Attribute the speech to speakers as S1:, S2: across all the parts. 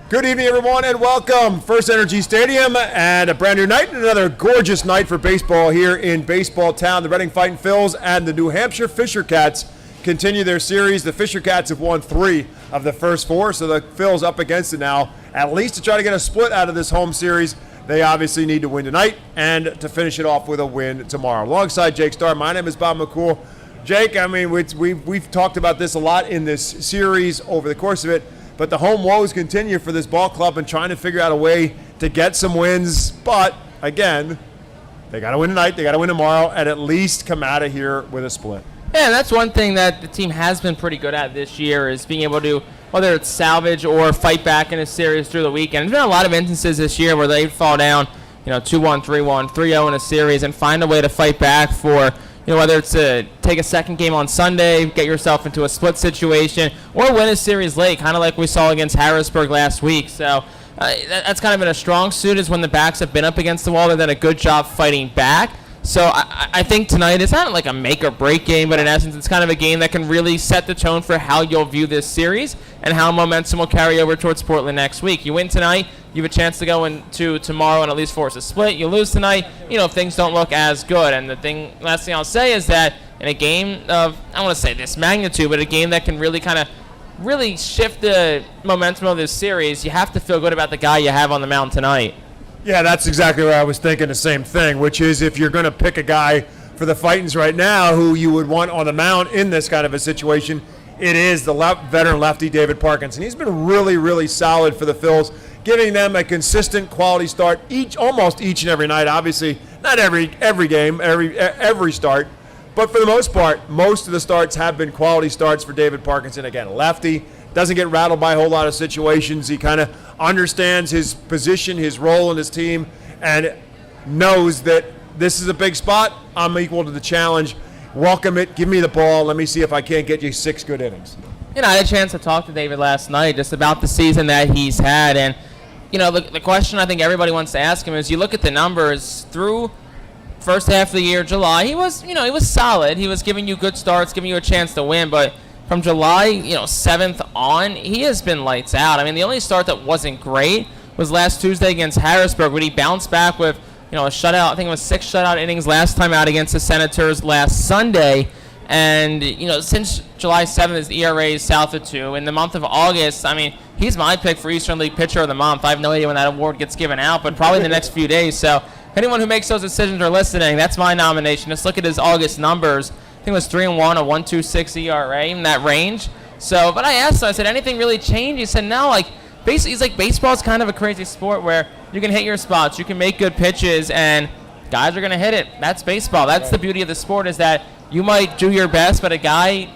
S1: Good evening, everyone, and welcome. FirstEnergy Stadium and a brand new night and another gorgeous night for baseball here in Baseball Town. The Reading Fightin Phils and the New Hampshire Fisher Cats continue their series. The Fisher Cats have won 3 of the first 4, so the Phils up against it now, at least to try to get a split out of this home series. They obviously need to win tonight and to finish it off with a win tomorrow. Alongside Jake Starr, my name is Bob McCool. Jake, I mean, we've talked about this a lot in this series over the course of it, but the home woes continue for this ball club and trying to figure out a way to get some wins. But, again, they got to win tonight, they got to win tomorrow, and at least come out of here with a split.
S2: Yeah, that's one thing that the team has been pretty good at this year is being able to, whether it's salvage or fight back in a series through the weekend. There's been a lot of instances this year where they fall down, 2-1, 3-1, 3-0 in a series and find a way to fight back for, whether it's to take a second game on Sunday, get yourself into a split situation, or win a series late, kind of like we saw against Harrisburg last week. So that's kind of been a strong suit is when the backs have been up against the wall. They've done a good job fighting back. So I think tonight it's not like a make-or-break game, but in essence it's kind of a game that can really set the tone for how you'll view this series and how momentum will carry over towards Portland next week. You win tonight, you have a chance to go into tomorrow and at least force a split. You lose tonight, if things don't look as good. And last thing I'll say is that in a game of, I don't want to say this magnitude, but a game that can really shift the momentum of this series, you have to feel good about the guy you have on the mound tonight.
S1: Yeah, that's exactly what I was thinking, the same thing, which is if you're going to pick a guy for the Fightins right now who you would want on the mound in this kind of a situation, it is the veteran lefty David Parkinson. He's been really, really solid for the Phils, giving them a consistent quality start almost each and every night. Obviously, not every game, every start, but for the most part, most of the starts have been quality starts for David Parkinson. Again, lefty, doesn't get rattled by a whole lot of situations. He kind of understands his position, his role in his team, and knows that this is a big spot. I'm equal to the challenge. Welcome it. Give me the ball. Let me see if I can't get you 6 good innings.
S2: I had a chance to talk to David last night just about the season that he's had. And, the question I think everybody wants to ask him is you look at the numbers through first half of the year, July, he was solid. He was giving you good starts, giving you a chance to win. But from July, 7th on, he has been lights out. I mean, the only start that wasn't great was last Tuesday against Harrisburg, when he bounced back with, a shutout. I think it was 6 shutout innings last time out against the Senators last Sunday. And, since July 7th, his ERA is south of 2. In the month of August, I mean, he's my pick for Eastern League Pitcher of the Month. I have no idea when that award gets given out, but probably in the next few days. So anyone who makes those decisions or listening, that's my nomination. Just look at his August numbers. I think it was 3-1, a 1.26 ERA in that range. So, but I asked him, I said, anything really changed? He said, no, he's like, baseball's kind of a crazy sport where you can hit your spots, you can make good pitches, and guys are going to hit it. That's baseball. That's the beauty of the sport, is that you might do your best, but a guy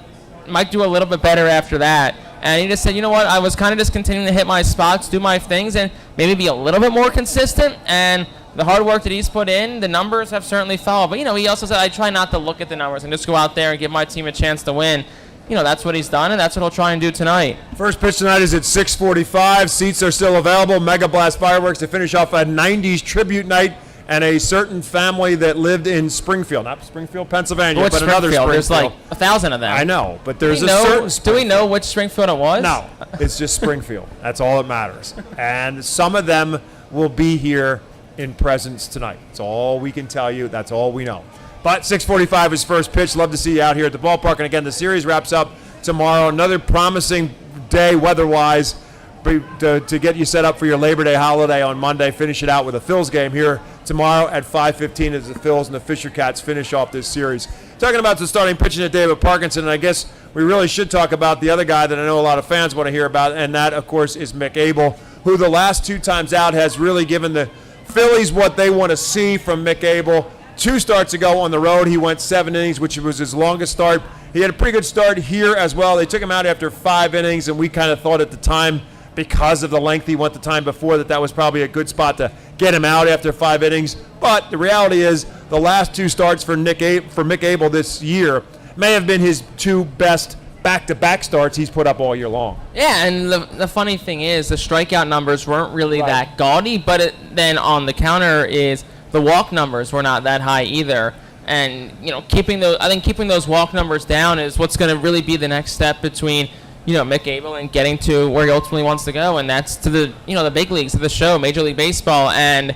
S2: might do a little bit better after that. And he just said, you know what, I was kind of just continuing to hit my spots, do my things, and maybe be a little bit more consistent. And the hard work that he's put in, the numbers have certainly followed. But, he also said, I try not to look at the numbers and just go out there and give my team a chance to win. That's what he's done, and that's what he'll try and do tonight.
S1: First pitch tonight is at 6:45. Seats are still available. Mega Blast Fireworks to finish off a 90s tribute night and a certain family that lived in Springfield. Not Springfield, Pennsylvania, but another Springfield.
S2: There's like 1,000 of them.
S1: I know, but there's certain Springfield.
S2: Do we know which Springfield it was?
S1: No, it's just Springfield. That's all that matters. And some of them will be here in presence tonight. That's all we can tell you. That's all we know. But 6:45 is first pitch. Love to see you out here at the ballpark. And again, the series wraps up tomorrow. Another promising day weather-wise to get you set up for your Labor Day holiday on Monday. Finish it out with a Phils game here tomorrow at 5:15 as the Phils and the Fisher Cats finish off this series. Talking about the starting pitching at David Parkinson, and I guess we really should talk about the other guy that I know a lot of fans want to hear about, and that, of course, is Mick Abel, who the last 2 times out has really given the Phillies what they want to see from Mick Abel. 2 starts ago on the road, he went 7 innings, which was his longest start. He had a pretty good start here as well. They took him out after 5 innings, and we kind of thought at the time, because of the length he went the time before, that was probably a good spot to get him out after 5 innings. But the reality is the last 2 starts for Mick Abel this year may have been his 2 best back-to-back starts he's put up all year long.
S2: Yeah, and the funny thing is the strikeout numbers weren't really that gaudy, but then on the counter is the walk numbers were not that high either. And keeping those walk numbers down is what's going to really be the next step between Mick Abel and getting to where he ultimately wants to go, and that's to the big leagues, to the show, Major League Baseball. And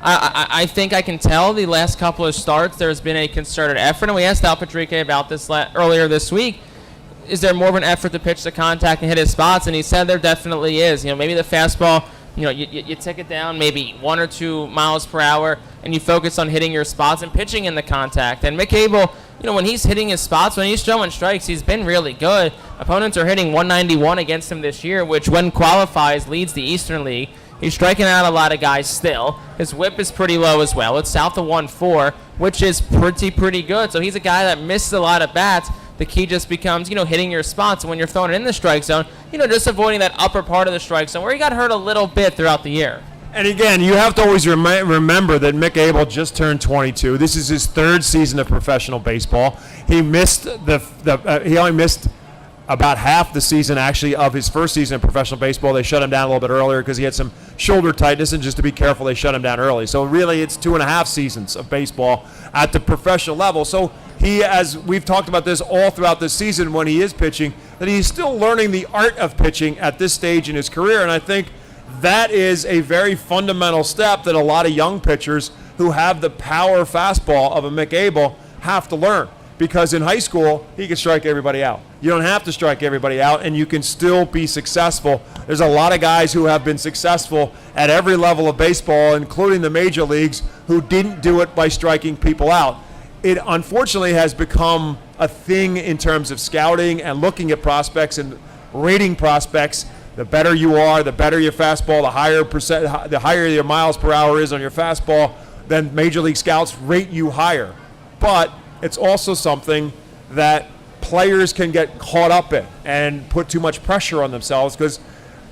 S2: I think I can tell the last couple of starts there's been a concerted effort, and we asked Al Patrique about this earlier this week. Is there more of an effort to pitch to contact and hit his spots? And he said there definitely is. Maybe the fastball, you tick it down maybe 1 or 2 miles per hour, and you focus on hitting your spots and pitching in the contact. And Mick Abel, when he's hitting his spots, when he's throwing strikes, he's been really good. Opponents are hitting 191 against him this year, which when qualifies leads the Eastern League. He's striking out a lot of guys still. His whip is pretty low as well. It's south of 1.4, which is pretty good. So he's a guy that misses a lot of bats. The key just becomes, hitting your spots. And when you're throwing it in the strike zone, just avoiding that upper part of the strike zone where he got hurt a little bit throughout the year.
S1: And again, you have to always remember that Mick Abel just turned 22. This is his 3rd season of professional baseball. He missed he only missed about half the season, actually, of his first season of professional baseball. They shut him down a little bit earlier because he had some shoulder tightness, and just to be careful, they shut him down early. So really, it's 2.5 seasons of baseball at the professional level. So he, as we've talked about this all throughout this season when he is pitching, that he's still learning the art of pitching at this stage in his career. And I think that is a very fundamental step that a lot of young pitchers who have the power fastball of a Mick Abel have to learn. Because in high school, he can strike everybody out. You don't have to strike everybody out, and you can still be successful. There's a lot of guys who have been successful at every level of baseball, including the major leagues, who didn't do it by striking people out. It unfortunately has become a thing in terms of scouting and looking at prospects and rating prospects. The better you are, the better your fastball, the higher your miles per hour is on your fastball, then major league scouts rate you higher. But it's also something that players can get caught up in and put too much pressure on themselves, because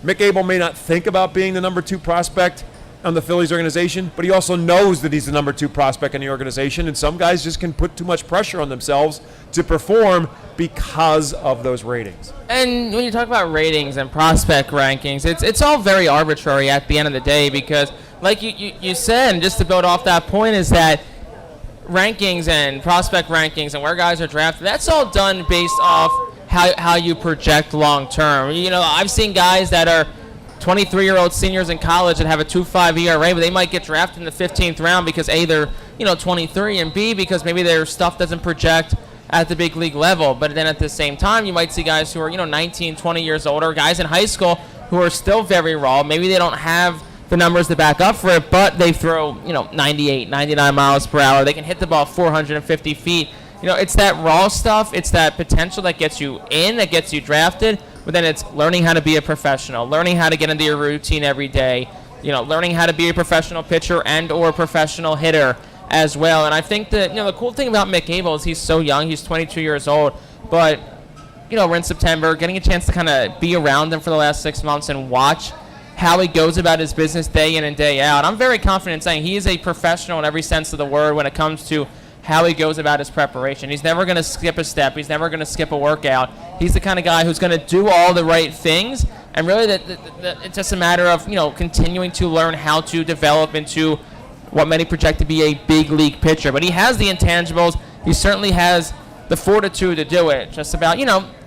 S1: Mick Abel may not think about being the number 2 prospect on the Phillies organization, but he also knows that he's the number 2 prospect in the organization, and some guys just can put too much pressure on themselves to perform because of those ratings.
S2: And when you talk about ratings and prospect rankings, it's all very arbitrary at the end of the day, because like you said, and just to build off that point, is that rankings and prospect rankings and where guys are drafted, that's all done based off how you project long term. I've seen guys that are 23-year-old seniors in college that have a 2.5 ERA, but they might get drafted in the 15th round because A, they're 23, and B, because maybe their stuff doesn't project at the big league level. But then at the same time, you might see guys who are 19, 20 years older, guys in high school who are still very raw. Maybe they don't have the numbers to back up for it, but they throw 98, 99 miles per hour. They can hit the ball 450 feet. It's that raw stuff. It's that potential that gets you in, that gets you drafted. But then it's learning how to be a professional, learning how to get into your routine every day, learning how to be a professional pitcher and or professional hitter as well. And I think that the cool thing about Mick Abel is he's so young. He's 22 years old, but we're in September, getting a chance to kind of be around him for the last 6 months and watch how he goes about his business day in and day out. I'm very confident in saying he is a professional in every sense of the word when it comes to how he goes about his preparation. He's never going to skip a step. He's never going to skip a workout. He's the kind of guy who's going to do all the right things, and really it's just a matter of continuing to learn how to develop into what many project to be a big league pitcher. But he has the intangibles. He certainly has the fortitude to do it. Just about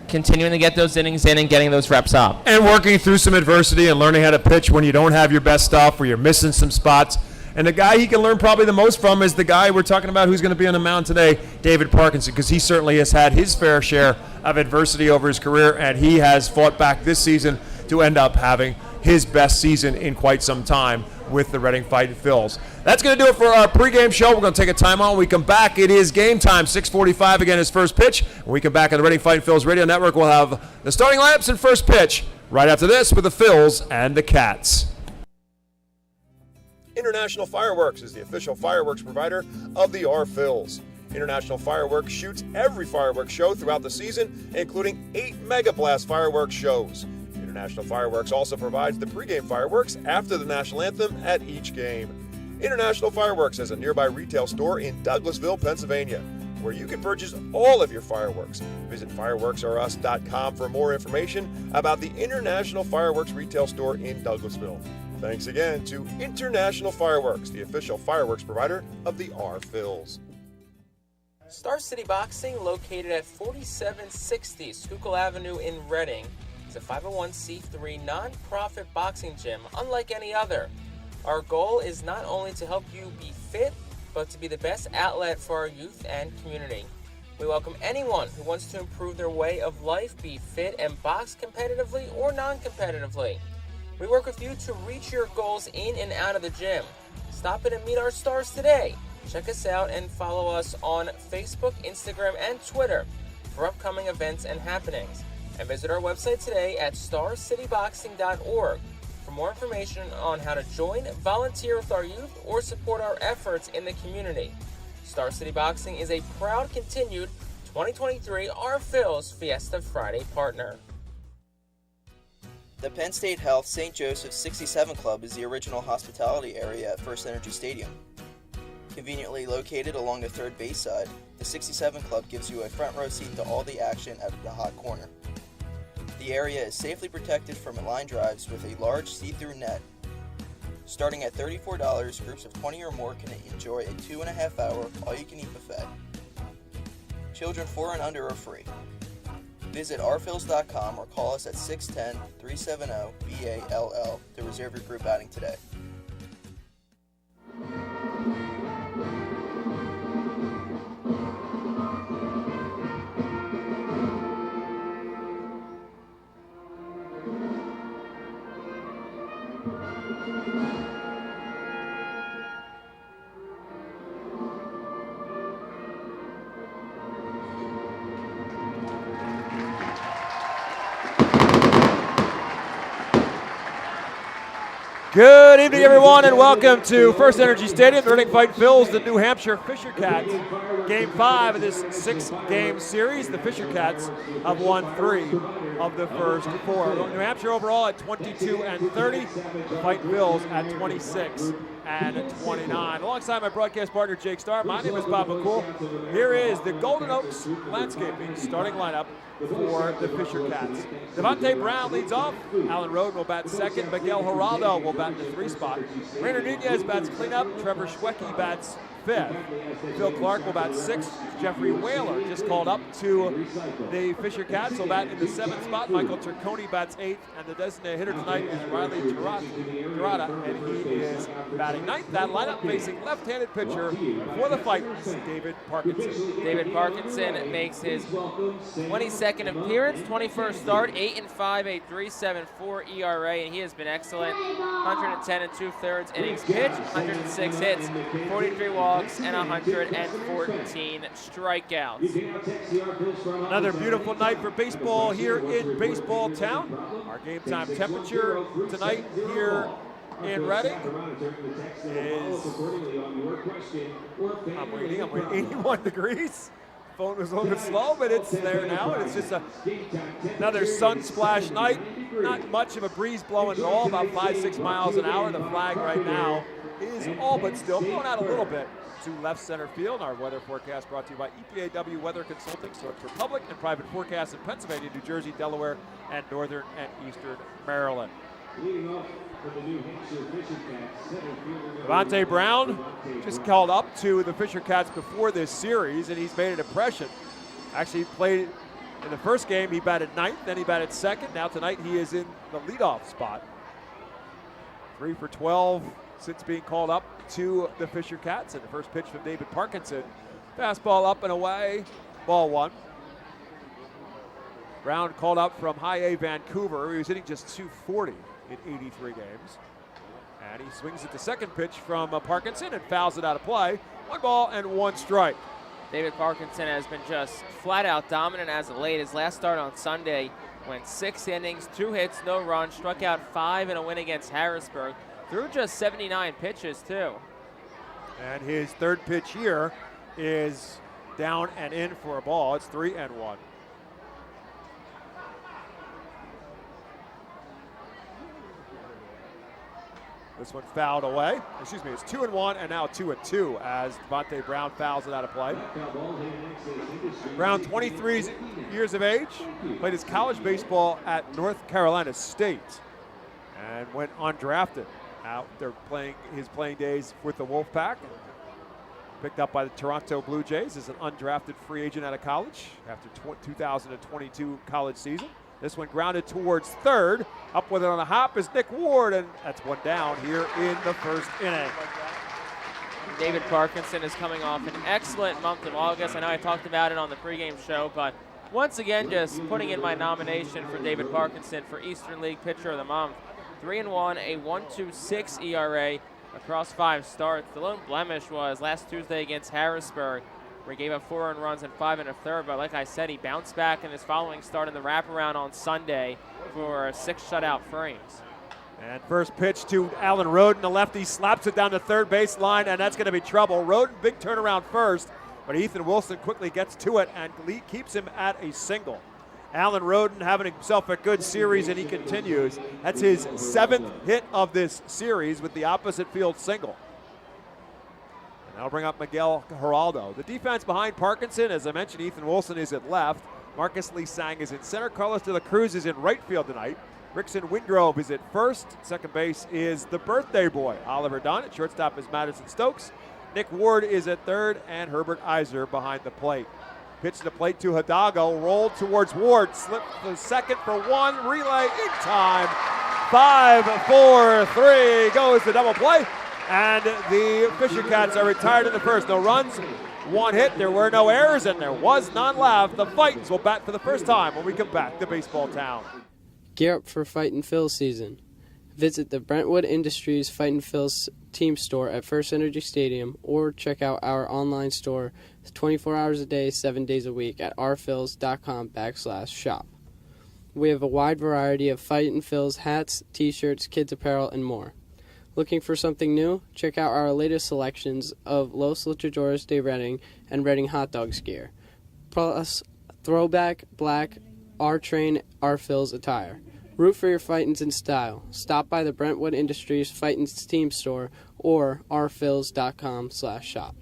S2: continuing to get those innings in and getting those reps up.
S1: And working through some adversity and learning how to pitch when you don't have your best stuff, where you're missing some spots. And the guy he can learn probably the most from is the guy we're talking about who's going to be on the mound today, David Parkinson, because he certainly has had his fair share of adversity over his career, and he has fought back this season to end up having his best season in quite some time with the Reading Fightin Phils. That's going to do it for our pregame show. We're going to take a timeout. When we come back, it is game time. 6:45 again is first pitch. When we come back on the Reading Fightin Phils radio network, we'll have the starting lineups and first pitch right after this with the Phils and the Cats. International Fireworks is the official fireworks provider of the Phils. International Fireworks shoots every fireworks show throughout the season, including 8 Mega Blast fireworks shows. International Fireworks also provides the pregame fireworks after the national anthem at each game. International Fireworks has a nearby retail store in Douglasville, Pennsylvania, where you can purchase all of your fireworks. Visit fireworksorus.com for more information about the International Fireworks retail store in Douglasville. Thanks again to International Fireworks, the official fireworks provider of the Phils.
S2: Star City Boxing, located at 4760 Schuylkill Avenue in Reading, is a 501c3 non-profit boxing gym unlike any other. Our goal is not only to help you be fit, but to be the best outlet for our youth and community. We welcome anyone who wants to improve their way of life, be fit, and box competitively or non-competitively. We work with you to reach your goals in and out of the gym. Stop in and meet our stars today. Check us out and follow us on Facebook, Instagram, and Twitter for upcoming events and happenings. And visit our website today at starcityboxing.org for more information on how to join, volunteer with our youth, or support our efforts in the community. Star City Boxing is a proud continued 2023 Our Phil's Fiesta Friday partner.
S3: The Penn State Health St. Joseph's 67 Club is the original hospitality area at FirstEnergy Stadium. Conveniently located along the third base side, the 67 Club gives you a front row seat to all the action at the hot corner. The area is safely protected from line drives with a large see-through net. Starting at $34, groups of 20 or more can enjoy a 2.5-hour all-you-can-eat buffet. Children 4 and under are free. Visit ourphils.com or call us at 610-370-BALL to reserve your group outing today.
S1: Good evening, everyone, and welcome to FirstEnergy Stadium. The Reading Fightin Phillies, the New Hampshire Fisher Cats. Game 5 of this 6-game series. The Fisher Cats have won 3 of the first 4. New Hampshire overall at 22-30. The Fightin Phillies at 26-29. Alongside my broadcast partner, Jake Starr, my name is Bob McCool. Here is the Golden Oaks Landscaping starting lineup for the Fisher Cats. Devontae Brown leads off. Alan Roden will bat second. Miguel Geraldo will bat in the 3 spot. Rainer Nunez bats cleanup. Trevor Schwecke bats 5th. Phil Clark will bat 6th. Jeffrey Whaler just called up to the Fisher Cats. Will bat in the 7th spot. Michael Turconi bats 8th. And the designated hitter tonight is Riley Tirada, and he is batting 9th. That lineup facing left-handed pitcher for the Fightins, David Parkinson.
S2: David Parkinson makes his 22nd appearance, 21st start, 8-5, a 3.74 ERA, and he has been excellent. 110 2/3 innings pitched, 106 hits, 43 walks, and 114 strikeouts.
S1: Another beautiful night for baseball here in Baseball Town. Our game time temperature tonight here in Reading is, I'm waiting, 81 degrees. Phone was a little bit slow, but it's there now, and it's just another sun-splashed night. Not much of a breeze blowing at all, about 5-6 miles an hour. The flag right now is all but still, blowing out a little bit to left center field. Our weather forecast brought to you by EPAW Weather Consulting, so it's for public and private forecasts in Pennsylvania, New Jersey, Delaware, and northern and eastern Maryland. Devontae Brown just called up to the Fisher Cats before this series, and he's made an impression. Actually played in the first game, he batted 9th, then he batted 2nd. Now tonight he is in the leadoff spot. 3 for 12 since being called up to the Fisher Cats. And the first pitch from David Parkinson. Fastball up and away, ball 1. Brown called up from High A Vancouver. He was hitting just .240 in 83 games. And he swings at the second pitch from Parkinson and fouls it out of play. 1 ball and 1 strike.
S2: David Parkinson has been just flat out dominant as of late. His last start on Sunday went 6 innings, 2 hits, no runs, struck out 5 in a win against Harrisburg. Threw just 79 pitches too.
S1: And his third pitch here is down and in for a ball. It's 3-1. This one fouled away. Excuse me, it's 2-1 and now 2-2 as Devontae Brown fouls it out of play. Brown, 23 years of age, played his college baseball at North Carolina State and went undrafted. Out there playing his playing days with the Wolfpack. Picked up by the Toronto Blue Jays as an undrafted free agent out of college after 2022 college season. This one grounded towards third. Up with it on the hop is Nick Ward, and that's one down here in the first inning.
S2: David Parkinson is coming off an excellent month of August. I know I talked about it on the pregame show, but once again, just putting in my nomination for David Parkinson for Eastern League Pitcher of the Month. 3-1, a 1.26 ERA across 5 starts. The lone blemish was last Tuesday against Harrisburg, where he gave up 4 earned runs and 5 1/3. But like I said, he bounced back in his following start in the wraparound on Sunday for 6 shutout frames.
S1: And first pitch to Alan Roden, the lefty, slaps it down the third base line, and that's going to be trouble. Roden, big turnaround first, but Ethan Wilson quickly gets to it and keeps him at a single. Alan Roden having himself a good series, and he continues. That's his 7th hit of this series with the opposite field single. And that'll bring up Miguel Geraldo. The defense behind Parkinson, as I mentioned, Ethan Wilson is at left. Marcus Lee Sang is in center. Carlos de la Cruz is in right field tonight. Rickson Wingrove is at first. Second base is the birthday boy, Oliver Dunn. At shortstop is Madison Stokes. Nick Ward is at third, and Herbert Iser behind the plate. Pitch to the plate to Hidalgo, rolled towards Ward, slipped to second for one, relay in time. 5-4-3 goes the double play, and the Fisher Cats are retired in the first. No runs, 1 hit, there were no errors, and there was none left. The Fightins will bat for the first time when we come back to Baseball Town.
S4: Gear up for Fightin' Phil's season. Visit the Brentwood Industries Fightin' Phil's team store at FirstEnergy Stadium, or check out our online store 24 hours a day, 7 days a week at rphils.com/shop. We have a wide variety of Fightin' Phil's hats, t-shirts, kids apparel, and more. Looking for something new? Check out our latest selections of Los Luchadores de Reading and Reading Hot Dogs gear, plus throwback black R-Train R-Phil's attire. Root for your Fightins in style. Stop by the Brentwood Industries Fightins team store or rphils.com/shop.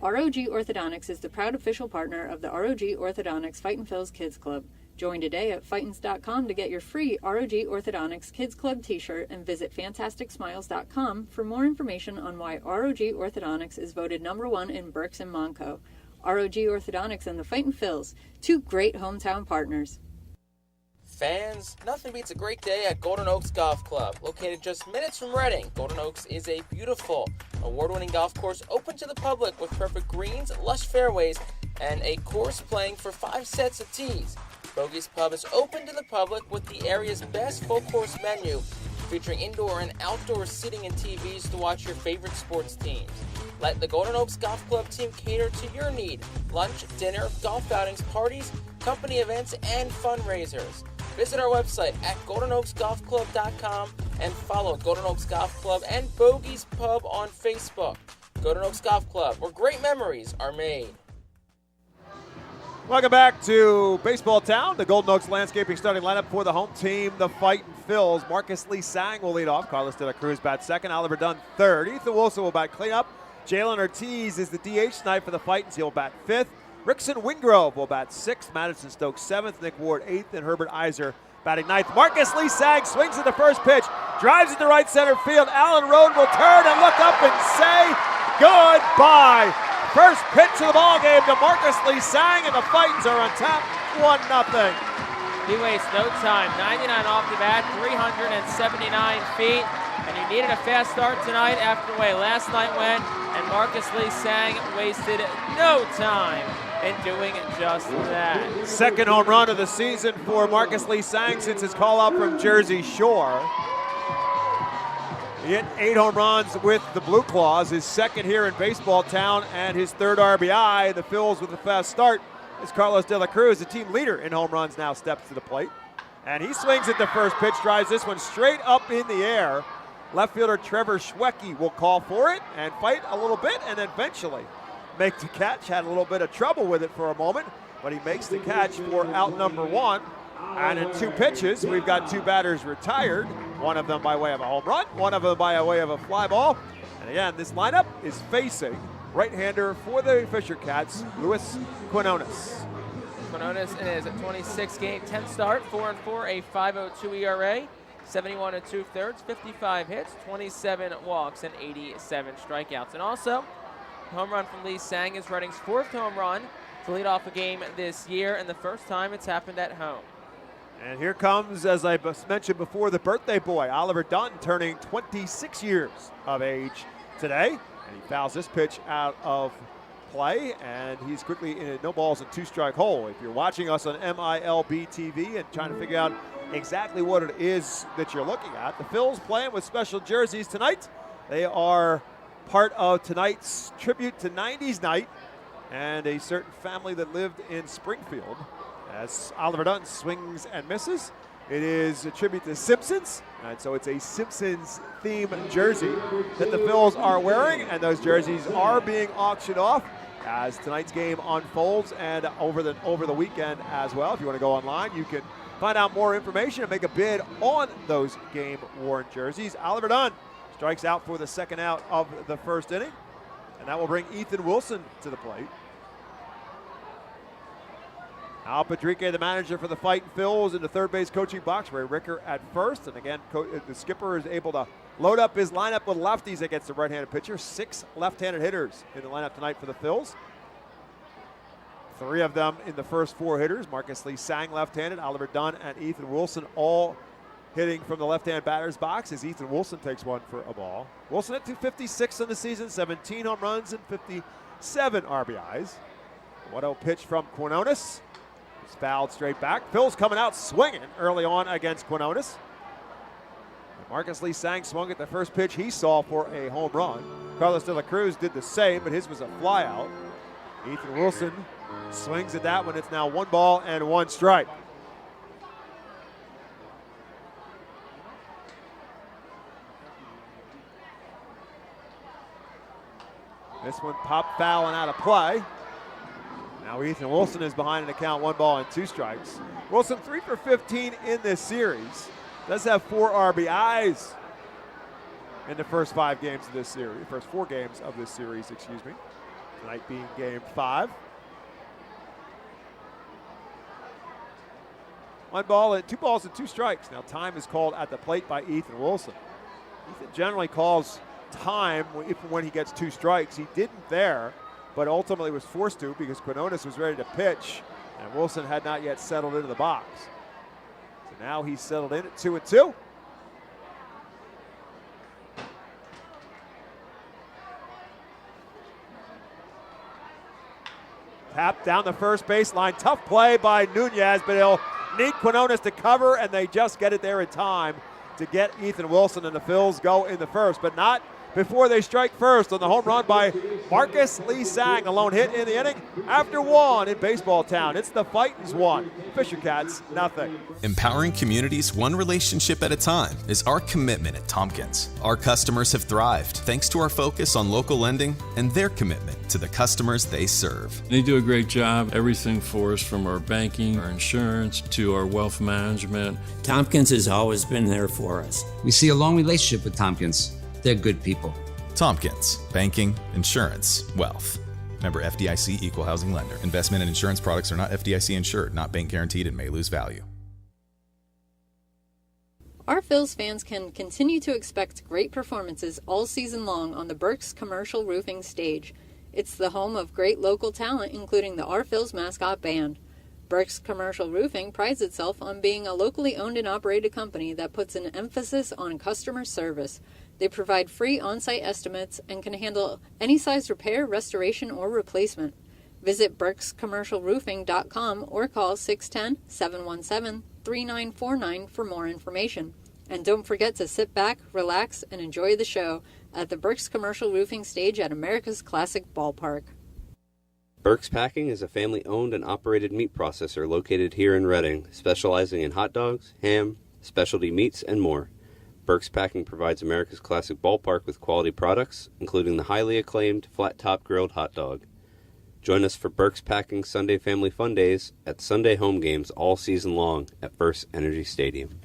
S5: ROG Orthodontics is the proud official partner of the ROG Orthodontics Fightin' Phil's Kids Club. Join today at Fightins.com to get your free ROG Orthodontics Kids Club t-shirt, and visit FantasticSmiles.com for more information on why ROG Orthodontics is voted #1 in Berks and Monco. ROG Orthodontics and the Fightin' Phils, 2 great hometown partners.
S2: Fans, nothing beats a great day at Golden Oaks Golf Club. Located just minutes from Reading, Golden Oaks is a beautiful, award-winning golf course open to the public with perfect greens, lush fairways, and a course playing for 5 sets of tees. Bogey's Pub is open to the public with the area's best full-course menu, featuring indoor and outdoor seating and TVs to watch your favorite sports teams. Let the Golden Oaks Golf Club team cater to your need. Lunch, dinner, golf outings, parties, company events, and fundraisers. Visit our website at GoldenOaksGolfClub.com and follow Golden Oaks Golf Club and Bogey's Pub on Facebook. Golden Oaks Golf Club, where great memories are made.
S1: Welcome back to Baseball Town. The Golden Oaks Landscaping starting lineup for the home team, the Fightin' Phils. Marcus Lee Sang will lead off. Carlos de la Cruz bats second. Oliver Dunn third. Ethan Wilson will bat cleanup. Jalen Ortiz is the DH tonight for the Fightins. He'll bat fifth. Rickson Wingrove will bat sixth. Madison Stokes seventh. Nick Ward eighth. And Herbert Iser batting ninth. Marcus Lee Sang swings at the first pitch. Drives into right center field. Alan Roden will turn and look up and say goodbye. First pitch of the ball game to Marcus Lee Sang, and the Fightins are on top 1-0.
S2: He wastes no time. 99 off the bat, 379 feet. And he needed a fast start tonight after the way last night went. And Marcus Lee Sang wasted no time in doing just that.
S1: Second home run of the season for Marcus Lee Sang since his call up from Jersey Shore. He hit 8 home runs with the Blue Claws, his second here in Baseball Town, and his third RBI. The Phils with a fast start is Carlos de la Cruz, the team leader in home runs, now steps to the plate. And he swings at the first pitch, drives this one straight up in the air. Left fielder Trevor Schwecke will call for it and fight a little bit and eventually make the catch. Had a little bit of trouble with it for a moment, but he makes the catch for out number 1. And in 2 pitches, we've got 2 batters retired, one of them by way of a home run, one of them by way of a fly ball. And again, this lineup is facing right-hander for the Fisher Cats, Luis Quinones.
S2: Quinones is a 26-game, 10 start, 4-4, a 5.02 ERA, 71 2/3, 55 hits, 27 walks, and 87 strikeouts. And also, home run from Lee Sang is Reading's 4th home run to lead off a game this year, and the first time it's happened at home.
S1: And here comes, as I mentioned before, the birthday boy, Oliver Dunn, turning 26 years of age today. And he fouls this pitch out of play, and he's quickly in a no balls and 2-strike hole. If you're watching us on MILB TV and trying to figure out exactly what it is that you're looking at, the Phils playing with special jerseys tonight. They are part of tonight's tribute to 90s night and a certain family that lived in Springfield. As Oliver Dunn swings and misses, it is a tribute to Simpsons, and so it's a Simpsons-themed jersey that the Phils are wearing, and those jerseys are being auctioned off as tonight's game unfolds and over the weekend as well. If you want to go online, you can find out more information and make a bid on those game-worn jerseys. Oliver Dunn strikes out for the second out of the first inning, and that will bring Ethan Wilson to the plate. Al Padrique, the manager for the Fightin' Phils, in the third base coaching box. Ray Ricker at first. And again, the skipper is able to load up his lineup with lefties against the right-handed pitcher. 6 left-handed hitters in the lineup tonight for the Phils. 3 of them in the first 4 hitters. Marcus Lee Sang left-handed. Oliver Dunn and Ethan Wilson all hitting from the left-hand batter's box as Ethan Wilson takes one for a ball. Wilson at 256 on the season, 17 home runs and 57 RBIs. 1-0 pitch from Quinones. It's fouled straight back. Phil's coming out swinging early on against Quinones. Marcus Lee Sang swung at the first pitch he saw for a home run. Carlos De La Cruz did the same, but his was a flyout. Ethan Wilson swings at that one. It's now 1 ball and 1 strike. This one popped foul and out of play. Now Ethan Wilson is behind in the count, 1 ball and 2 strikes. Wilson 3 for 15 in this series. Does have 4 RBIs in the first 5 games of this series, first 4 games of this series, excuse me. Tonight being game 5. 1 ball and 2 balls and 2 strikes. Now time is called at the plate by Ethan Wilson. Ethan generally calls time when he gets 2 strikes. He didn't there, but ultimately was forced to because Quinones was ready to pitch and Wilson had not yet settled into the box. So now he's settled in at 2-2. Tap down the first baseline. Tough play by Nunez, but he'll need Quinones to cover, and they just get it there in time to get Ethan Wilson, and the Phils go in the first, but not before they strike first on the home run by Marcus Lee Sang. A lone hit in the inning after 1 in Baseball Town. It's the Fightins 1, Fisher Cats nothing.
S6: Empowering communities one relationship at a time is our commitment at Tompkins. Our customers have thrived thanks to our focus on local lending and their commitment to the customers they serve.
S7: They do a great job. Everything for us, from our banking, our insurance, to our wealth management.
S8: Tompkins has always been there for us.
S9: We see a long relationship with Tompkins. They're good people.
S6: Tompkins, banking, insurance, wealth. Member FDIC, equal housing lender. Investment and insurance products are not FDIC insured, not bank guaranteed, and may lose value.
S5: Our Phils fans can continue to expect great performances all season long on the Burke's Commercial Roofing stage. It's the home of great local talent, including the Our Phils mascot band. Burke's Commercial Roofing prides itself on being a locally owned and operated company that puts an emphasis on customer service. They provide free on-site estimates and can handle any size repair, restoration, or replacement. Visit burkscommercialroofing.com or call 610-717-3949 for more information. And don't forget to sit back, relax, and enjoy the show at the Burke's Commercial Roofing stage at America's Classic Ballpark.
S10: Burke's Packing is a family-owned and operated meat processor located here in Reading, specializing in hot dogs, ham, specialty meats, and more. Burke's Packing provides America's Classic Ballpark with quality products, including the highly acclaimed flat-top grilled hot dog. Join us for Burke's Packing Sunday Family Fun Days at Sunday home games all season long at FirstEnergy Stadium.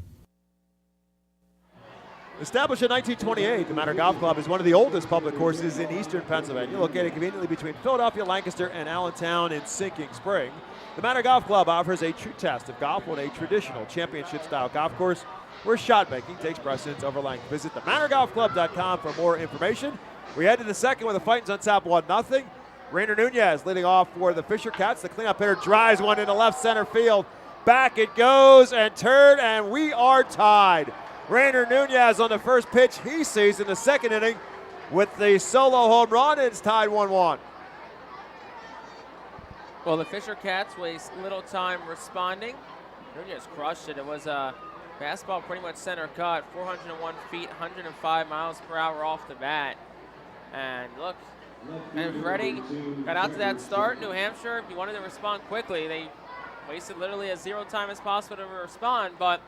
S1: Established in 1928, the Manor Golf Club is one of the oldest public courses in eastern Pennsylvania, located conveniently between Philadelphia, Lancaster, and Allentown in Sinking Spring. The Manor Golf Club offers a true test of golf on a traditional championship-style golf course where shot making takes precedence over length. Visit themanorgolfclub.com for more information. We head to the second with the Fightins on top 1-0. Rainer Nunez leading off for the Fisher Cats. The cleanup hitter drives one into left center field. Back it goes and turned, and we are tied. Rainer Nunez on the first pitch he sees in the second inning with the solo home run. It's tied 1-1.
S2: Well, the Fisher Cats waste little time responding. Nunez crushed it. It was a fastball pretty much center cut, 401 feet, 105 miles per hour off the bat. And look, and Reading got out to that start. New Hampshire, if you wanted to respond quickly, they wasted literally as zero time as possible to respond. But,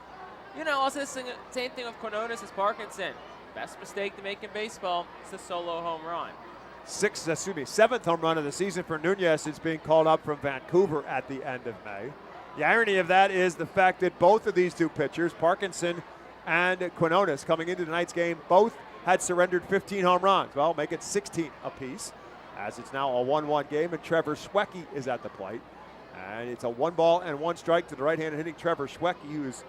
S2: also the same thing with Quinones as Parkinson. Best mistake to make in baseball is the solo home run.
S1: Seventh home run of the season for Nunez is being called up from Vancouver at the end of May. The irony of that is the fact that both of these two pitchers, Parkinson and Quinones, coming into tonight's game, both had surrendered 15 home runs. Well, make it 16 apiece, as it's now a 1-1 game, and Trevor Schwecke is at the plate. And it's a 1-1 to the right-handed hitting Trevor Schwecke, who is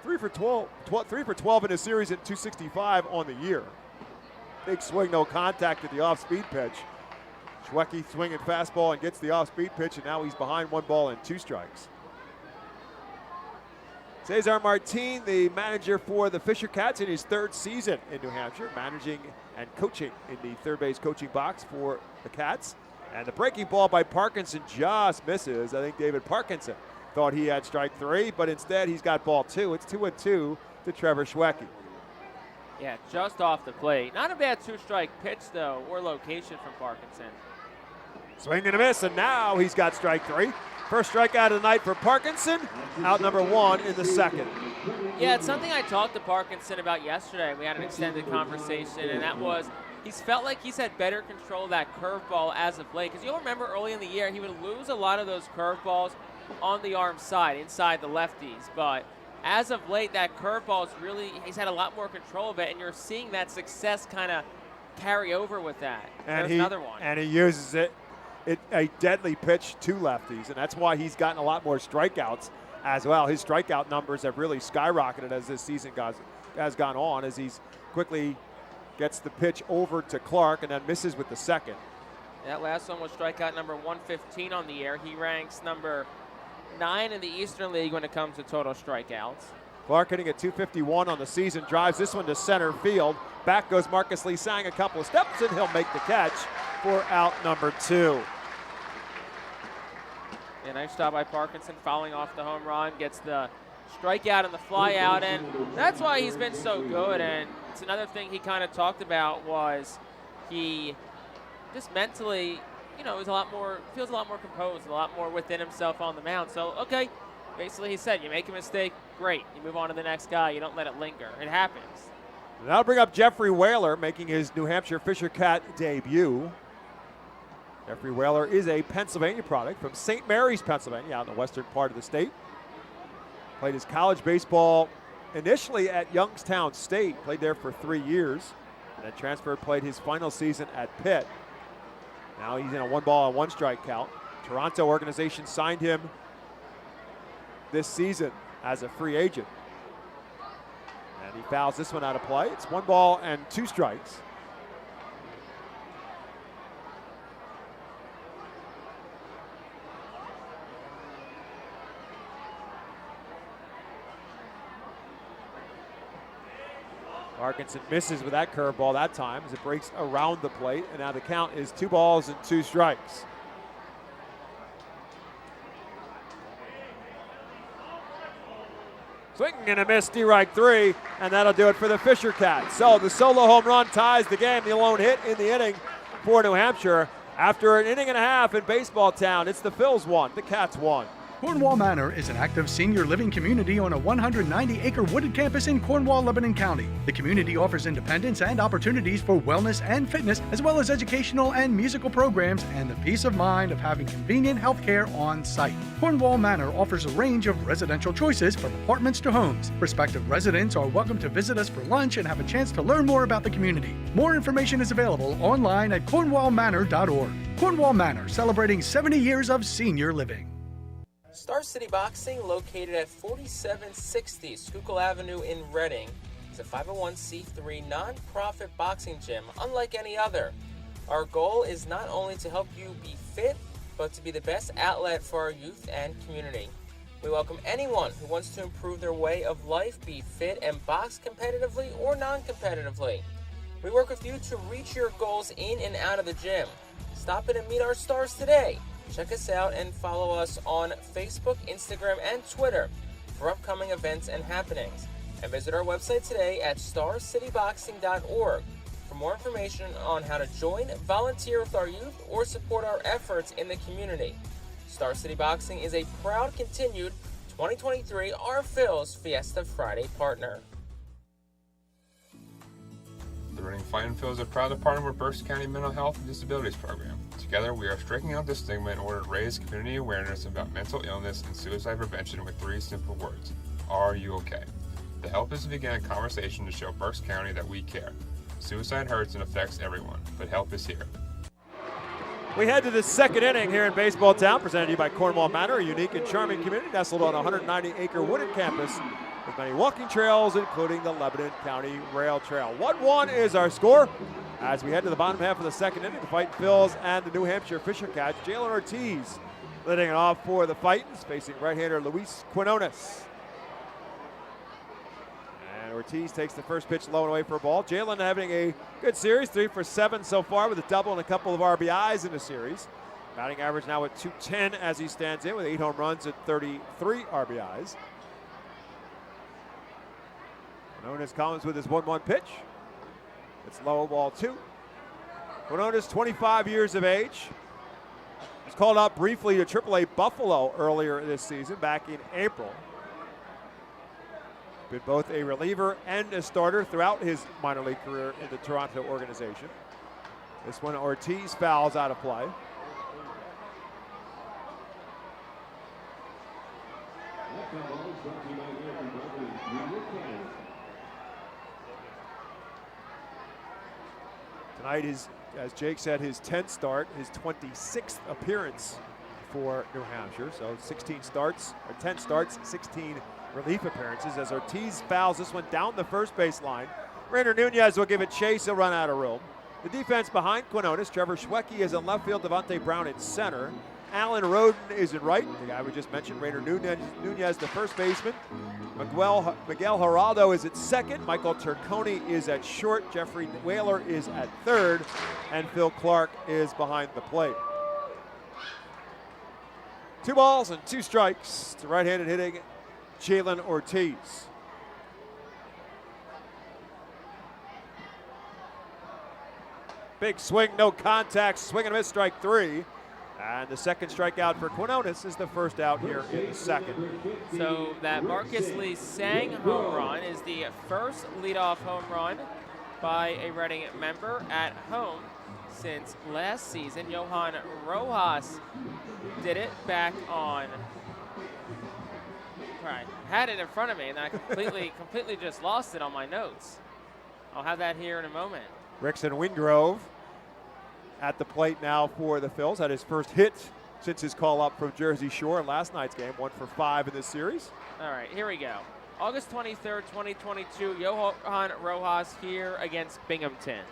S1: 3 for 12 in his series at 265 on the year. Big swing, no contact at the off-speed pitch. Schwecke swinging fastball and gets the off-speed pitch, and now he's behind 1-2 strikes. Cesar Martin, the manager for the Fisher Cats in his third season in New Hampshire, managing and coaching in the third base coaching box for the Cats. And the breaking ball by Parkinson just misses. I think David Parkinson thought he had strike 3, but instead he's got ball 2. It's 2-2 to Trevor Schwecke.
S2: Yeah, just off the plate. Not a bad 2-strike pitch, though, or location from Parkinson.
S1: Swing and a miss, and now he's got strike 3. First strikeout of the night for Parkinson, out number 1 in the second.
S2: Yeah, it's something I talked to Parkinson about yesterday. We had an extended conversation, and that was he's felt like he's had better control of that curveball as of late. Because you'll remember early in the year, he would lose a lot of those curveballs on the arm side, inside the lefties. But as of late, that curveball is really, he's had a lot more control of it, and you're seeing that success kind of carry over with that.
S1: And
S2: There's another one.
S1: And he uses it a deadly pitch to lefties, and that's why he's gotten a lot more strikeouts as well. His strikeout numbers have really skyrocketed as this season has gone on, as he's quickly gets the pitch over to Clark and then misses with the second.
S2: That last one was strikeout number 115 on the year. He ranks number 9 in the Eastern League when it comes to total strikeouts.
S1: Clark hitting at 251 on the season, drives this one to center field. Back goes Marcus Lee Sang a couple of steps, and he'll make the catch for out number 2.
S2: Yeah, nice job by Parkinson following off the home run, gets the strikeout and the fly out, and that's why he's been so good. And it's another thing he kind of talked about was he just mentally, feels a lot more composed, a lot more within himself on the mound. So, okay, basically he said, you make a mistake, great. You move on to the next guy. You don't let it linger. It happens.
S1: And that'll bring up Jeffrey Whaler, making his New Hampshire Fisher Cat debut. Jeffrey Whaler is a Pennsylvania product from St. Mary's, Pennsylvania, out in the western part of the state. Played his college baseball initially at Youngstown State, played there for 3 years, and then transferred, played his final season at Pitt. Now he's in a 1-1 count. Toronto organization signed him this season as a free agent. And he fouls this one out of play. It's 1-2 strikes. Parkinson misses with that curveball that time as it breaks around the plate, and now the count is 2-2 strikes. Swing and a miss, strike 3, and that'll do it for the Fisher Cats. So the solo home run ties the game, the lone hit in the inning for New Hampshire. After an inning and a half in Baseball Town, it's the Phils 1, the Cats 1.
S11: Cornwall Manor is an active senior living community on a 190-acre wooded campus in Cornwall, Lebanon County. The community offers independence and opportunities for wellness and fitness, as well as educational and musical programs, and the peace of mind of having convenient health care on site. Cornwall Manor offers a range of residential choices from apartments to homes. Prospective residents are welcome to visit us for lunch and have a chance to learn more about the community. More information is available online at cornwallmanor.org. Cornwall Manor, celebrating 70 years of senior living.
S2: Star City Boxing, located at 4760 Schuylkill Avenue in Reading, is a 501c3 non-profit boxing gym unlike any other. Our goal is not only to help you be fit, but to be the best outlet for our youth and community. We welcome anyone who wants to improve their way of life, be fit, and box competitively or non-competitively. We work with you to reach your goals in and out of the gym. Stop in and meet our stars today. Check us out and follow us on Facebook, Instagram, and Twitter for upcoming events and happenings. And visit our website today at starcityboxing.org for more information on how to join, volunteer with our youth, or support our efforts in the community. Star City Boxing is a proud continued 2023 Our Phil's Fiesta Friday partner.
S12: The Reading Fightin' Phillies are proud to partner with Berks County Mental Health and Disabilities Program. Together, we are striking out the stigma in order to raise community awareness about mental illness and suicide prevention with 3 simple words. Are you okay? The help is to begin a conversation to show Berks County that we care. Suicide hurts and affects everyone, but help is here.
S1: We head to the second inning here in Baseball Town, presented to you by Cornwall Manor, a unique and charming community nestled on a 190-acre wooded campus with many walking trails, including the Lebanon County Rail Trail. 1-1 is our score. As we head to the bottom half of the second inning, the Fightin' Phils and the New Hampshire Fisher Cats. Jalen Ortiz leading it off for the Fightins, facing right-hander Luis Quinones. And Ortiz takes the first pitch low and away for a ball. Jalen having a good series, 3 for 7 so far with a double and a couple of RBIs in the series. Batting average now at .210 as he stands in with 8 home runs and 33 RBIs. Quinones comes with his 1-1 pitch. It's low, ball 2. Quinones, 25 years of age. Was called up briefly to AAA Buffalo earlier this season, back in April. Been both a reliever and a starter throughout his minor league career in the Toronto organization. This one, Ortiz fouls out of play. Tonight is, as Jake said, his 10th start, his 26th appearance for New Hampshire. So 16 starts, or 10 starts, 16 relief appearances as Ortiz fouls this one down the first base line. Rainer Nunez will give it chase. He'll run out of room. The defense behind Quinones, Trevor Schwecke is in left field, Devontae Brown in center. Alan Roden is in right, the guy we just mentioned. Rainer Nunez, the first baseman. Miguel Geraldo is at second. Michael Turconi is at short. Jeffrey Whaler is at third. And Phil Clark is behind the plate. 2 balls and 2 strikes to right-handed hitting Jalen Ortiz. Big swing, no contact, swing and a miss, strike 3. And the second strikeout for Quinones is the first out here in the second.
S2: So that Marcus Lee Sang home run is the first leadoff home run by a Reading member at home since last season. Johan Rojas did it back on. Right, had it in front of me and I completely just lost it on my notes. I'll have that here in a moment.
S1: Rickson Wingrove at the plate now for the Phils. Had his first hit since his call up from Jersey Shore in last night's game. 1 for 5 in this series.
S2: All right, here we go. August 23rd, 2022, Johan Rojas here against Binghamton.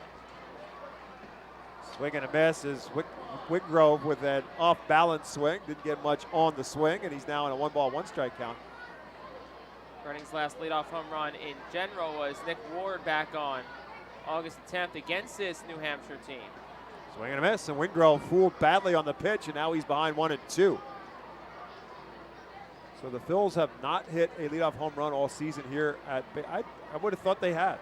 S1: Swing and a miss is Wingrove with an off-balance swing. Didn't get much on the swing, and he's now in a 1-ball, 1-strike count.
S2: Reading's last leadoff home run in general was Nick Ward back on August 10th against this New Hampshire team.
S1: Swing and a miss, and Wingrove fooled badly on the pitch, and now he's behind 1-2. So the Phils have not hit a leadoff home run all season here at. I would have thought they had.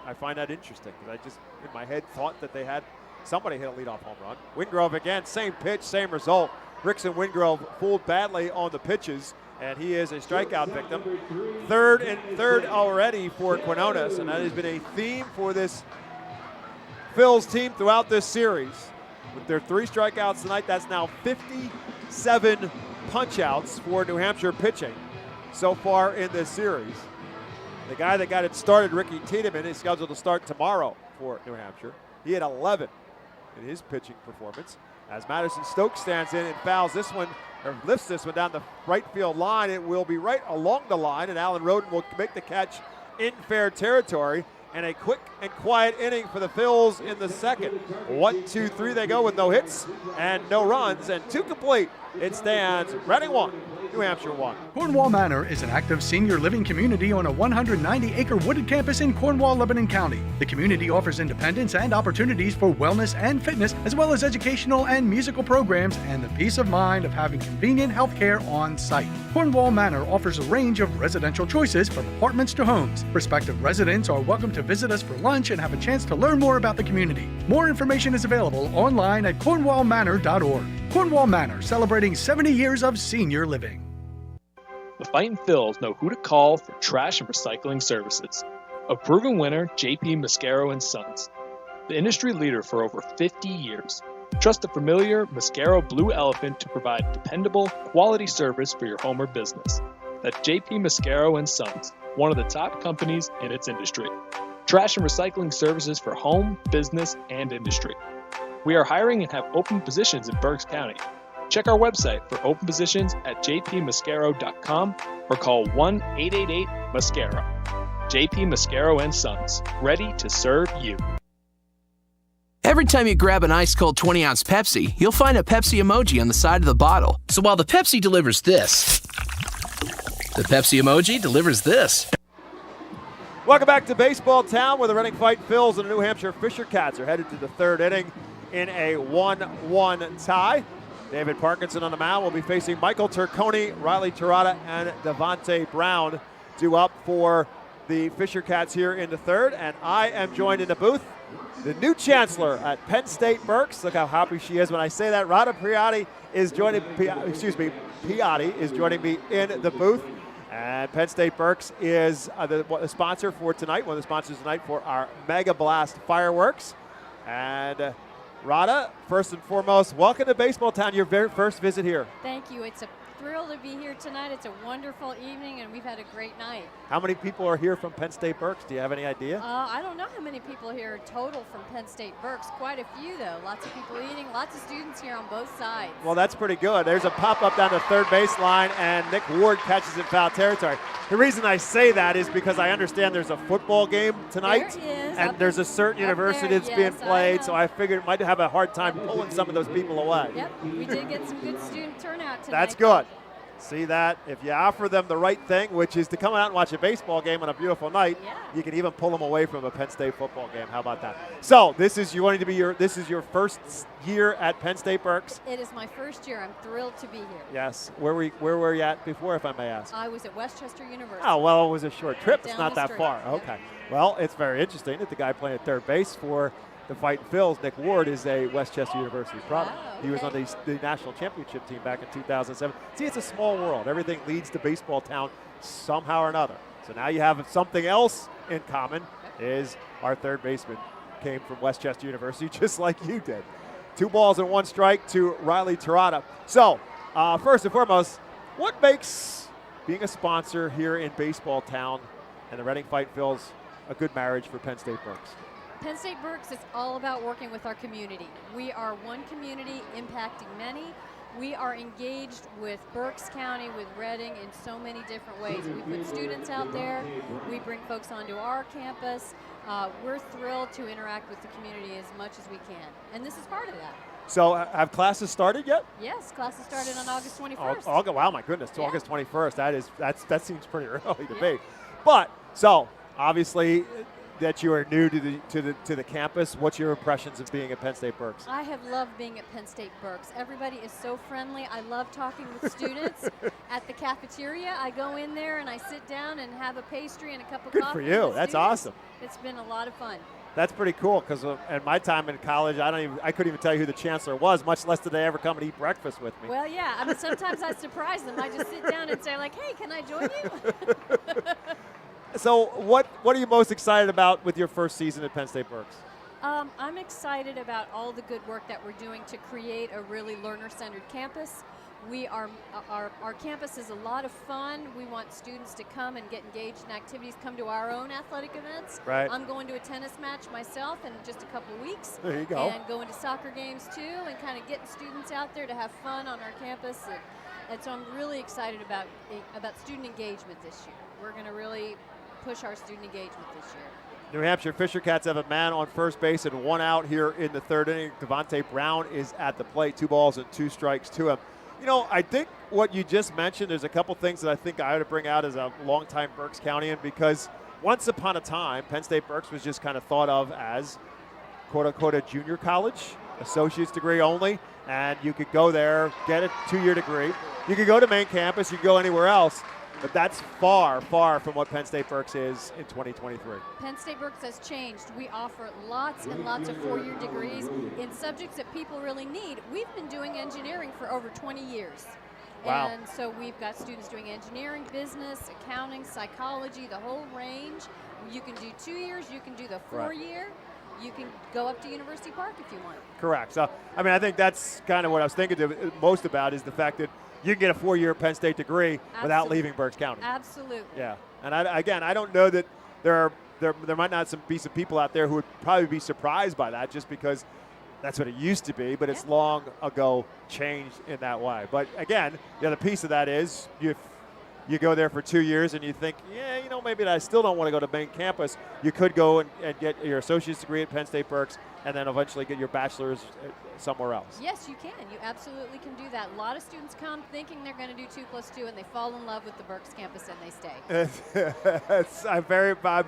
S1: I find that interesting because I just in my head thought that they had somebody hit a leadoff home run. Wingrove again, same pitch, same result. Rickson Wingrove fooled badly on the pitches, and he is a strikeout victim. Third already for Quinones, and that has been a theme for this Phil's team throughout this series. With their 3 strikeouts tonight, that's now 57 punch-outs for New Hampshire pitching so far in this series. The guy that got it started, Ricky Tiedemann, is scheduled to start tomorrow for New Hampshire. He had 11 in his pitching performance. As Madison Stokes stands in and fouls this one, or lifts this one down the right field line, it will be right along the line, and Alan Roden will make the catch in fair territory. And a quick and quiet inning for the Phils in the second. 1, 2, 3 they go with no hits and no runs, and 2 complete. It stands Reading 1, New Hampshire won.
S11: Cornwall Manor is an active senior living community on a 190-acre wooded campus in Cornwall, Lebanon County. The community offers independence and opportunities for wellness and fitness, as well as educational and musical programs and the peace of mind of having convenient health care on site. Cornwall Manor offers a range of residential choices from apartments to homes. Prospective residents are welcome to visit us for lunch and have a chance to learn more about the community. More information is available online at cornwallmanor.org. Cornwall Manor, celebrating 70 years of senior living.
S13: The Fightin Phils know who to call for trash and recycling services. A proven winner, JP Mascaro & Sons. The industry leader for over 50 years. Trust the familiar Mascaro Blue Elephant to provide dependable, quality service for your home or business. That's JP Mascaro & Sons, one of the top companies in its industry. Trash and recycling services for home, business, and industry. We are hiring and have open positions in Berks County. Check our website for open positions at jpmascaro.com or call 1-888-MASCARO. JP Mascaro & Sons, ready to serve you.
S14: Every time you grab an ice-cold 20-ounce Pepsi, you'll find a Pepsi emoji on the side of the bottle. So while the Pepsi delivers this, the Pepsi emoji delivers this.
S1: Welcome back to Baseball Town, where the Reading Fightin Phils and the New Hampshire Fisher Cats are headed to the third inning in a 1-1 tie. David Parkinson on the mound will be facing Michael Turconi, Riley Tirada, and Devontae Brown due up for the Fisher Cats here in the third. And I am joined in the booth, the new chancellor at Penn State Berks. Look how happy she is when I say that. Rada Piatti is joining. Piatti is joining me in the booth. And Penn State Berks is the sponsor for tonight, one of the sponsors tonight for our Mega Blast fireworks. And Rada, first and foremost, welcome to Baseball Town, your very first visit here.
S15: Thank you. It's a thrill to be here tonight. It's a wonderful evening, and we've had a great night.
S1: How many people are here from Penn State Berks? Do you have any idea?
S15: I don't know how many people here total from Penn State Berks. Quite a few, though. Lots of people eating, lots of students here on both sides.
S1: Well, that's pretty good. There's a pop-up down the third baseline, and Nick Ward catches in foul territory. The reason I say that is because I understand there's a football game tonight,
S15: there is,
S1: and there's a certain university
S15: there,
S1: that's
S15: yes,
S1: being played, so I figured it might have a hard time pulling some of those people away.
S15: Yep, we did get some good student turnout tonight.
S1: That's good. See that? If you offer them the right thing, which is to come out and watch a baseball game on a beautiful night, you can even pull them away from a Penn State football game. How about that? So this is this is your first year at Penn State Berks.
S15: It is my first year. I'm thrilled to be here.
S1: Yes. Where were you at before, if I may ask?
S15: I was at Westchester University.
S1: Oh, well, it was a short trip. It's
S15: Down
S1: not
S15: the
S1: that
S15: street.
S1: far. Okay. Well, it's very interesting that the guy playing at third base for the Fightin Phils, Nick Ward, is a Westchester University product. He was on the national championship team back in 2007. See, it's a small world. Everything leads to Baseball Town somehow or another. So now you have something else in common, is our third baseman came from Westchester University, just like you did. 2 balls and 1 strike to Riley Tirada. So, first and foremost, what makes being a sponsor here in Baseball Town and the Reading Fightin Phils a good marriage for Penn State Berks?
S15: Penn State Berks is all about working with our community. We are one community impacting many. We are engaged with Berks County, with Reading in so many different ways. We put students out there. We bring folks onto our campus. We're thrilled to interact with the community as much as we can. And this is part of that.
S1: So have classes started yet?
S15: Yes, classes started on August 21st.
S1: Oh, wow, my goodness, to August 21st. That seems pretty early to be. But, so, obviously, that you are new to the campus. What's your impressions of being at Penn State Berks?
S15: I have loved being at Penn State Berks. Everybody is so friendly. I love talking with students. At the cafeteria, I go in there and I sit down and have a pastry and a cup of coffee.
S1: Good for you. That's
S15: students.
S1: awesome.
S15: It's been a lot of fun.
S1: That's pretty cool, because at my time in college, I couldn't even tell you who the chancellor was, much less did they ever come and eat breakfast with me.
S15: Well, yeah. I mean, sometimes I surprise them. I just sit down and say, like, hey, can I join you?
S1: So what are you most excited about with your first season at Penn State Berks?
S15: I'm excited about all the good work that we're doing to create a really learner-centered campus. Our campus is a lot of fun. We want students to come and get engaged in activities, come to our own athletic events.
S1: Right.
S15: I'm going to a tennis match myself in just a couple of weeks.
S1: There you go.
S15: And going to soccer games too, and kind of getting students out there to have fun on our campus. And so I'm really excited about student engagement this year. We're going to really push our student engagement this year.
S1: New Hampshire Fisher Cats have a man on first base and 1 out here in the third inning. Devontae Brown is at the plate. 2 balls and 2 strikes to him. I think what you just mentioned, there's a couple things that I think I ought to bring out as a longtime Berks Countyan, because once upon a time, Penn State Berks was just kind of thought of as, quote-unquote, a junior college, associate's degree only, and you could go there, get a 2-year degree. You could go to main campus, you could go anywhere else, but that's far, far from what Penn State Berks is in 2023.
S15: Penn State Berks has changed. We offer lots and lots of 4-year degrees in subjects that people really need. We've been doing engineering for over 20 years.
S1: Wow.
S15: And so we've got students doing engineering, business, accounting, psychology, the whole range. You can do 2 years, you can do the 4-year. You can go up to University Park if you want.
S1: Correct. So, I think that's kind of what I was thinking most about, is the fact that you can get a 4-year Penn State degree without leaving Berks County.
S15: Absolutely.
S1: Yeah. And I don't know that there might not be some people out there who would probably be surprised by that, just because that's what it used to be, but it's long ago changed in that way. But again, the other piece of that is you go there for 2 years and you think, maybe I still don't want to go to main campus. You could go and get your associate's degree at Penn State Berks and then eventually get your bachelor's somewhere else.
S15: Yes, you can. You absolutely can do that. A lot of students come thinking they're going to do 2+2, and they fall in love with the Berks campus and they stay.
S1: I'm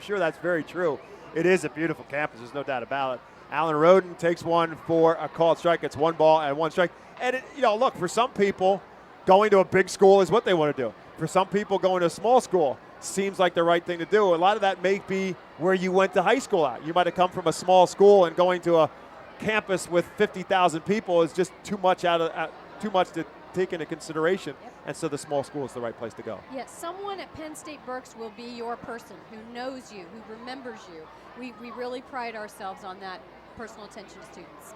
S1: sure that's very true. It is a beautiful campus. There's no doubt about it. Alan Roden takes one for a called strike. It's 1 ball and 1 strike. And, look, for some people, going to a big school is what they want to do. For some people, going to a small school seems like the right thing to do. A lot of that may be where you went to high school at. You might have come from a small school, and going to a campus with 50,000 people is just too much to take into consideration. And so the small school is the right place to go.
S15: Yes, someone at Penn State Berks will be your person who knows you, who remembers you. We really pride ourselves on that personal attention to students.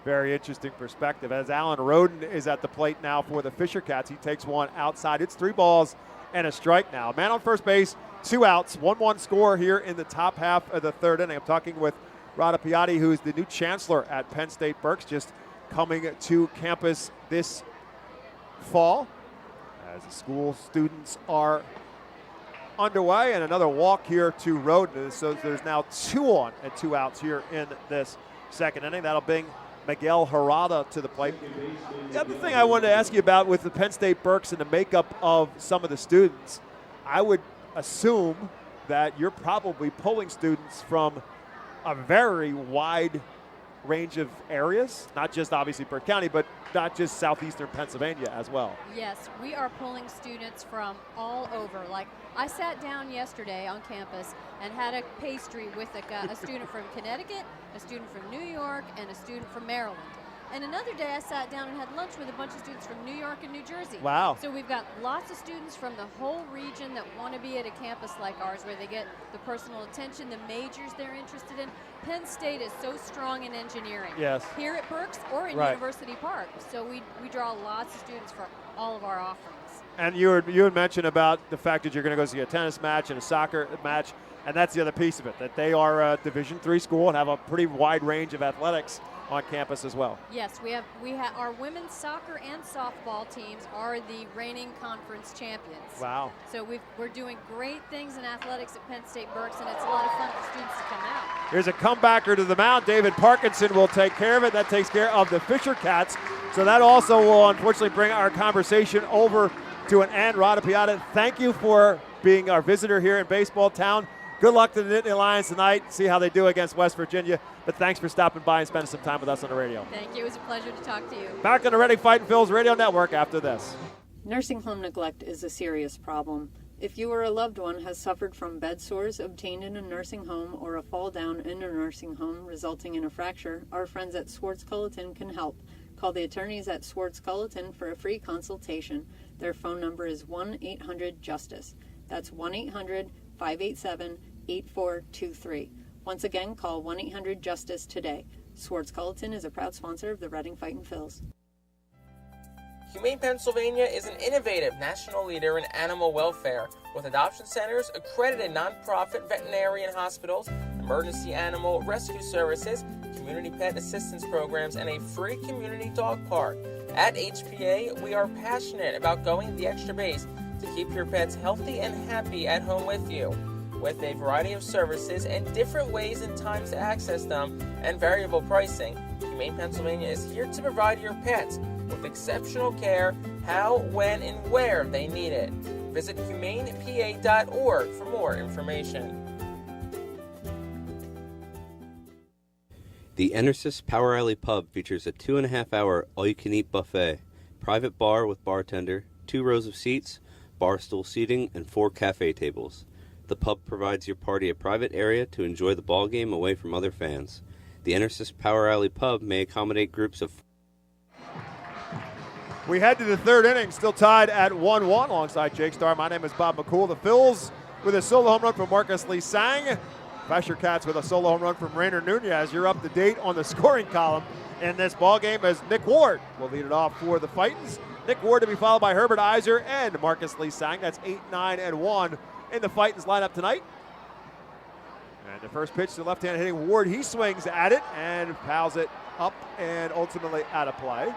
S1: Very interesting perspective. As Alan Roden is at the plate now for the Fisher Cats, he takes one outside. It's 3 balls and a strike now. Man on first base, 2 outs, 1-1 score here in the top half of the 3rd inning. I'm talking with Rada Piatti, who is the new chancellor at Penn State Berks, just coming to campus this fall as the school students are underway, and another walk here to Roden. So there's now 2 on and 2 outs here in this 2nd inning. That'll bring Miguel Harada to the plate. The other thing I wanted to ask you about with the Penn State Berks and the makeup of some of the students, I would assume that you're probably pulling students from a very wide range of areas, not just obviously Berks County, but not just southeastern Pennsylvania as well.
S15: Yes, we are pulling students from all over. Like, I sat down yesterday on campus and had a pastry with a student from Connecticut, a student from New York, and a student from Maryland. And another day I sat down and had lunch with a bunch of students from New York and New Jersey.
S1: Wow.
S15: So we've got lots of students from the whole region that want to be at a campus like ours, where they get the personal attention, the majors they're interested in. Penn State is so strong in engineering.
S1: Yes.
S15: Here at Berks or in University Park. So we draw lots of students for all of our offerings.
S1: And you had mentioned about the fact that you're going to go see a tennis match and a soccer match, and that's the other piece of it, that they are a Division III school and have a pretty wide range of athletics on campus as well.
S15: Yes, we have our women's soccer and softball teams are the reigning conference champions.
S1: Wow.
S15: So we're doing great things in athletics at Penn State Berks, and it's a lot of fun for students to come out.
S1: Here's a comebacker to the mound. David Parkinson will take care of it. That takes care of the Fisher Cats. So that also will unfortunately bring our conversation over to an end. Rada Piatti, thank you for being our visitor here in Baseball Town. Good luck to the Nittany Lions tonight. See how they do against West Virginia. But thanks for stopping by and spending some time with us on the radio.
S15: Thank you. It was a pleasure to talk to you.
S1: Back on the Reading Fightin' Phillies Radio Network after this.
S5: Nursing home neglect is a serious problem. If you or a loved one has suffered from bed sores obtained in a nursing home or a fall down in a nursing home resulting in a fracture, our friends at Swartz Culleton can help. Call the attorneys at Swartz Culleton for a free consultation. Their phone number is 1-800-JUSTICE. That's 1-800-587-8423. Once again, call 1-800-JUSTICE today. Swartz Culleton is a proud sponsor of the Reading Fightin' Phils.
S2: Humane Pennsylvania is an innovative national leader in animal welfare with adoption centers, accredited nonprofit veterinarian hospitals, emergency animal rescue services, community pet assistance programs, and a free community dog park. At HPA, we are passionate about going the extra base to keep your pets healthy and happy at home with you. With a variety of services and different ways and times to access them and variable pricing, Humane Pennsylvania is here to provide your pets with exceptional care how, when, and where they need it. Visit humanepa.org for more information.
S10: The Enersys Power Alley Pub features a 2.5-hour all-you-can-eat buffet, private bar with bartender, 2 rows of seats, bar stool seating, and 4 cafe tables. The pub provides your party a private area to enjoy the ball game away from other fans. The Enersys Power Alley Pub may accommodate groups of...
S1: We head to the third inning, still tied at 1-1 alongside Jake Starr. My name is Bob McCool. The Phils with a solo home run from Marcus Lee Sang. Fisher Cats with a solo home run from Rainer Nunez. You're up to date on the scoring column in this ball game as Nick Ward will lead it off for the Fightins. Nick Ward to be followed by Herbert Iser and Marcus Lee Sang. That's 8, 9, and 1 in the Fightins lineup tonight. And the first pitch to left-hand hitting Ward. He swings at it and fouls it up and ultimately out of play.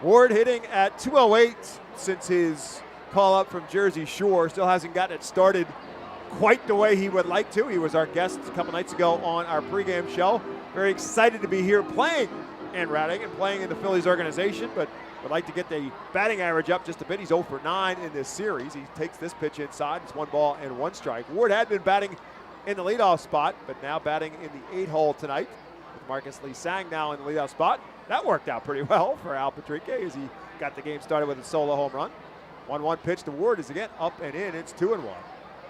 S1: Ward hitting at 208 since his call up from Jersey Shore. Still hasn't gotten it started quite the way he would like to. He was our guest a couple nights ago on our pregame show. Very excited to be here playing in Reading and playing in the Phillies organization, but would like to get the batting average up just a bit. He's 0 for 9 in this series. He takes this pitch inside. It's 1 ball and 1 strike. Ward had been batting in the leadoff spot, but now batting in the 8-hole tonight with Marcus Lee Sang now in the leadoff spot. That worked out pretty well for Al Patrique as he got the game started with a solo home run. 1-1 pitch to Ward is again up and in. It's 2-1.
S2: Well,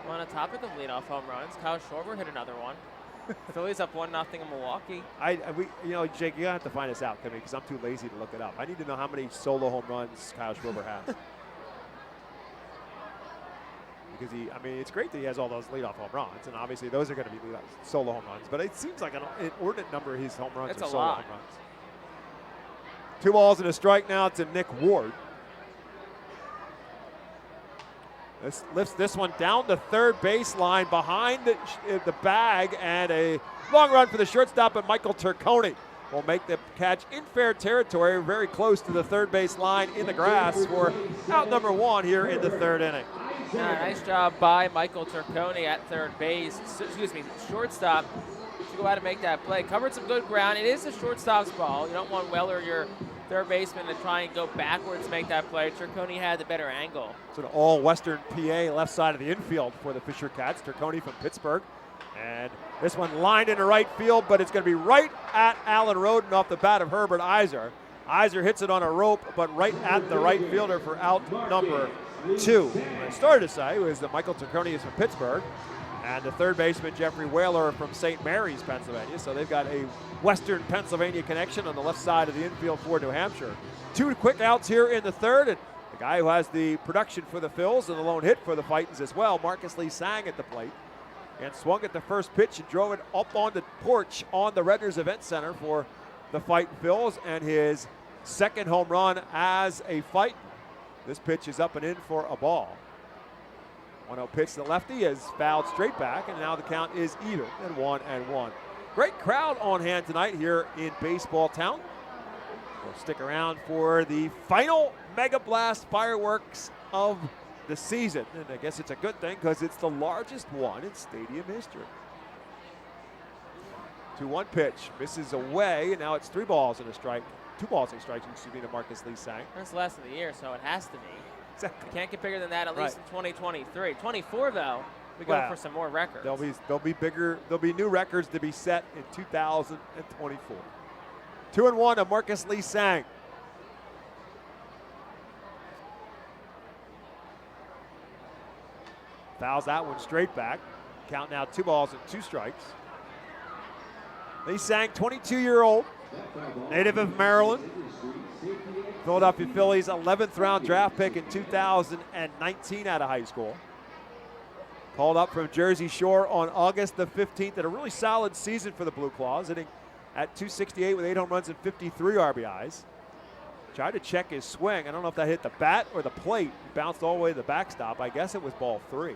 S2: on the topic of leadoff home runs, Kyle Schwarber hit another one. Phillies up 1-0 in Milwaukee.
S1: Jake, you have to find this out to me because I'm too lazy to look it up. I need to know how many solo home runs Kyle Schwarber has. Because it's great that he has all those leadoff home runs, and obviously those are going to be solo home runs. But it seems like an inordinate number of his home runs are solo home runs. 2 balls and a strike now to Nick Ward. This lifts this one down the third baseline behind the bag, and a long run for the shortstop, but Michael Turconi will make the catch in fair territory, very close to the third base line in the grass for out number 1 here in the third inning.
S2: Nice job by Michael Turconi at third base. Shortstop to go out and make that play. Covered some good ground. It is a shortstop's ball. You don't want Weller, your third baseman, to try and go backwards to make that play. Turconi had the better angle.
S1: It's an all-Western PA left side of the infield for the Fisher Cats. Turconi from Pittsburgh. And this one lined into right field, but it's going to be right at Alan Roden off the bat of Herbert Iser. Iser hits it on a rope, but right at the right fielder for out number 2. What I started to say was that Michael Turconi is from Pittsburgh, and the third baseman, Jeffrey Whaler, from St. Mary's, Pennsylvania. So they've got a Western Pennsylvania connection on the left side of the infield for New Hampshire. 2 quick outs here in the third, and the guy who has the production for the Phils and the lone hit for the Fightins as well, Marcus Lee Sang at the plate. And swung at the first pitch and drove it up on the porch on the Redners Event Center for the Fightin Phils, and his second home run as a Fightin. This pitch is up and in for a ball. 1-0 pitch to the lefty is fouled straight back, and now the count is even at 1-1. Great crowd on hand tonight here in Baseball Town. We'll stick around for the final Mega Blast fireworks of the season, and I guess it's a good thing because it's the largest one in stadium history. 2-1 pitch misses away, and now it's 3 balls and a strike. 2 balls and strikes, to Marcus Lee Sang.
S2: That's the last of the year, so it has to be.
S1: Exactly.
S2: You can't get bigger than that, at least in 2023. 24, though, we go for some more records.
S1: There'll be bigger. There'll be new records to be set in 2024. 2-1 of Marcus Lee Sang. Fouls that one straight back. Count now 2 balls and 2 strikes. Lee Sang, 22-year-old, native of Maryland. Philadelphia Phillies 11th round draft pick in 2019 out of high school. Called up from Jersey Shore on August the 15th, and a really solid season for the Blue Claws, hitting at 268 with 8 home runs and 53 RBIs. Tried to check his swing. I don't know if that hit the bat or the plate. Bounced all the way to the backstop. I guess it was ball 3.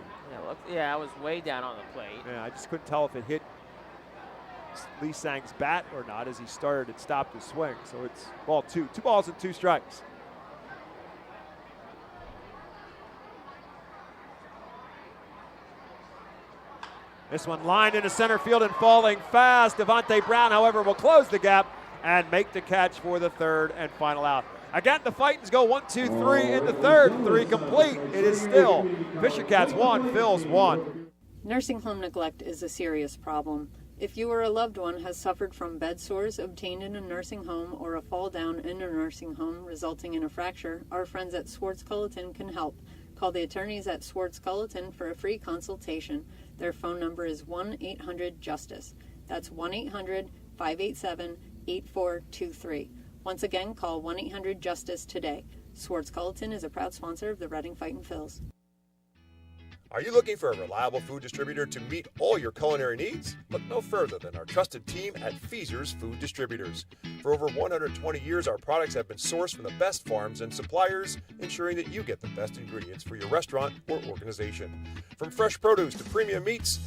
S2: Yeah, I was way down on the plate.
S1: Yeah, I just couldn't tell if it hit Lee Sang's bat or not as he started and stopped his swing. So it's ball 2. 2 balls and 2 strikes. This one lined into center field and falling fast. Devontae Brown, however, will close the gap and make the catch for the third and final out. Again, the Fightins go 1, 2, 3 in the third. 3 complete. It is still Fisher Cats 1, Phils 1.
S5: Nursing home neglect is a serious problem. If you or a loved one has suffered from bed sores obtained in a nursing home or a fall down in a nursing home resulting in a fracture, our friends at Swartz-Culleton can help. Call the attorneys at Swartz-Culleton for a free consultation. Their phone number is 1-800-JUSTICE. That's 1-800-587-8423. Once again, call 1-800-JUSTICE today. Swartz-Culleton is a proud sponsor of the Reading Fightin' Phils.
S1: Are you looking for a reliable food distributor to meet all your culinary needs? Look no further than our trusted team at Feaser's Food Distributors. For over 120 years, our products have been sourced from the best farms and suppliers, ensuring that you get the best ingredients for your restaurant or organization. From fresh produce to premium meats,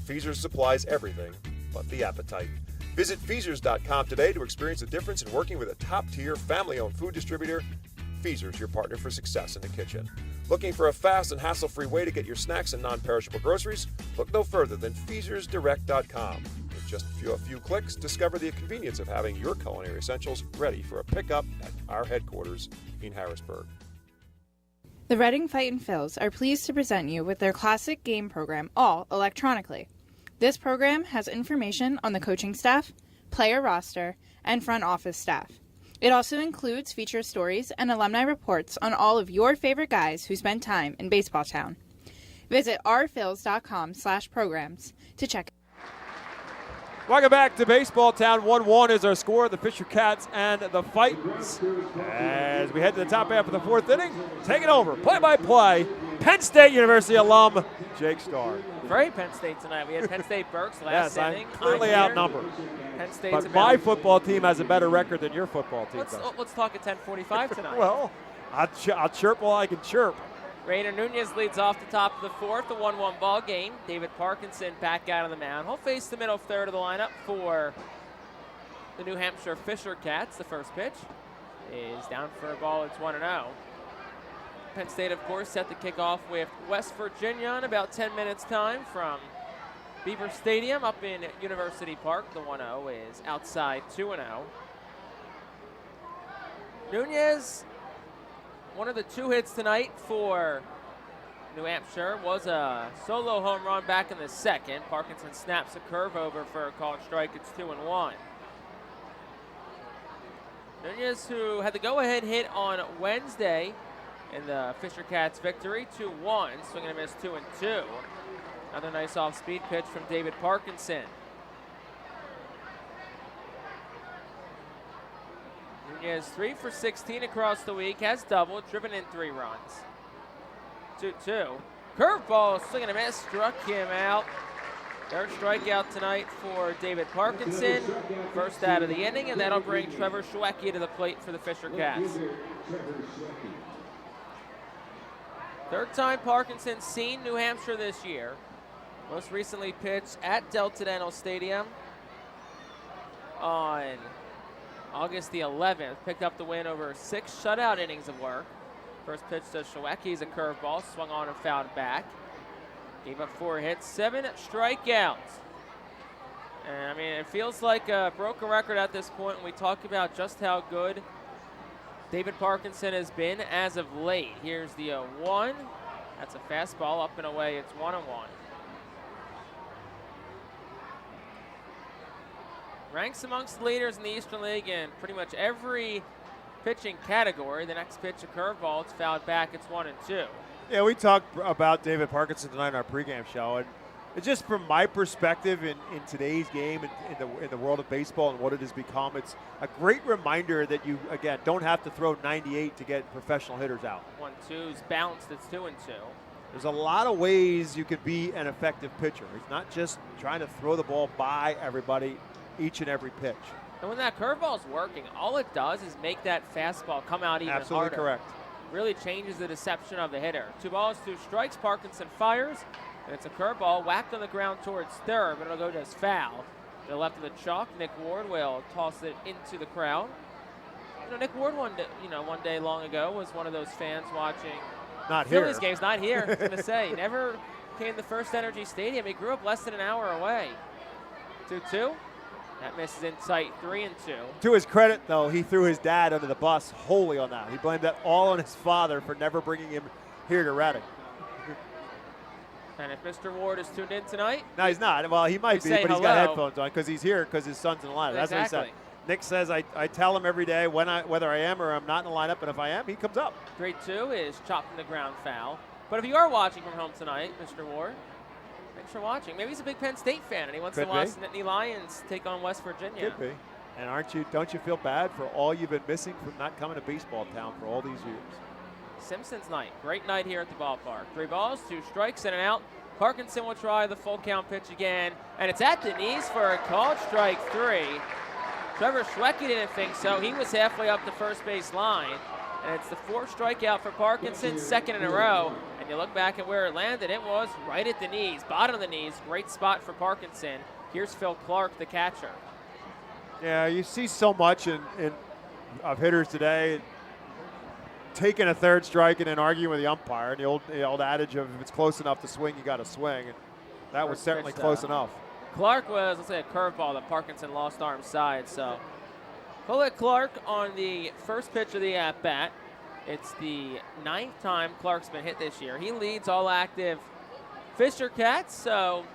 S1: Feaser's supplies everything but the appetite. Visit Feasers.com today to experience the difference in working with a top-tier, family-owned food distributor. Feaser's, your partner for success in the kitchen. Looking for a fast and hassle-free way to get your snacks and non-perishable groceries? Look no further than FeasersDirect.com. With just a few clicks, discover the convenience of having your culinary essentials ready for a pickup at our headquarters in Harrisburg.
S16: The Reading Fightin' Phils are pleased to present you with their classic game program, all electronically. This program has information on the coaching staff, player roster, and front office staff. It also includes feature stories and alumni reports on all of your favorite guys who spent time in Baseball Town. Visit ourphils.com/programs to check.
S1: Welcome back to Baseball Town. 1-1 is our score. The Fisher Cats and the Fightins. As we head to the top half of the fourth inning, taking over, play-by-play, Penn State University alum, Jake Starr.
S2: Very Penn State tonight. We had Penn State Berks last inning.
S1: I'm clearly outnumbered.
S2: Penn State's
S1: but my football team has a better record than your football team does.
S2: Let's talk at 10:45 tonight.
S1: Well, I'll chirp while I can chirp.
S2: Rainer Nunez leads off the top of the fourth, a 1-1 ball game. David Parkinson back out on the mound. He'll face the middle third of the lineup for the New Hampshire Fisher Cats. The first pitch is down for a ball. It's 1-0. Penn State, of course, set the kickoff with West Virginia in about 10 minutes' time from Beaver Stadium up in University Park. The 1-0 is outside 2-0. Nunez, one of the 2 hits tonight for New Hampshire, was a solo home run back in the second. Parkinson snaps a curve over for a called strike. It's 2-1. Nunez, who had the go-ahead hit on Wednesday in the Fisher Cats victory, 2-1, swinging and a miss 2-2. Another nice off-speed pitch from David Parkinson. Nunez 3 for 16 across the week, has doubled, driven in 3 runs. 2-2. Curveball, swinging and a miss, struck him out. Third strikeout tonight for David Parkinson. First out of the inning, and that'll bring Trevor Schwecke to the plate for the Fisher Cats. Third time Parkinson's seen New Hampshire this year. Most recently pitched at Delta Dental Stadium on August the 11th. Picked up the win over 6 shutout innings of work. First pitch to Schwecke is a curveball, swung on and fouled back. Gave up 4 hits, 7 strikeouts. And I mean, it feels like a broken record at this point when we talk about just how good David Parkinson has been as of late. Here's the 1. That's a fastball up and away. It's 1-1. Ranks amongst the leaders in the Eastern League in pretty much every pitching category. The next pitch, a curveball. It's fouled back. It's 1-2.
S1: Yeah, we talked about David Parkinson tonight in our pregame show, and it's just from my perspective in today's game, in the world of baseball and what it has become, it's a great reminder that you, again, don't have to throw 98 to get professional hitters out.
S2: 1-2's bounced. It's 2-2.
S1: There's a lot of ways you could be an effective pitcher. It's not just trying to throw the ball by everybody each and every pitch.
S2: And when that curveball's working, all it does is make that fastball come out even harder.
S1: Absolutely correct.
S2: Really changes the deception of the hitter. 2 balls, 2 strikes. Parkinson fires, and it's a curveball whacked on the ground towards third, but it'll go just foul. To the left of the chalk, Nick Ward will toss it into the crowd. You know, Nick Ward one day long ago was one of those fans watching Phillies games. Not here. I was going to say, never came to FirstEnergy Stadium. He grew up less than an hour away. 2-2. That misses in tight, 3-2.
S1: To his credit, though, he threw his dad under the bus wholly on that. He blamed that all on his father for never bringing him here to Reading.
S2: And if Mr. Ward is tuned in tonight?
S1: No, he's not. Well, he might be, but he's got headphones on because he's here because his son's in the lineup. That's what he said. Nick says, I tell him every day whether I am or I'm not in the lineup, and if I am, he comes up.
S2: 3-2 is chopped in the ground foul. But if you are watching from home tonight, Mr. Ward, thanks for watching. Maybe he's a big Penn State fan, and he wants to watch the Nittany Lions take on West Virginia.
S1: Could be. And don't you feel bad for all you've been missing from not coming to baseball town for all these years?
S2: Simpson's night. Great night here at the ballpark. 3 balls, 2 strikes, and an out. Parkinson will try the full count pitch again, and it's at the knees for a called strike 3. Trevor Schwecke didn't think so. He was halfway up the first base line, and it's the 4th strikeout for Parkinson, 2nd in a row. And you look back at where it landed, it was right at the knees, bottom of the knees. Great spot for Parkinson. Here's Phil Clark, the catcher.
S1: Yeah, you see so much of hitters today taking a 3rd strike and then arguing with the umpire. And the old adage of if it's close enough to swing, you got to swing. And that was certainly close enough.
S2: Clark was, let's say, a curveball that Parkinson lost arm side. So we'll let Clark on the first pitch of the at-bat. It's the 9th time Clark's been hit this year. He leads all active Fisher Cats. So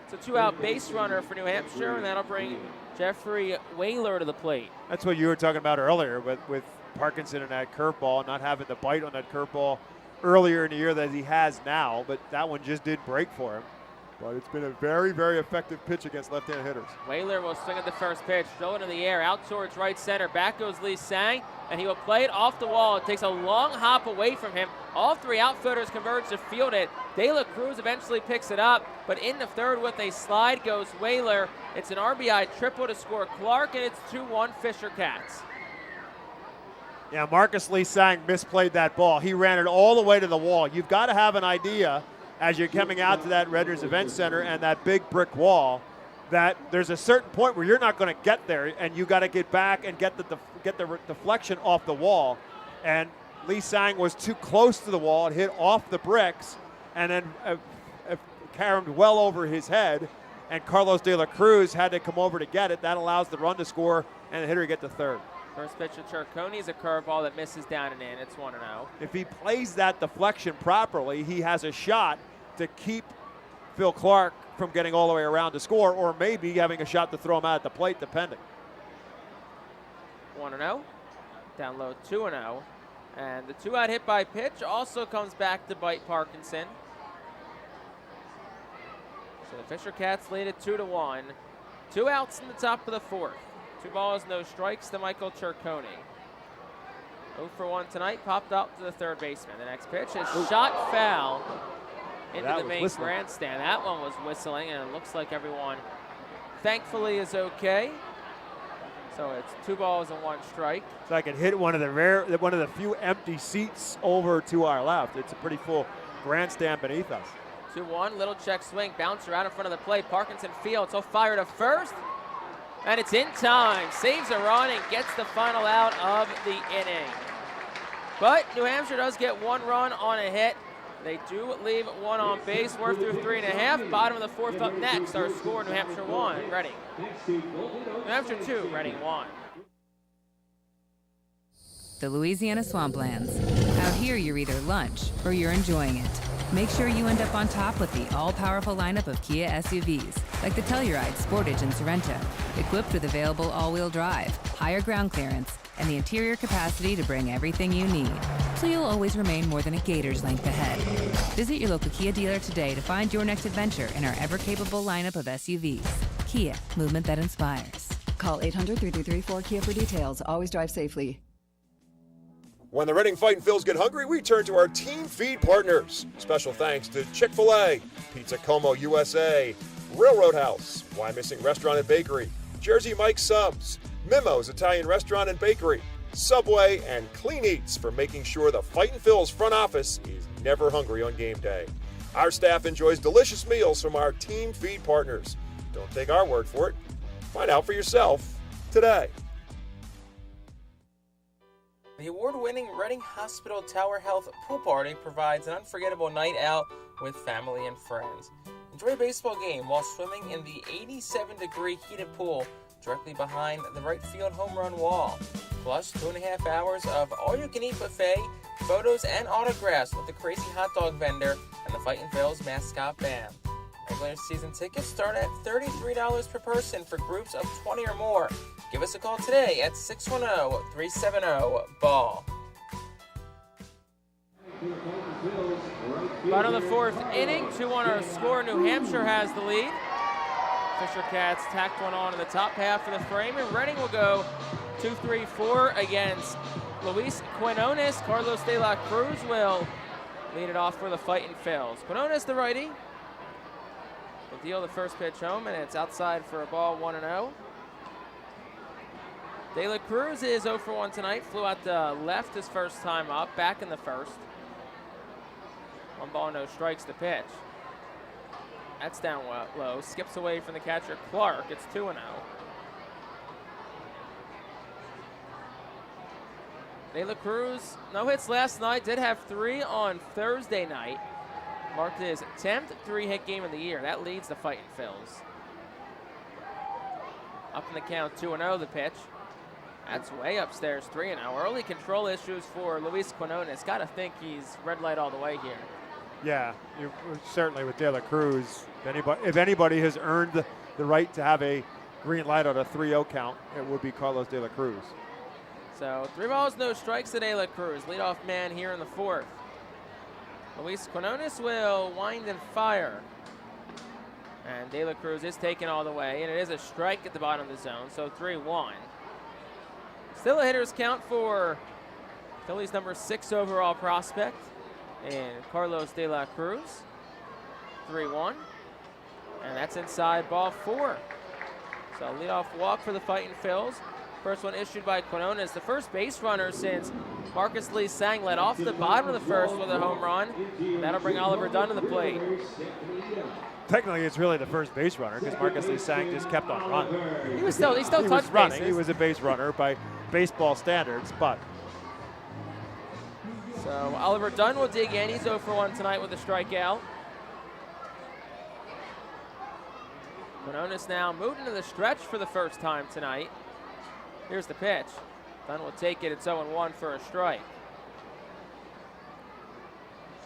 S2: it's a 2-out base runner for New Hampshire, and that'll bring Jeffrey Whaler to the plate.
S1: That's what you were talking about earlier with Parkinson and that curveball, not having the bite on that curveball earlier in the year that he has now, but that one just did break for him. But it's been a very, very effective pitch against left-hand hitters.
S2: Whaler will swing at the first pitch, throw it in the air, out towards right center. Back goes Lee Sang, and he will play it off the wall. It takes a long hop away from him. All 3 outfielders converge to field it. De La Cruz eventually picks it up, but in the 3rd with a slide goes Whaler. It's an RBI triple to score Clark, and it's 2-1 Fisher Cats.
S1: Yeah, Marcus Lee Sang misplayed that ball. He ran it all the way to the wall. You've got to have an idea as you're coming out to that Redders Event Center and that big brick wall that there's a certain point where you're not going to get there, and you got to get back and get the deflection off the wall. And Lee Sang was too close to the wall. It hit off the bricks and then caromed well over his head, and Carlos De La Cruz had to come over to get it. That allows the run to score and the hitter to get to 3rd.
S2: First pitch of Cerconi is a curveball that misses down and in. It's 1-0.
S1: If he plays that deflection properly, he has a shot to keep Phil Clark from getting all the way around to score, or maybe having a shot to throw him out at the plate, depending.
S2: 1-0. Down low, 2-0. And the 2-out hit by pitch also comes back to bite Parkinson. So the Fisher Cats lead it 2-1. 2 outs in the top of the 4th. 2 balls, no strikes to Michael Cerconi. 0 for 1 tonight, popped up to the 3rd baseman. The next pitch is shot foul into the main grandstand. That one was whistling, and it looks like everyone thankfully is okay. So it's 2 balls and 1 strike.
S1: So I can hit one of the few empty seats over to our left. It's a pretty full grandstand beneath us.
S2: 2-1, little check swing, bouncer out in front of the plate. Parkinson fields, he'll fire to first. And it's in time. Saves a run and gets the final out of the inning. But New Hampshire does get 1 run on a hit. They do leave 1 on base. We're through 3.5. Bottom of the 4th up next. Our score, New Hampshire 1, Reading. New Hampshire 2, Reading 1.
S17: The Louisiana Swamplands. Out here, you're either lunch or you're enjoying it. Make sure you end up on top with the all-powerful lineup of Kia SUVs, like the Telluride, Sportage, and Sorento, equipped with available all-wheel drive, higher ground clearance, and the interior capacity to bring everything you need, so you'll always remain more than a gator's length ahead. Visit your local Kia dealer today to find your next adventure in our ever-capable lineup of SUVs. Kia, movement that inspires.
S18: Call 800-3334-KIA for details. Always drive safely.
S1: When the Reading Fightin' Phils get hungry, we turn to our team feed partners. Special thanks to Chick-fil-A, Pizza Como USA, Railroad House, Why Missing Restaurant and Bakery, Jersey Mike's Subs, Mimo's Italian Restaurant and Bakery, Subway, and Clean Eats for making sure the Fightin' Phils front office is never hungry on game day. Our staff enjoys delicious meals from our team feed partners. Don't take our word for it. Find out for yourself today.
S2: The award-winning Reading Hospital Tower Health Pool Party provides an unforgettable night out with family and friends. Enjoy a baseball game while swimming in the 87-degree heated pool directly behind the right field home run wall. Plus 2.5 hours of all-you-can-eat buffet, photos, and autographs with the crazy hot dog vendor and the Fightin' Phillies mascot band. Regular season tickets start at $33 per person for groups of 20 or more. Give us a call today at 610-370-BALL. Bottom of the fourth inning, 2-1 our score. New Hampshire has the lead. Fisher Cats tacked one on in the top half of the frame, and Reading will go 2-3-4 against Luis Quinones. Carlos de la Cruz will lead it off for the Fightin' Phils. Quinones, the righty, will deal the first pitch home, and it's outside for a ball, 1-0. De La Cruz is 0 for 1 tonight. Flew out to left his first time up, back in the first. 1 ball, no strikes to pitch. That's down low. Skips away from the catcher, Clark. It's 2-0. De La Cruz, no hits last night. Did have 3 on Thursday night. Marked his 10th 3-hit game of the year. That leads the Fightin' Phils. Up in the count, 2-0 the pitch. That's way upstairs, 3-0. Early control issues for Luis Quinones. Got to think he's red light all the way here.
S1: Yeah, certainly with De La Cruz, if anybody has earned the right to have a green light on a 3-0 count, it would be Carlos De La Cruz.
S2: So 3 balls, no strikes to De La Cruz. Leadoff man here in the fourth. Luis Quinones will wind and fire. And De La Cruz is taken all the way, and it is a strike at the bottom of the zone, so 3-1. Still a hitter's count for Phillies number 6 overall prospect and Carlos de la Cruz. 3-1. And that's inside ball 4. So leadoff walk for the Fightin' Phils. First one issued by Quinones, the first base runner since Marcus Lee Sang led off the bottom of the first with a home run. That'll bring Oliver Dunn to the plate.
S1: Technically, it's really the first base runner because Marcus Lee Sang just kept on running.
S2: He still touched
S1: running.
S2: bases.
S1: He was a base runner by baseball standards, but.
S2: So Oliver Dunn will dig in. He's 0 for 1 tonight with a strikeout. Quinones now moved into the stretch for the first time tonight. Here's the pitch. Dunn will take it. It's 0-1 for a strike.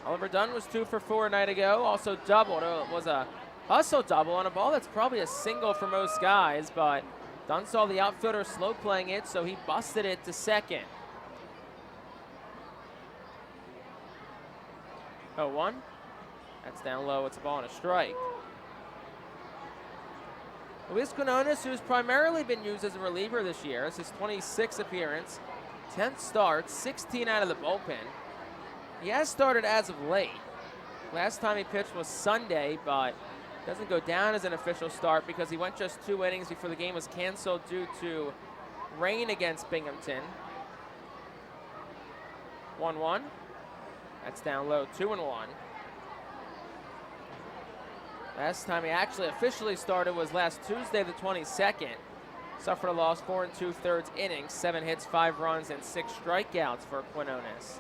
S2: Oliver Dunn was 2 for 4 a night ago. Also doubled. It was a hustle double on a ball that's probably a single for most guys, but Dunn saw the outfielder slow playing it, so he busted it to second. 0-1. That's down low. It's a ball and a strike. Luis Quinones, who's primarily been used as a reliever this year, it's his 26th appearance, 10th start, 16 out of the bullpen. He has started as of late. Last time he pitched was Sunday, but doesn't go down as an official start because he went just 2 innings before the game was canceled due to rain against Binghamton. 1-1. That's down low, 2-1. Last time he actually officially started was last Tuesday, the 22nd. Suffered a loss, 4 2/3 innings, 7 hits, 5 runs, and 6 strikeouts for Quinones.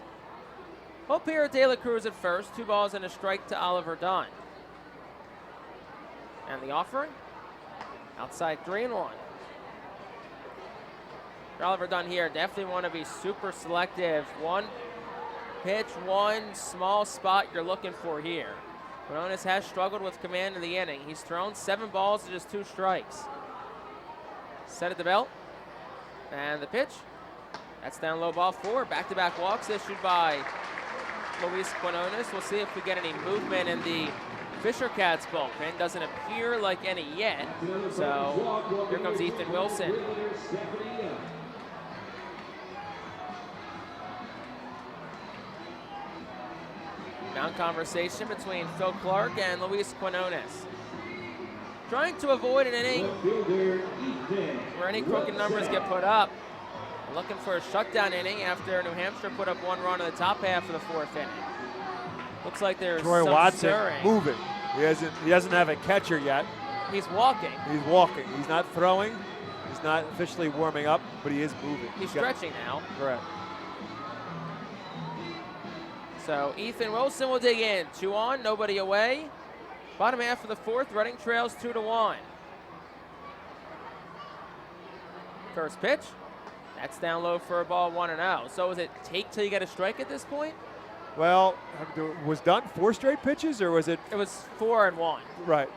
S2: Hope here at De La Cruz at first, 2 balls and a strike to Oliver Dunn. And the offering, outside 3-1. For Oliver Dunn here, definitely want to be super selective. 1 pitch, 1 small spot you're looking for here. Quinones has struggled with command of the inning. He's thrown 7 balls to just 2 strikes. Set at the belt. And the pitch. That's down low, ball 4. Back-to-back walks issued by Luis Quinones. We'll see if we get any movement in the Fisher Cats bullpen. Doesn't appear like any yet. So here comes Ethan Wilson. Now conversation between Phil Clark and Luis Quinones. Trying to avoid an inning where any crooked numbers get put up. Looking for a shutdown inning after New Hampshire put up 1 run in the top half of the 4th inning. Looks like there's
S1: Troy
S2: some
S1: Watson
S2: stirring.
S1: moving. He doesn't have a catcher yet.
S2: He's walking.
S1: He's walking. He's not throwing. He's not officially warming up, but he is moving.
S2: He's stretching now.
S1: Correct.
S2: So Ethan Wilson will dig in. 2 on, nobody away. Bottom half of the 4th, Reading trails 2-1. First pitch. That's down low for a ball, 1-0. So is it take till you get a strike at this point?
S1: Well, was done 4 straight pitches, or was it?
S2: It was 4 and 1.
S1: Right.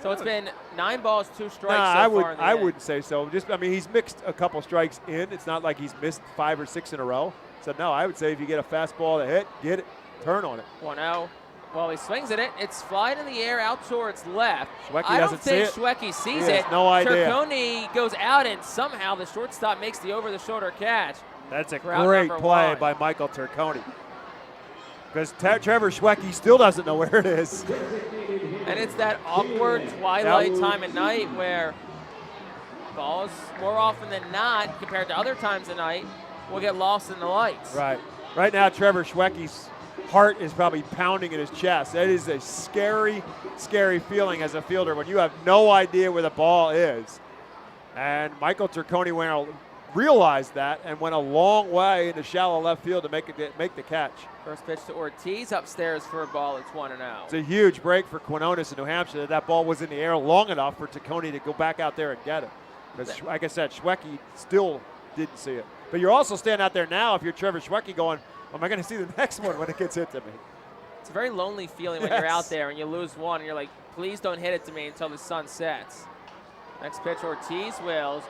S2: So it's been 9 balls, 2 strikes
S1: Nah,
S2: so far in the
S1: I
S2: inning.
S1: wouldn't say so. He's mixed a couple strikes in. It's not like he's missed 5 or 6 in a row. So no, I would say if you get a fastball to hit, get it, turn on it.
S2: 1-0. Well, he swings at it. It's flying in the air out towards left.
S1: Schwecke
S2: I don't
S1: doesn't see
S2: think
S1: it.
S2: Schwecke sees
S1: He
S2: it.
S1: has no idea.
S2: Turconi goes out, and somehow the shortstop makes the over-the-shoulder catch.
S1: That's a
S2: For out
S1: great
S2: number
S1: play
S2: 1.
S1: by Michael Turconi. Because Trevor Schwecke still doesn't know where it is.
S2: And it's that awkward twilight time of night where balls, more often than not, compared to other times of night, will get lost in the lights.
S1: Right. Right now, Trevor Schwecke's heart is probably pounding in his chest. That is a scary, scary feeling as a fielder when you have no idea where the ball is. And Michael Turconi realized that and went a long way into shallow left field to make the catch.
S2: First pitch to Ortiz upstairs for a ball. It's 1-0.
S1: It's a huge break for Quinones in New Hampshire that ball was in the air long enough for Turconi to go back out there and get it. Because, like I said, Schwecke still didn't see it. But you're also standing out there now if you're Trevor Schwecke going, am I going to see the next one when it gets hit to me?
S2: It's a very lonely feeling when you're out there and you lose one and you're like, please don't hit it to me until the sun sets. Next pitch, Ortiz will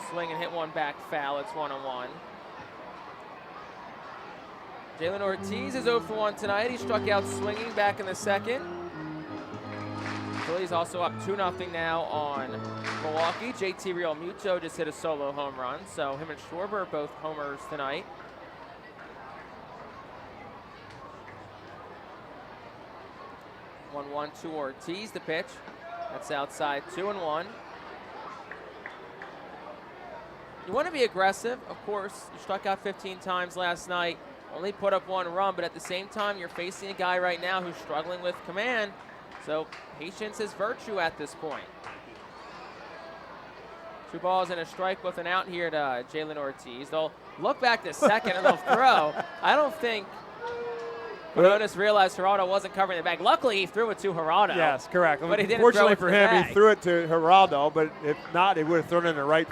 S2: swing and hit one back foul. It's 1-1. Jalen Ortiz is 0 for 1 tonight. He struck out swinging back in the second. Phillies also up 2-0 now on Milwaukee. JT Realmuto just hit a solo home run, so him and Schwarber both homers tonight. One to Ortiz, the pitch. That's outside, 2-1. You want to be aggressive, of course. You struck out 15 times last night, only put up 1 run, but at the same time, you're facing a guy right now who's struggling with command. So patience is virtue at this point. 2 balls and a strike with an out here to Jalen Ortiz. They'll look back to second and they'll throw. I don't think Quinones realized Geraldo wasn't covering the bag. Luckily, he threw it to Geraldo.
S1: Yes, correct.
S2: But he didn't
S1: Fortunately
S2: throw
S1: for
S2: it to
S1: him,
S2: the
S1: he
S2: bag.
S1: threw it to Geraldo, but if not, he would have thrown it in the right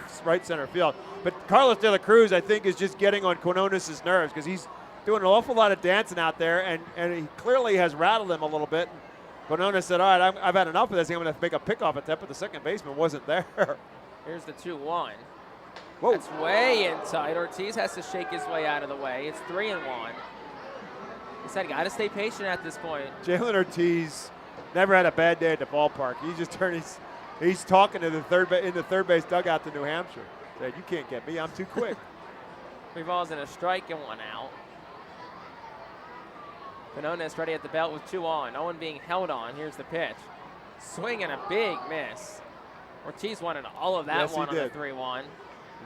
S1: center field. But Carlos De La Cruz, I think, is just getting on Quinones' nerves because he's doing an awful lot of dancing out there, and he clearly has rattled him a little bit. Quinones said, all right, I've had enough of this. I'm going to make a pickoff attempt, but the second baseman wasn't there.
S2: Here's the 2-1.
S1: Whoa.
S2: That's way in tight. Ortiz has to shake his way out of the way. It's 3-1. He said, got to stay patient at this point.
S1: Jalen Ortiz never had a bad day at the ballpark. He's talking to in the third base dugout to New Hampshire. Said, you can't get me. I'm too quick.
S2: 3 balls and a strike and 1 out. Quinones ready at the belt with 2 on. No one being held on. Here's the pitch. Swing and a big miss. Ortiz wanted all of that
S1: Yes,
S2: one
S1: he
S2: on the
S1: did.
S2: 3-1.
S1: He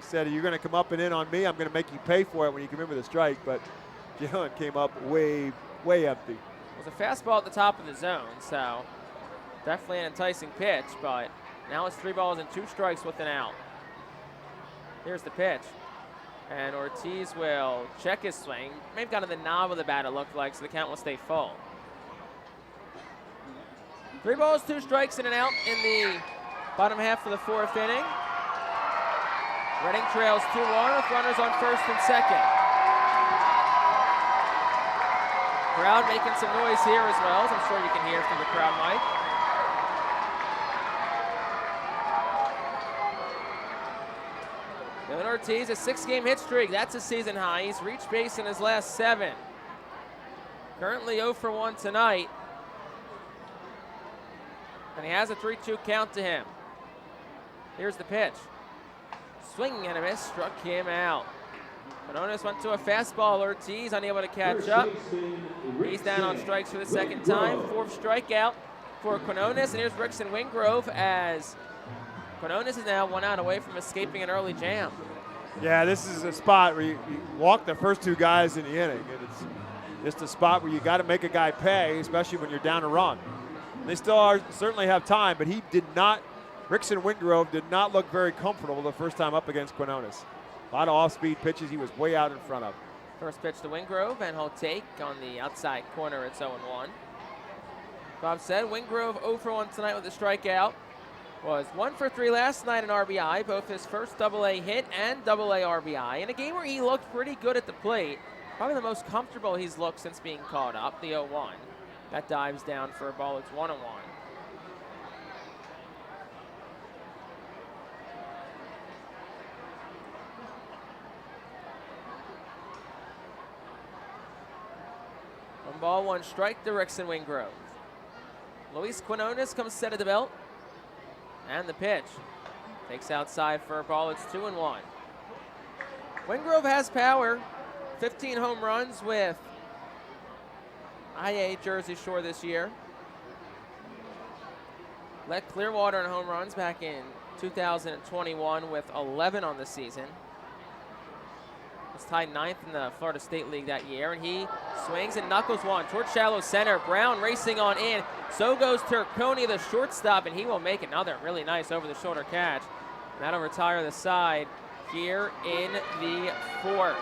S1: said, you're going to come up and in on me. I'm going to make you pay for it when you come in with a strike. But Jalen came up way, way empty.
S2: It was a fastball at the top of the zone, so definitely an enticing pitch, but now it's 3 balls and 2 strikes with an out. Here's the pitch. And Ortiz will check his swing. Maybe got to the knob of the bat, it looked like, so the count will stay full. 3 balls, 2 strikes, and an out in the bottom half of the 4th inning. Reading trails 2-1 with runners on first and second. Crowd making some noise here as well, as I'm sure you can hear from the crowd mic. Jalen Ortiz, a 6-game hit streak. That's a season high. He's reached base in his last 7. Currently 0 for 1 tonight. And he has a 3-2 count to him. Here's the pitch. Swing and a miss, struck him out. Quinones went to a fastball. Ortiz unable to catch up. He's down on strikes for the 2nd time. 4th strikeout for Quinones. And here's Rickson Wingrove as Quinones is now 1 out away from escaping an early jam.
S1: Yeah, this is a spot where you walk the first 2 guys in the inning. And it's just a spot where you got to make a guy pay, especially when you're down a run. They still certainly have time, but Rickson Wingrove did not look very comfortable the first time up against Quinones. A lot of off-speed pitches he was way out in front of.
S2: First pitch to Wingrove, and he'll take on the outside corner. It's 0-1. Bob said Wingrove 0 for 1 tonight with a strikeout. was 1 for 3 last night in RBI, both his first AA hit and AA RBI, in a game where he looked pretty good at the plate. Probably the most comfortable he's looked since being called up, the 0-1. That dives down for a ball. It's 1-1. One ball, one strike to Rickson Wingrove. Luis Quinones comes set of the belt. And the pitch. Takes outside for a ball. It's 2-1. Wingrove has power. 15 home runs with IA Jersey Shore this year. Led Clearwater in home runs back in 2021 with 11 on the season. Was tied 9th in the Florida State League that year, and he swings and knuckles one towards shallow center. Brown racing on in. So goes Turconi, the shortstop, and he will make another really nice over-the-shoulder catch. And that'll retire the side here in the 4th.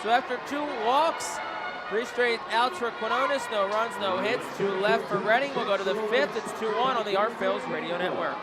S2: So after 2 walks, 3 straight outs for Quinones, no runs, no hits, 2 left for Reading. We'll go to the 5th. It's 2-1 on the Art Phil's Radio Network.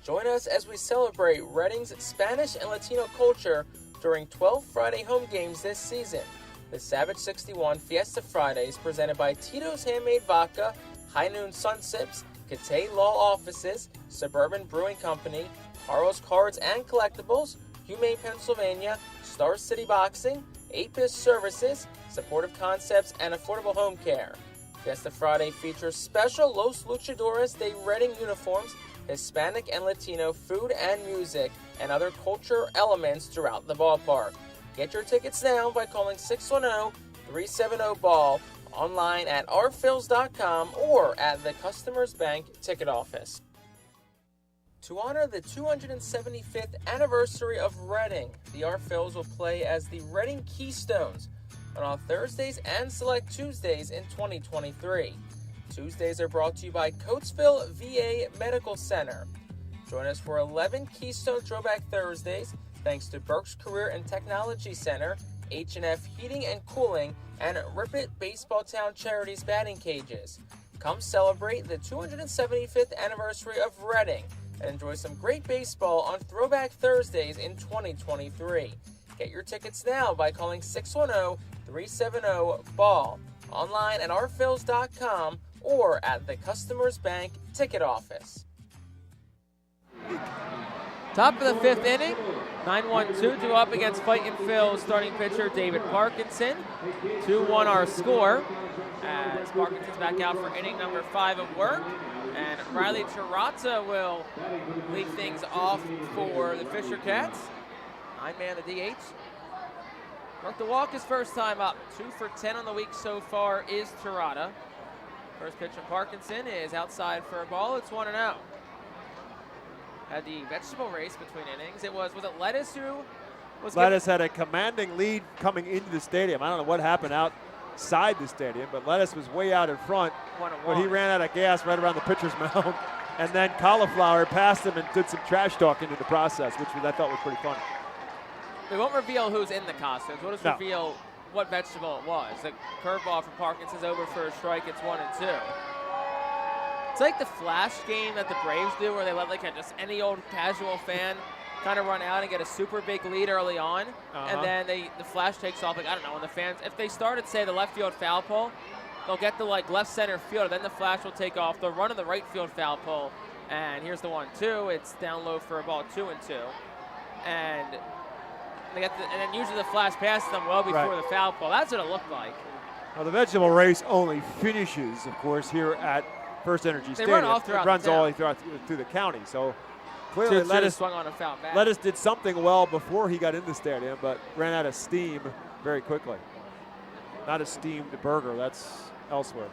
S2: Join us as we celebrate Reading's Spanish and Latino culture during 12 Friday home games this season. The Savage 61 Fiesta Fridays, presented by Tito's Handmade Vodka, High Noon Sunsips, Catay Law Offices, Suburban Brewing Company, Carl's Cards and Collectibles, Humane Pennsylvania, Star City Boxing, Apis Services, Supportive Concepts, and Affordable Home Care. Fiesta Friday features special Los Luchadores de Reading uniforms, Hispanic and Latino food and music, and other culture elements throughout the ballpark. Get your tickets now by calling 610-370-BALL, online at rphils.com or at the Customers Bank ticket office. To honor the 275th anniversary of Reading, the Art Phils will play as the Reading Keystones on Thursdays and select Tuesdays in 2023. Tuesdays are brought to you by Coatesville VA Medical Center. Join us for 11 Keystone Throwback Thursdays, thanks to Burke's Career and Technology Center, H&F Heating and Cooling, and Rip It Baseball Town Charities batting cages. Come celebrate the 275th anniversary of Reading and enjoy some great baseball on Throwback Thursdays in 2023. Get your tickets now by calling 610-370-BALL, online at rphils.com or at the Customers Bank ticket office. Top of the 5th inning, 9-1-2 to up against Fightin Phil's starting pitcher David Parkinson. 2-1 our score as Parkinson's back out for inning number 5 of work. And Riley Tirata will lead things off for the Fisher Cats. 9-man the DH. Worked the walk his first time up. 2 for 10 on the week so far is Tirata. First pitch from Parkinson is outside for a ball. It's 1-0. Had the vegetable race between innings. Was it Lettuce who was
S1: Lettuce had a commanding lead coming into the stadium. I don't know what happened outside the stadium, but Lettuce was way out in front.
S2: 1-1.
S1: But he ran out of gas right around the pitcher's mound. And then Cauliflower passed him and did some trash talking in the process, which I thought was pretty funny.
S2: They won't reveal who's in the costumes. We'll just reveal what vegetable it was. The curveball from Parkinson's over for a strike. It's 1-2. It's like the flash game that the Braves do, where they let just any old casual fan kind of run out and get a super big lead early on, and then the flash takes off. I don't know, when the fans, if they start at say the left field foul pole, they'll get the left center field, then the flash will take off. They'll run to the right field foul pole, and here's the 1-2. It's down low for a ball, 2-2, and they get and then usually the flash passes them well before the foul pole. That's what it looked like.
S1: Now the vegetable race only finishes, of course, here at FirstEnergy Stadium.
S2: Run off
S1: it runs all through the county. So clearly Lettuce
S2: swung on a foul back.
S1: Lettuce did something well before he got in the stadium, but ran out of steam very quickly. Not a steamed burger. That's elsewhere.
S2: It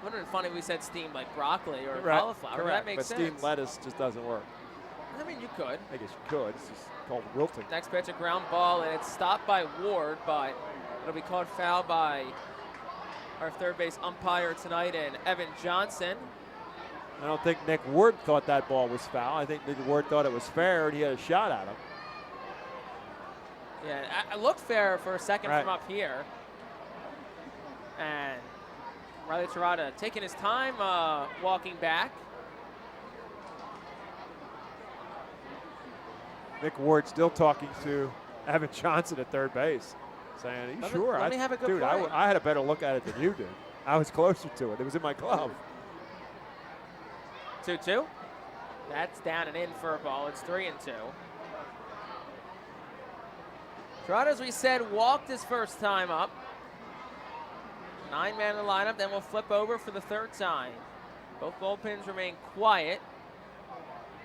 S2: would have been funny if we said steamed like broccoli or
S1: Right.
S2: cauliflower.
S1: Correct.
S2: That makes
S1: but
S2: sense.
S1: Steamed lettuce just doesn't work.
S2: I mean, you could.
S1: I guess you could. It's just called wilting.
S2: Next pitch, a ground ball, and it's stopped by Ward, but it'll be called foul by our third base umpire tonight, and Evan Johnson.
S1: I don't think Nick Ward thought that ball was foul. I think Nick Ward thought it was fair, and he had a shot at him.
S2: Yeah, it looked fair for a second from up here. And Riley Tirata taking his time walking back.
S1: Nick Ward still talking to Evan Johnson at third base, saying, "Are you sure?"
S2: Let me have a good
S1: dude,
S2: play.
S1: I had a better look at it than you did. I was closer to it. It was in my glove.
S2: 2-2. That's down and in for a ball. It's 3-2. Trout, as we said, walked his first time up. 9-man in the lineup, then we'll flip over for the third time. Both bullpens remain quiet.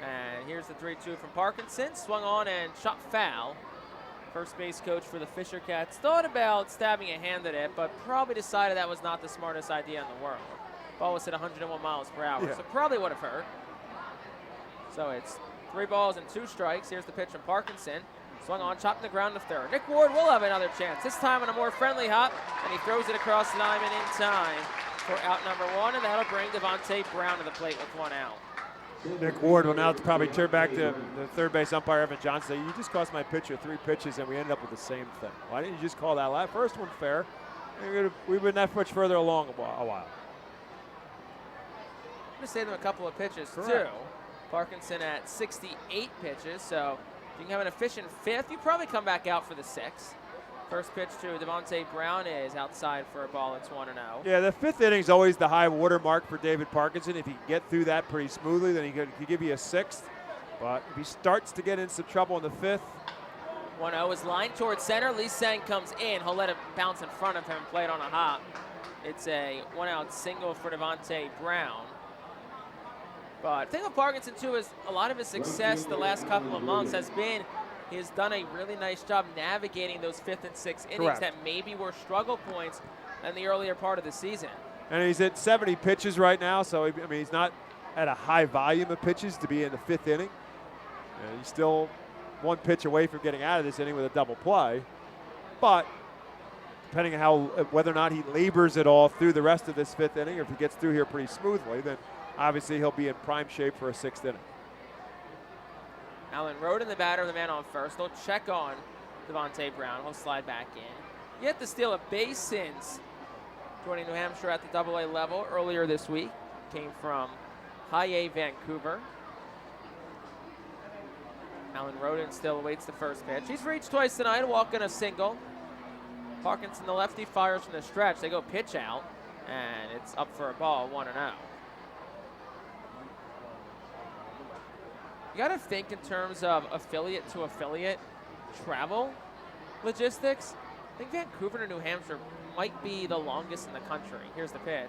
S2: And here's the 3-2 from Parkinson. Swung on and shot foul. First base coach for the Fisher Cats thought about stabbing a hand at it, but probably decided that was not the smartest idea in the world. Ball was at 101 miles per hour, so probably would have hurt. So it's 3 balls and 2 strikes. Here's the pitch from Parkinson. Swung on, chopped in the ground to third. Nick Ward will have another chance, this time on a more friendly hop, and he throws it across the diamond in time for out number 1, and that'll bring Devontae Brown to the plate with 1 out.
S1: Nick Ward will now probably turn back to the third base umpire, Evan Johnson, say, "You just cost my pitcher 3 pitches, and we ended up with the same thing. Why didn't you just call that first one fair? We've been that much further along a while."
S2: I'm going to save them a couple of pitches,
S1: Correct.
S2: too. Parkinson at 68 pitches, so if you can have an efficient 5th, you probably come back out for the 6th. First pitch to Devontae Brown is outside for a ball. It's 1-0.
S1: Yeah, the 5th inning is always the high water mark for David Parkinson. If he can get through that pretty smoothly, then he could give you a 6th. But if he starts to get into some trouble in the 5th.
S2: 1-0 is lined towards center. Lee Sang comes in. He'll let it bounce in front of him, play it on a hop. It's a 1-out single for Devontae Brown. But the thing with Parkinson, too, is a lot of his success the last couple of months has been he has done a really nice job navigating those 5th and 6th innings
S1: Correct.
S2: that maybe were struggle points in the earlier part of the season.
S1: And he's at 70 pitches right now, so he's not at a high volume of pitches to be in the 5th inning. And he's still 1 pitch away from getting out of this inning with a double play. But depending on whether or not he labors it all through the rest of this 5th inning, or if he gets through here pretty smoothly, then obviously he'll be in prime shape for a 6th inning.
S2: Alan Roden, the batter, the man on first. They'll check on Devontae Brown. He'll slide back in. Yet to steal a base since joining New Hampshire at the AA level earlier this week. Came from High A, Vancouver. Alan Roden still awaits the first pitch. He's reached twice tonight, walking a single. Parkinson, the lefty, fires from the stretch. They go pitch out, and it's up for a ball, 1-0. You got to think in terms of affiliate to affiliate travel logistics. I think Vancouver to New Hampshire might be the longest in the country. Here's the pitch.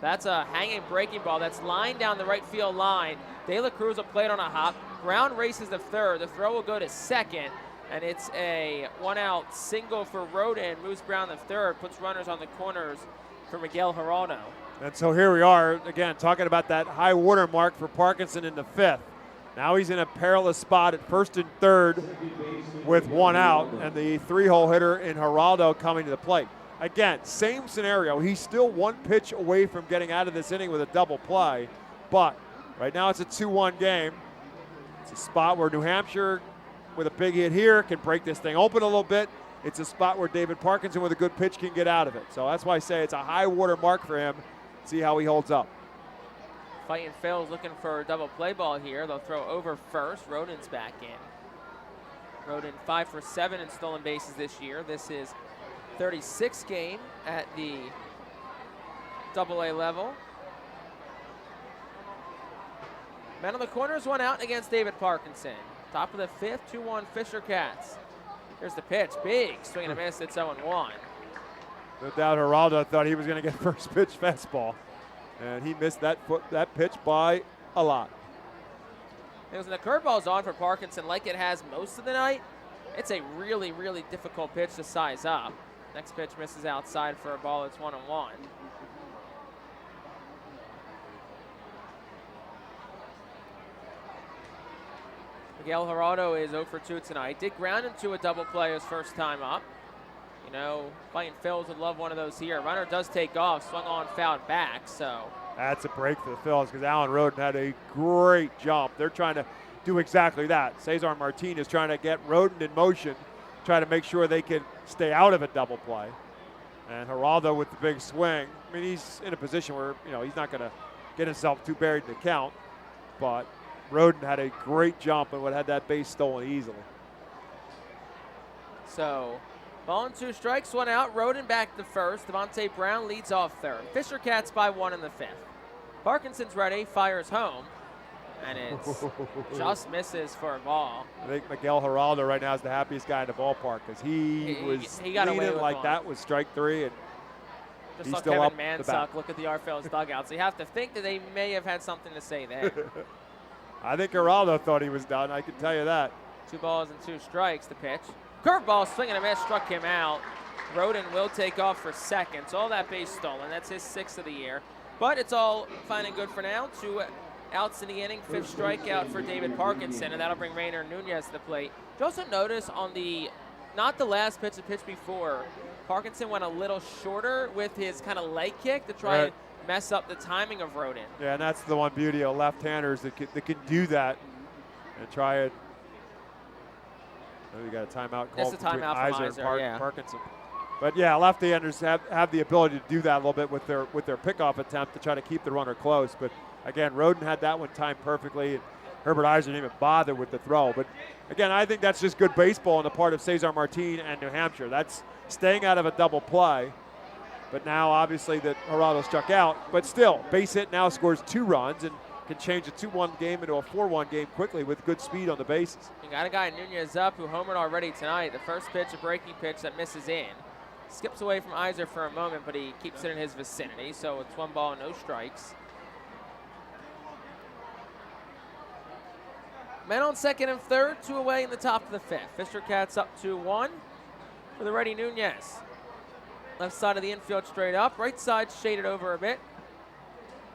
S2: That's a hanging breaking ball that's lined down the right field line. De La Cruz will play it on a hop. Brown races to third. The throw will go to second, and it's a 1-out single for Roden. Moves Brown to third, puts runners on the corners for Miguel Geraldo.
S1: And so here we are, again, talking about that high water mark for Parkinson in the 5th. Now he's in a perilous spot at 1st and 3rd with 1 out, and the 3-hole hitter in Geraldo coming to the plate. Again, same scenario. He's still 1 pitch away from getting out of this inning with a double play, but right now it's a 2-1 game. It's a spot where New Hampshire, with a big hit here, can break this thing open a little bit. It's a spot where David Parkinson, with a good pitch, can get out of it. So that's why I say it's a high water mark for him. See how he holds up.
S2: Fightin Phil's looking for a double play ball here. They'll throw over first. Roden's back in. Roden 5 for 7 in stolen bases this year. This is 36th game at the AA level. Man on the corner is 1 out against David Parkinson. Top of the 5th, 2-1 Fisher Cats. Here's the pitch. Big swing and a miss. It's 0-1.
S1: No doubt Geraldo thought he was going to get first pitch fastball. And he missed that pitch by a lot.
S2: When the curveball's on for Parkinson like it has most of the night, it's a really, really difficult pitch to size up. Next pitch misses outside for a ball. It's 1-1. Miguel Geraldo is 0 for 2 tonight. Did ground into a double play his first time up. You know, Fightin Phils would love one of those here. Runner does take off, swung on, fouled back, so.
S1: That's a break for the Phils because Alan Roden had a great jump. They're trying to do exactly that. Cesar Martinez trying to get Roden in motion, try to make sure they can stay out of a double play. And Geraldo with the big swing. I mean, he's in a position where, you know, he's not going to get himself too buried in the count, but Roden had a great jump and would have had that base stolen easily.
S2: So, ball and 2 strikes, 1 out. Roden back to first. Devontae Brown leads off third. Fisher Cats by 1 in the 5th. Parkinson's ready, fires home, and it's just misses for a ball.
S1: I think Miguel Geraldo right now is the happiest guy in the ballpark because he got away with like one. That was strike 3, and
S2: just
S1: he's
S2: saw
S1: still
S2: Kevin
S1: up the bat.
S2: Mansuck look at the Arfel's dugout, so you have to think that they may have had something to say there.
S1: I think Geraldo thought he was done. I can tell you that.
S2: 2 balls and 2 strikes. The pitch. Curveball, swing and a miss, struck him out. Roden will take off for second. So all that base stolen. That's his 6th of the year. But it's all fine and good for now. 2 outs in the inning, 5th strikeout for David Parkinson, and that'll bring Rainer Nunez to the plate. Did you also notice on not the last pitch, the pitch before, Parkinson went a little shorter with his kind of leg kick to try and mess up the timing of Roden.
S1: Yeah, and that's the one beauty of left-handers that can do that and try it. Oh, you got a timeout call
S2: between Iser and
S1: Parkinson. But yeah, left-handers have the ability to do that a little bit with their pickoff attempt to try to keep the runner close. But again, Roden had that one timed perfectly, and Herbert Iser didn't even bother with the throw. But again, I think that's just good baseball on the part of Cesar Martin and New Hampshire. That's staying out of a double play. But now, obviously, that Geraldo struck out. But still, base hit now scores 2 runs and can change a 2-1 game into a 4-1 game quickly with good speed on the bases.
S2: You got a guy, Nunez, up who homered already tonight. The first pitch, a breaking pitch that misses in. Skips away from Iser for a moment, but he keeps it in his vicinity. So it's 1 ball, no strikes. Men on second and third, 2 away in the top of the 5th. Fisher Cats up 2-1 for the ready Nunez. Left side of the infield straight up. Right side shaded over a bit.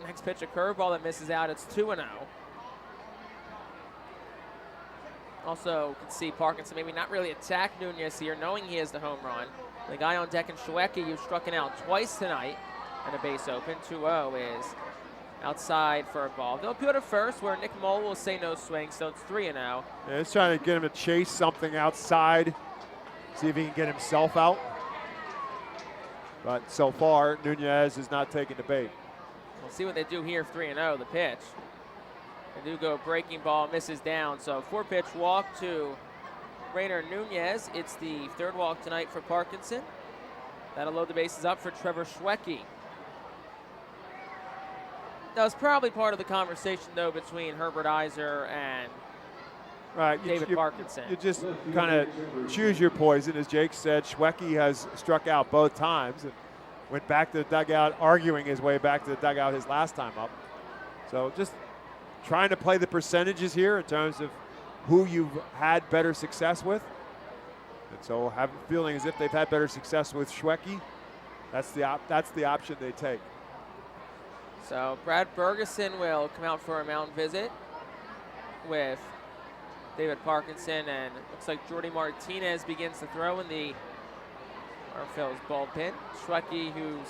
S2: Next pitch, a curveball that misses out. It's 2-0. Also, can see Parkinson maybe not really attack Nunez here, knowing he has the home run. The guy on deck in Shweki, who's struck out twice tonight, and a base open. 2-0 is outside for a ball. They'll appeal to first, where Nick Mole will say no swing, so it's 3-0.
S1: Yeah, he's trying to get him to chase something outside, see if he can get himself out. But so far, Nunez is not taking the bait.
S2: We'll see what they do here, 3-0, the pitch. They do go breaking ball, misses down. So 4-pitch walk to Rainer Nunez. It's the 3rd walk tonight for Parkinson. That'll load the bases up for Trevor Shweki. That was probably part of the conversation, though, between Herbert Iser and David Parkinson.
S1: You just kind of choose your poison. As Jake said, Shweki has struck out both times and went back to the dugout, arguing his way back to the dugout his last time up. So just trying to play the percentages here in terms of who you've had better success with. And so have a feeling as if they've had better success with Shweki. That's the option they take.
S2: So Brad Bergeson will come out for a mound visit with David Parkinson, and looks like Jordy Martinez begins to throw in the Arfel's bullpen. Shweki, who's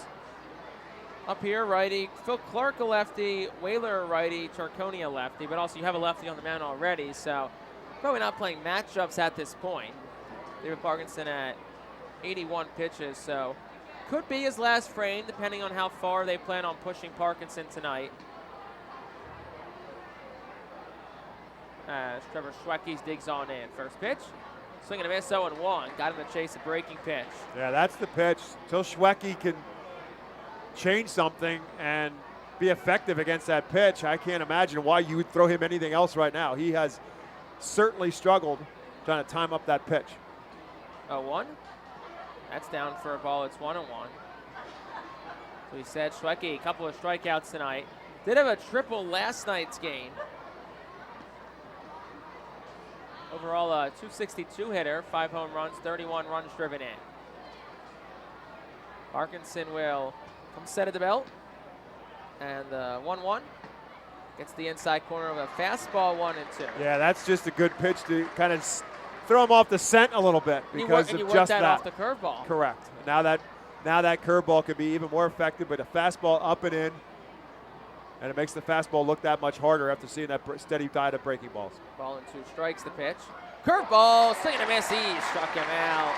S2: up here, righty. Phil Clark, a lefty. Whaler, a righty. Tarconi, a lefty. But also you have a lefty on the mound already, so probably not playing matchups at this point. David Parkinson at 81 pitches, so could be his last frame, depending on how far they plan on pushing Parkinson tonight. As Trevor Shweki digs on in. First pitch, swing and a miss, 0-1. Got him to chase a breaking pitch.
S1: Yeah, that's the pitch. Until Shweki can change something and be effective against that pitch, I can't imagine why you would throw him anything else right now. He has certainly struggled trying to time up that pitch.
S2: 0-1. That's down for a ball. It's 1-1. So he said Shweki, a couple of strikeouts tonight. Did have a triple last night's game. Overall, a 262 hitter, 5 home runs, 31 runs driven in. Parkinson will come set of the belt. And 1-1. Gets the inside corner of a fastball, 1-2.
S1: Yeah, that's just a good pitch to kind of throw him off the scent a little bit because of just that.
S2: Off the curveball.
S1: Correct. Now that curveball could be even more effective, but a fastball up and in, and it makes the fastball look that much harder after seeing that steady diet of breaking balls.
S2: Ball and 2 strikes, the pitch. Curveball, swing and a miss. He struck him out.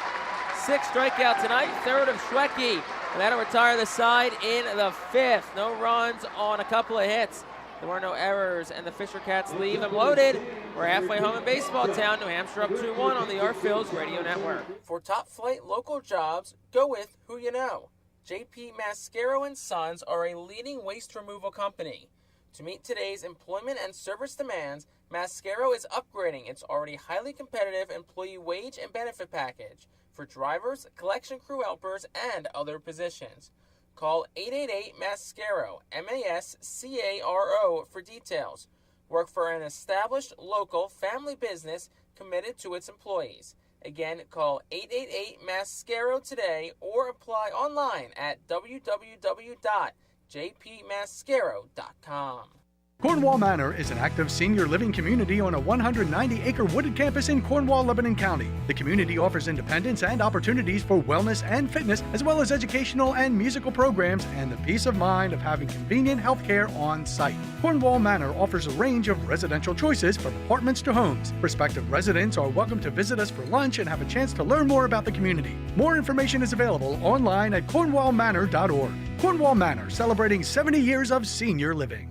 S2: 6th strikeout tonight, 3rd of Shweki. And that'll retire the side in the 5th. No runs on a couple of hits. There were no errors, and the Fisher Cats leave them loaded. We're halfway home in baseball town. New Hampshire up 2-1 on the Our Phillies Radio Network.
S19: For top-flight local jobs, go with who you know. JP Mascaro & Sons are a leading waste removal company. To meet today's employment and service demands, Mascaro is upgrading its already highly competitive employee wage and benefit package for drivers, collection crew helpers, and other positions. Call 888-MASCARO, MASCARO, for details. Work for an established local family business committed to its employees. Again, call 888-MASCARO today or apply online at www.jpmascaro.com.
S11: Cornwall Manor is an active senior living community on a 190-acre wooded campus in Cornwall, Lebanon County. The community offers independence and opportunities for wellness and fitness, as well as educational and musical programs, and the peace of mind of having convenient health care on site. Cornwall Manor offers a range of residential choices from apartments to homes. Prospective residents are welcome to visit us for lunch and have a chance to learn more about the community. More information is available online at cornwallmanor.org. Cornwall Manor, celebrating 70 years of senior living.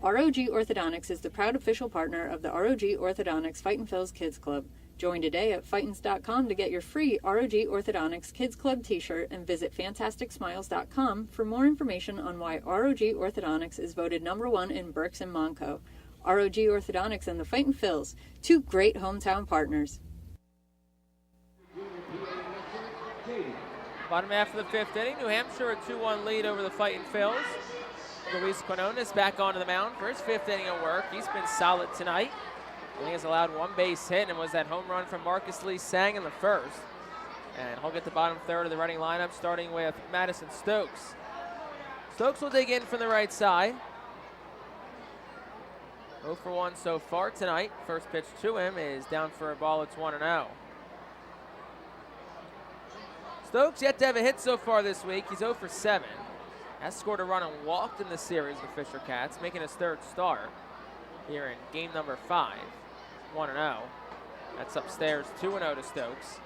S5: ROG Orthodontics is the proud official partner of the ROG Orthodontics Fightin Phil's Kids Club. Join today at Fightins.com to get your free ROG Orthodontics Kids Club t-shirt and visit FantasticSmiles.com for more information on why ROG Orthodontics is voted #1 in Berks and Monco. ROG Orthodontics and the Fightin Phil's, two great hometown partners.
S2: Bottom half of the 5th inning, New Hampshire a 2-1 lead over the Fightin Phil's. Luis Quinones back onto the mound for his 5th inning of work. He's been solid tonight. He has allowed 1 base hit and was that home run from Marcus Lee Sang in the 1st. And he'll get the bottom third of the running lineup, starting with Madison Stokes. Stokes will dig in from the right side. 0 for 1 so far tonight. First pitch to him is down for a ball. It's 1-0. Stokes yet to have a hit so far this week. He's 0 for 7. Has scored a run and walked in the series, the Fisher Cats, making his 3rd start here in game number 5. 1-0. That's upstairs, 2-0 to Stokes.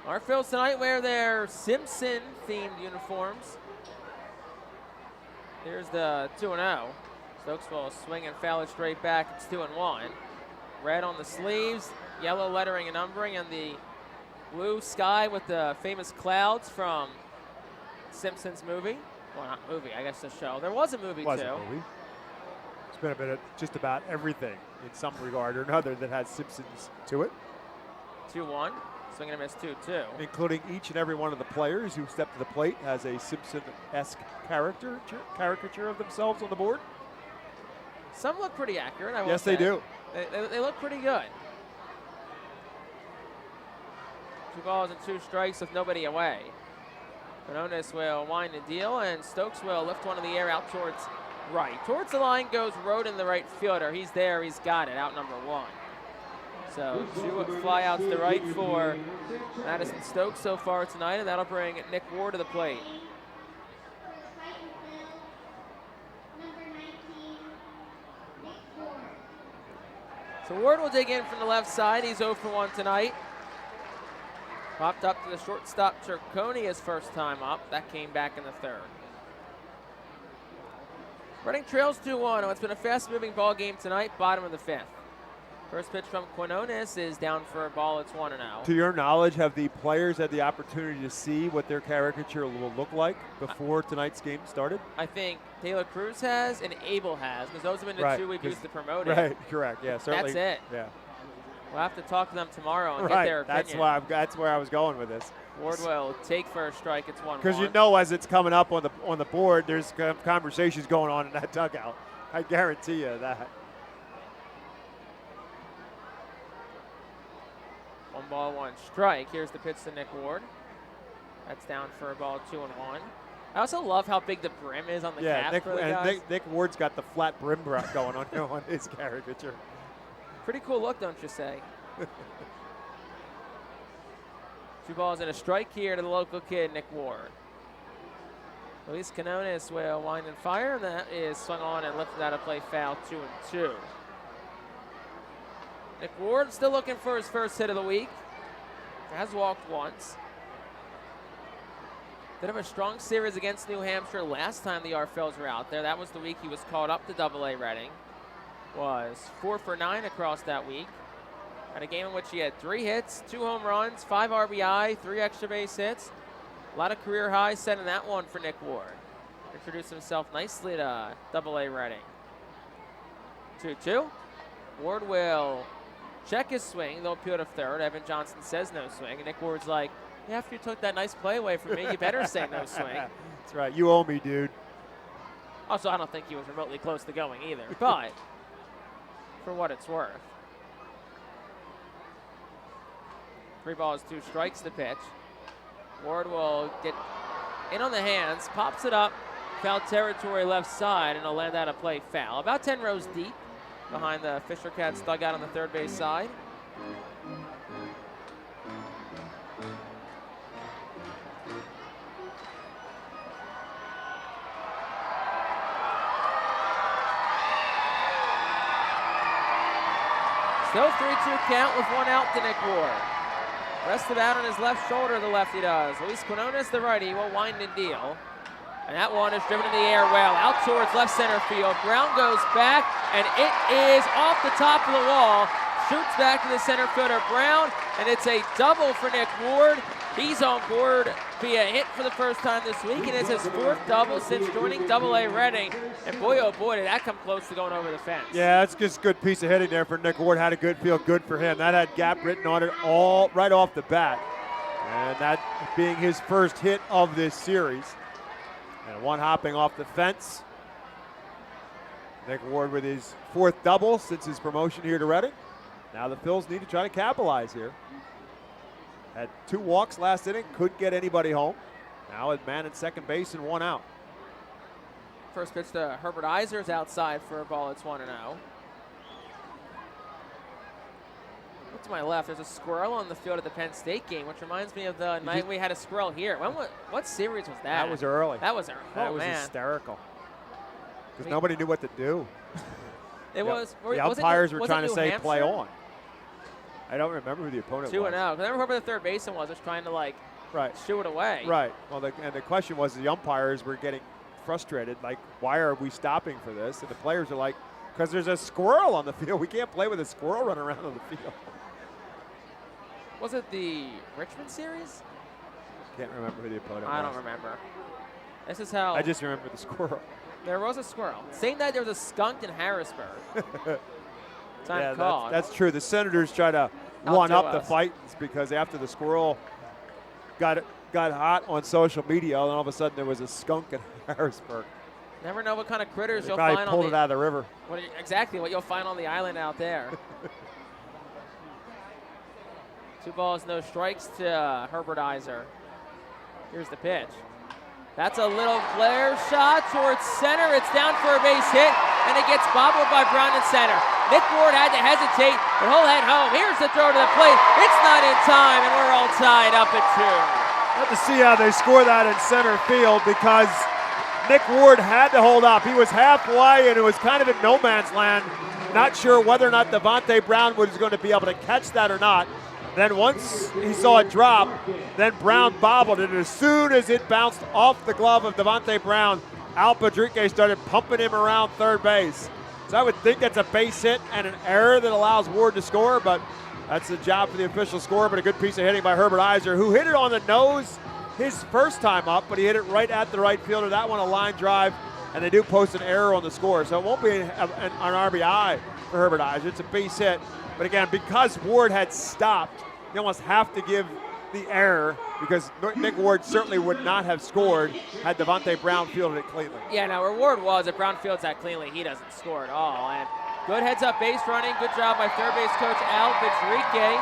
S2: Our Phils tonight wear their Simpson-themed uniforms. Here's the 2-0. Stokes will swing and foul it straight back. It's 2-1. Red on the sleeves. Yellow lettering and numbering, and the blue sky with the famous clouds from Simpsons movie. Well, not movie, I guess the show. There was a movie, too.
S1: A movie. It's been a bit of just about everything in some regard or another that has Simpsons to it.
S2: 2-1. Swing and a miss 2-2.
S1: Including each and every one of the players who step to the plate has a Simpson-esque caricature of themselves on the board.
S2: Some look pretty accurate, I will
S1: Yes,
S2: say.
S1: they do.
S2: They look pretty good. 2 balls and 2 strikes with nobody away. Quinones will wind the deal, and Stokes will lift one in the air out towards right. Towards the line goes Roden, the right fielder. He's there. He's got it. Out number 1. So 2 flyouts to right for Madison Stokes so far tonight, and that'll bring Nick Ward to the plate. So Ward will dig in from the left side. He's 0 for 1 tonight. Popped up to the shortstop, Turconi, his first time up. That came back in the 3rd. Reading trails 2-1. Oh, it's been a fast-moving ball game tonight, bottom of the 5th. First pitch from Quinones is down for a ball. It's 1-0.
S1: To your knowledge, have the players had the opportunity to see what their caricature will look like before tonight's game started?
S2: I think Taylor Cruz has and Abel has, because those have been the 2 we've used to promote it.
S1: Right, correct. Yeah, certainly.
S2: That's it.
S1: Yeah.
S2: We'll have to talk to them tomorrow and get their opinion.
S1: That's where I was going with this.
S2: Ward will take for a strike. It's 1-1.
S1: Because you know, as it's coming up on the board, there's conversations going on in that dugout. I guarantee you that.
S2: 1 ball, 1 strike. Here's the pitch to Nick Ward. That's down for a ball, 2-1. I also love how big the brim is on the cap for the guys.
S1: Nick Ward's got the flat brim going on on his caricature.
S2: Pretty cool look, don't you say? 2 balls and a strike here to the local kid, Nick Ward. Luis Quinones will wind and fire, and that is swung on and lifted out of play, foul, 2-2. Nick Ward still looking for his first hit of the week. Has walked once. Bit of a strong series against New Hampshire last time the Phils were out there. That was the week he was called up to AA Reading. Was 4 for 9 across that week. Had a game in which he had 3 hits, 2 home runs, 5 RBI, 3 extra base hits. A lot of career highs set in that one for Nick Ward. Introduced himself nicely to AA Reading. 2-2. Ward will check his swing. They'll appeal to third. Evan Johnson says no swing. And Nick Ward's like, yeah, after you took that nice play away from me, you better say no swing.
S1: That's right. You owe me, dude.
S2: Also, I don't think he was remotely close to going either. But for what it's worth. 3 balls, 2 strikes to pitch. Ward will get in on the hands, pops it up, foul territory left side, and he'll land out a play foul. About 10 rows deep behind the Fisher Cats dugout on the third base side. Still 3-2 count with 1 out to Nick Ward. Rests it out on his left shoulder, the lefty does. Luis Quinones, the righty, will wind and deal. And that one is driven in the air well, out towards left center field. Brown goes back, and it is off the top of the wall. Shoots back to the center fielder, Brown, and it's a double for Nick Ward. He's on board via hit for the first time this week, and it's his 4th double since joining AA Reading. And boy, oh boy, did that come close to going over the fence.
S1: Yeah, that's just a good piece of hitting there for Nick Ward. Had a good feel, good for him. That had gap written on it all right off the bat. And that being his first hit of this series. And one hopping off the fence. Nick Ward with his 4th double since his promotion here to Reading. Now the Phils need to try to capitalize here. Had 2 walks last inning, couldn't get anybody home. Now a man at second base and 1 out.
S2: First pitch to Herbert Eisers outside for a ball. It's 1-0. Look to my left, there's a squirrel on the field at the Penn State game, which reminds me of the night we had a squirrel here. What series was that?
S1: That was early.
S2: That was early.
S1: That was hysterical. Because nobody knew what to do. The umpires were trying to say play on. I don't remember who the opponent was.
S2: 2-0. I remember whoever the third baseman was trying to shoo it away.
S1: Right. Well, and the question was the umpires were getting frustrated. Like, why are we stopping for this? And the players are like, because there's a squirrel on the field. We can't play with a squirrel running around on the field.
S2: Was it the Richmond series?
S1: Can't remember who the opponent was.
S2: I don't remember. This is how.
S1: I just remember the squirrel.
S2: There was a squirrel. Same night there was a skunk in Harrisburg.
S1: That's true. The Senators try to one-up the Fightins because after the squirrel got hot on social media, and all of a sudden there was a skunk in Harrisburg.
S2: Never know what kind of critters you'll
S1: probably
S2: find
S1: pulled it out of the river.
S2: Exactly what you'll find on the island out there. 2 balls, no strikes to Herbert Eiser. Here's the pitch. That's a little flare shot towards center. It's down for a base hit, and it gets bobbled by Brown in center. Nick Ward had to hesitate, but he'll head home. Here's the throw to the plate. It's not in time, and we're all tied up at 2.
S1: Have to see how they score that in center field because Nick Ward had to hold up. He was halfway, and it was kind of in no man's land. Not sure whether or not Devontae Brown was going to be able to catch that or not. Then once he saw it drop, then Brown bobbled it. And as soon as it bounced off the glove of Devontae Brown, Al Padrique started pumping him around third base. So I would think that's a base hit and an error that allows Ward to score, but that's the job for the official score. But a good piece of hitting by Herbert Eiser, who hit it on the nose his first time up, but he hit it right at the right fielder. That one a line drive, and they do post an error on the score. So it won't be an RBI for Herbert Eiser. It's a base hit. But again, because Ward had stopped, you almost have to give the error because Nick Ward certainly would not have scored had Devontae Brown fielded it cleanly.
S2: Yeah, now where Ward was, if Brown fields that cleanly, he doesn't score at all. And good heads-up base running. Good job by third base coach Al Padrique.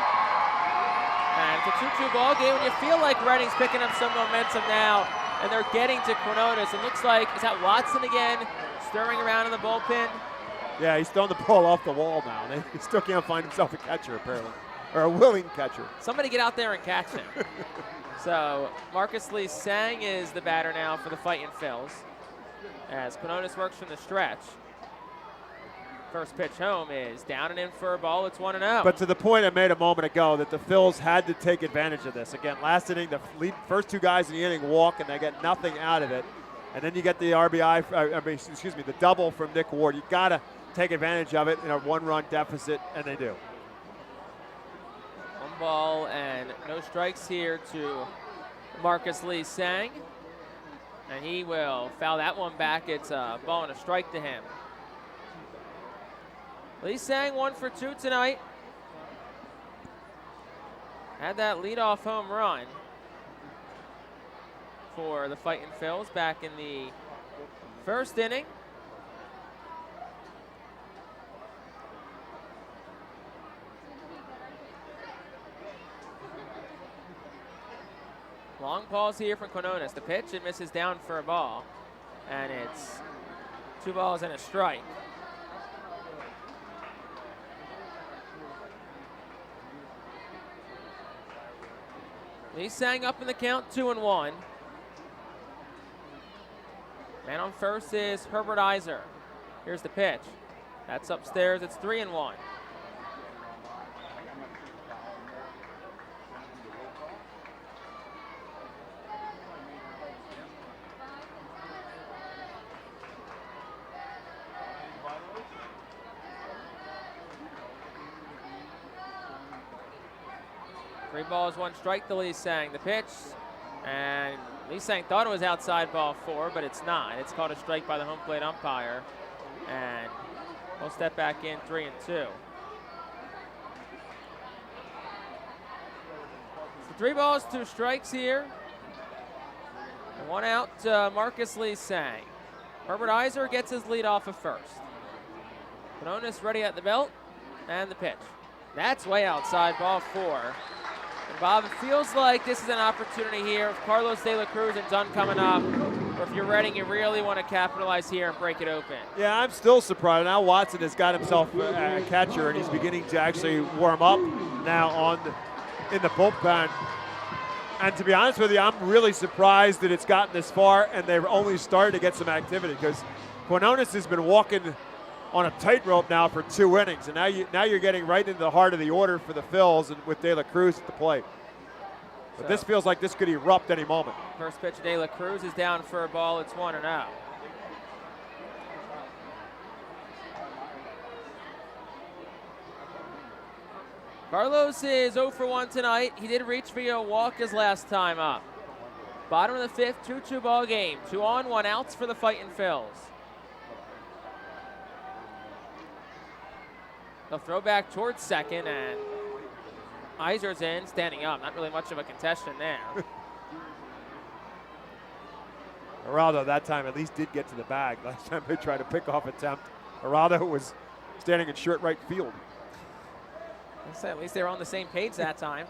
S2: And it's a 2-2 ball game, and you feel like Reading's picking up some momentum now, and they're getting to Quinones. It looks like, is that Watson again, stirring around in the bullpen?
S1: Yeah, he's throwing the ball off the wall now. He still can't find himself a catcher, apparently, or a willing catcher.
S2: Somebody get out there and catch him. So Marcus Lee Sang is the batter now for the Fightin Phils as Quinones works from the stretch. First pitch home is down and in for a ball. It's 1-0.
S1: But to the point I made a moment ago that the Phils had to take advantage of this. Again, last inning, the first two guys in the inning walk, and they get nothing out of it. And then you get the the double from Nick Ward. You got to take advantage of it in a one-run deficit, and they do.
S2: 1 ball and no strikes here to Marcus Lee Sang. And he will foul that one back. It's a ball and a strike to him. Lee Sang 1 for 2 tonight. Had that leadoff home run for the Fightin' Phils back in the first inning. Long pause here from Quinones. The pitch, it misses down for a ball. And it's 2 balls and a strike. Lee Sang up in the count, 2-1. Man on first is Herbert Iser. Here's the pitch. That's upstairs, it's 3-1. Three balls, 1 strike to Lee Sang. The pitch, and Lee Sang thought it was outside ball 4, but it's not. It's called a strike by the home plate umpire, and we'll step back in 3-2. So 3 balls, 2 strikes here. And 1 out to Marcus Lee Sang. Herbert Iser gets his lead off of first. Quinones ready at the belt, and the pitch. That's way outside, ball 4. And Bob, it feels like this is an opportunity here. If Carlos De La Cruz and Dunn coming up, or if you're Reading, you really want to capitalize here and break it open.
S1: Yeah, I'm still surprised. Now Watson has got himself a catcher, and he's beginning to actually warm up now in the bullpen. And to be honest with you, I'm really surprised that it's gotten this far, and they've only started to get some activity, because Quinones has been walking on a tightrope now for 2 innings, and now you're getting right into the heart of the order for the Phils, and with De La Cruz at the plate. But this feels like this could erupt any moment.
S2: First pitch, De La Cruz is down for a ball. It's 1-0. Carlos is 0 for 1 tonight. He did reach via walk his last time up. Bottom of the 5th, 2-2 ball game. 2 on, 1 outs for the Fightin' Phils. They'll throw back towards second, and Iser's in, standing up. Not really much of a contestation there.
S1: Geraldo that time at least did get to the bag. Last time they tried a pickoff attempt, Geraldo was standing in short right field.
S2: I'll say at least they were on the same page that time.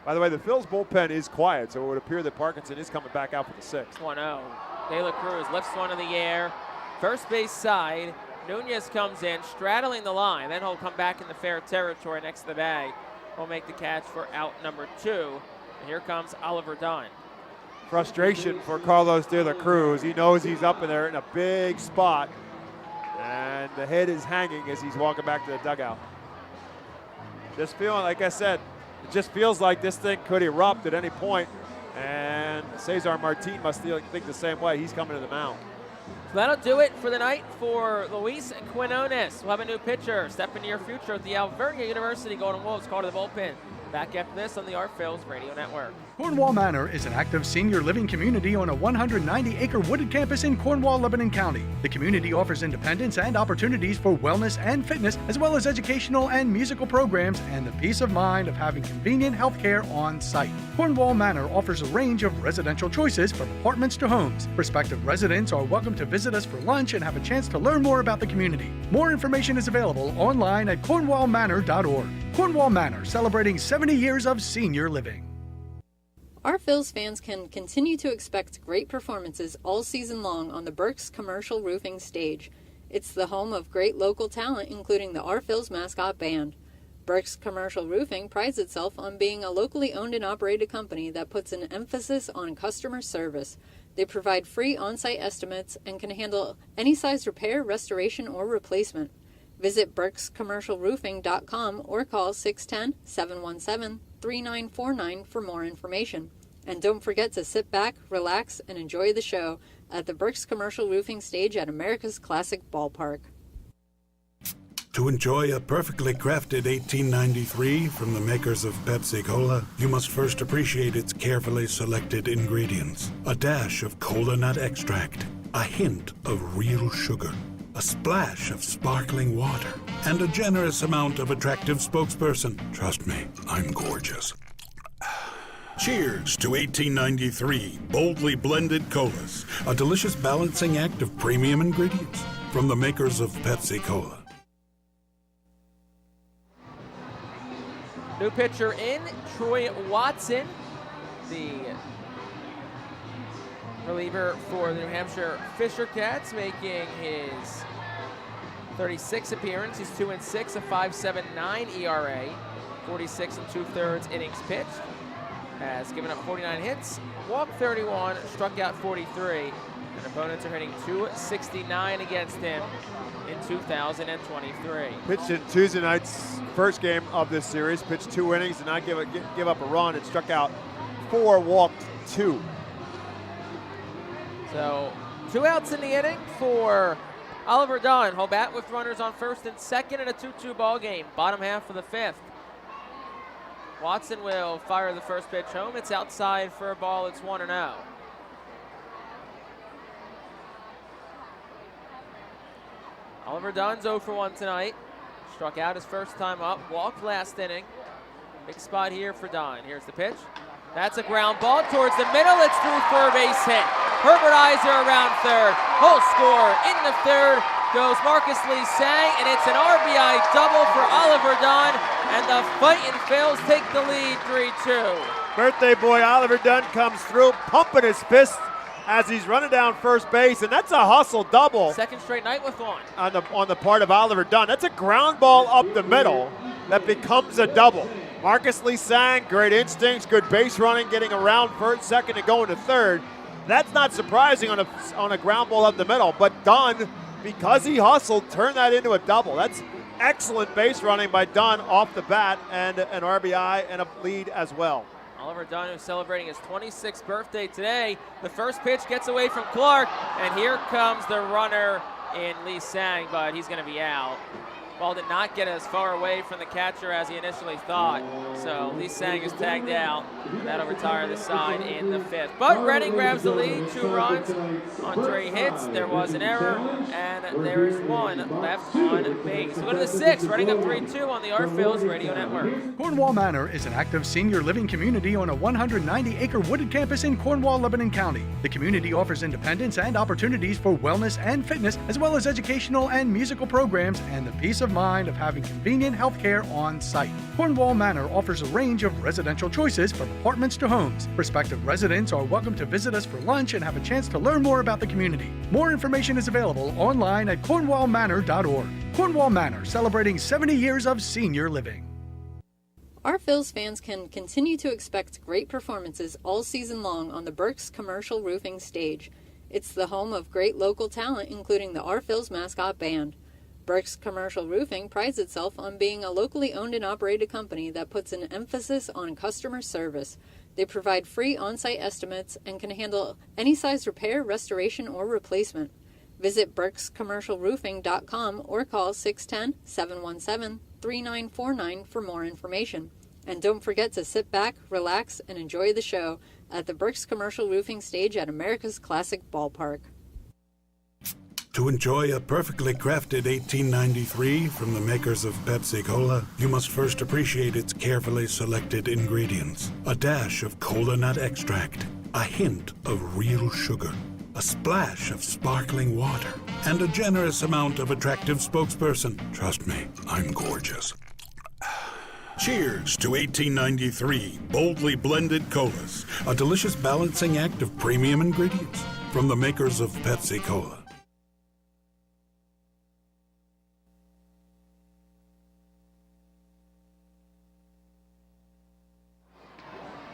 S1: By the way, the Phils bullpen is quiet, so it would appear that Parkinson is coming back out for the 6th.
S2: 1-0. De La Cruz lifts one in the air. First base side. Nunez comes in, straddling the line. Then he'll come back in the fair territory next to the bag. He'll make the catch for out number 2. And here comes Oliver Dunn.
S1: Frustration for Carlos De La Cruz. He knows he's up in there in a big spot. And the head is hanging as he's walking back to the dugout. Just feeling, like I said, it just feels like this thing could erupt at any point. And Cesar Martin must think the same way. He's coming to the mound.
S2: So that'll do it for the night for Luis Quinones. We'll have a new pitcher step into your future at the Alvernia University Golden Wolves. Call to the bullpen. Back after this on the Art Phils Radio Network.
S11: Cornwall Manor is an active senior living community on a 190-acre wooded campus in Cornwall, Lebanon County. The community offers independence and opportunities for wellness and fitness, as well as educational and musical programs, and the peace of mind of having convenient health care on site. Cornwall Manor offers a range of residential choices from apartments to homes. Prospective residents are welcome to visit us for lunch and have a chance to learn more about the community. More information is available online at cornwallmanor.org. Cornwall Manor, celebrating 70 years of senior living.
S5: Our Phils fans can continue to expect great performances all season long on the Burke's Commercial Roofing stage. It's the home of great local talent, including the Our Phils mascot band. Burke's Commercial Roofing prides itself on being a locally owned and operated company that puts an emphasis on customer service. They provide free on-site estimates and can handle any size repair, restoration, or replacement. Visit BurksCommercialRoofing.com or call 610-717-3949 for more information. And don't forget to sit back, relax, and enjoy the show at the Burks Commercial Roofing stage at America's Classic Ballpark.
S20: To enjoy a perfectly crafted 1893 from the makers of Pepsi Cola, you must first appreciate its carefully selected ingredients. A dash of cola nut extract, a hint of real sugar, a splash of sparkling water, and a generous amount of attractive spokesperson. Trust me, I'm gorgeous. Cheers to 1893 boldly blended colas, a delicious balancing act of premium ingredients from the makers of Pepsi Cola.
S19: New pitcher in, Troy Watson, the reliever for the New Hampshire Fisher Cats, making his 36th appearance. He's 2-6, a 5.79 ERA, 46 2/3 innings pitched. Has given up 49 hits, walked 31, struck out 43, and opponents are hitting .269 against him in 2023.
S1: Pitched in Tuesday night's first game of this series, pitched 2 innings, did not give up a run, and struck out 4, walked 2.
S19: So 2 outs in the inning for Oliver Dunn. He'll bat with runners on first and second in a 2-2 ball game, bottom half of the 5th. Watson will fire the first pitch home. It's outside for a ball. It's 1-0. Oliver Dunn's 0 for 1 tonight. Struck out his first time up. Walked last inning. Big spot here for Dunn. Here's the pitch. That's a ground ball towards the middle. It's through for a base hit. Herbert Iser around third. Whole score in the third goes Marcus Lee Sang, and it's an RBI double for Oliver Dunn, and the Fightin' Phils take the lead 3-2.
S1: Birthday boy Oliver Dunn comes through, pumping his fist as he's running down first base, and that's a hustle double.
S19: Second straight night with one.
S1: On the part of Oliver Dunn. That's a ground ball up the middle that becomes a double. Marcus Lee Sang, great instincts, good base running, getting around first, second, and going to third. That's not surprising on a ground ball up the middle, but Dunn, because he hustled, turned that into a double. That's excellent base running by Dunn off the bat, and an RBI and a lead as well.
S19: Oliver Dunn, who's celebrating his 26th birthday today. The first pitch gets away from Clark, and here comes the runner in Lee Sang, but he's going to be out. Ball did not get as far away from the catcher as he initially thought. So Lee Sang is tagged out. That'll retire the side in the 5th. But Reading grabs the lead, 2 runs on 3 hits. There was an error, and there is 1 left on base. We go to the 6th. Reading up 3-2 on the Phillies Radio Network.
S11: Cornwall Manor is an active senior living community on a 190-acre wooded campus in Cornwall, Lebanon County. The community offers independence and opportunities for wellness and fitness, as well as educational and musical programs, and the peace of mind of having convenient health care on site. Cornwall Manor offers a range of residential choices from apartments to homes. Prospective residents are welcome to visit us for lunch and have a chance to learn more about the community. More information is available online at cornwallmanor.org. Cornwall Manor, celebrating 70 years of senior living.
S5: Our Phils fans can continue to expect great performances all season long on the Burks Commercial Roofing stage. It's the home of great local talent, including the Our Phils mascot band. Burks Commercial Roofing prides itself on being a locally owned and operated company that puts an emphasis on customer service. They provide free on-site estimates and can handle any size repair, restoration, or replacement. Visit BurksCommercialRoofing.com or call 610-717-3949 for more information. And don't forget to sit back, relax, and enjoy the show at the Burks Commercial Roofing stage at America's Classic Ballpark.
S20: To enjoy a perfectly crafted 1893 from the makers of Pepsi Cola, you must first appreciate its carefully selected ingredients. A dash of cola nut extract, a hint of real sugar, a splash of sparkling water, and a generous amount of attractive spokesperson. Trust me, I'm gorgeous. Cheers to 1893 boldly blended colas, a delicious balancing act of premium ingredients from the makers of Pepsi Cola.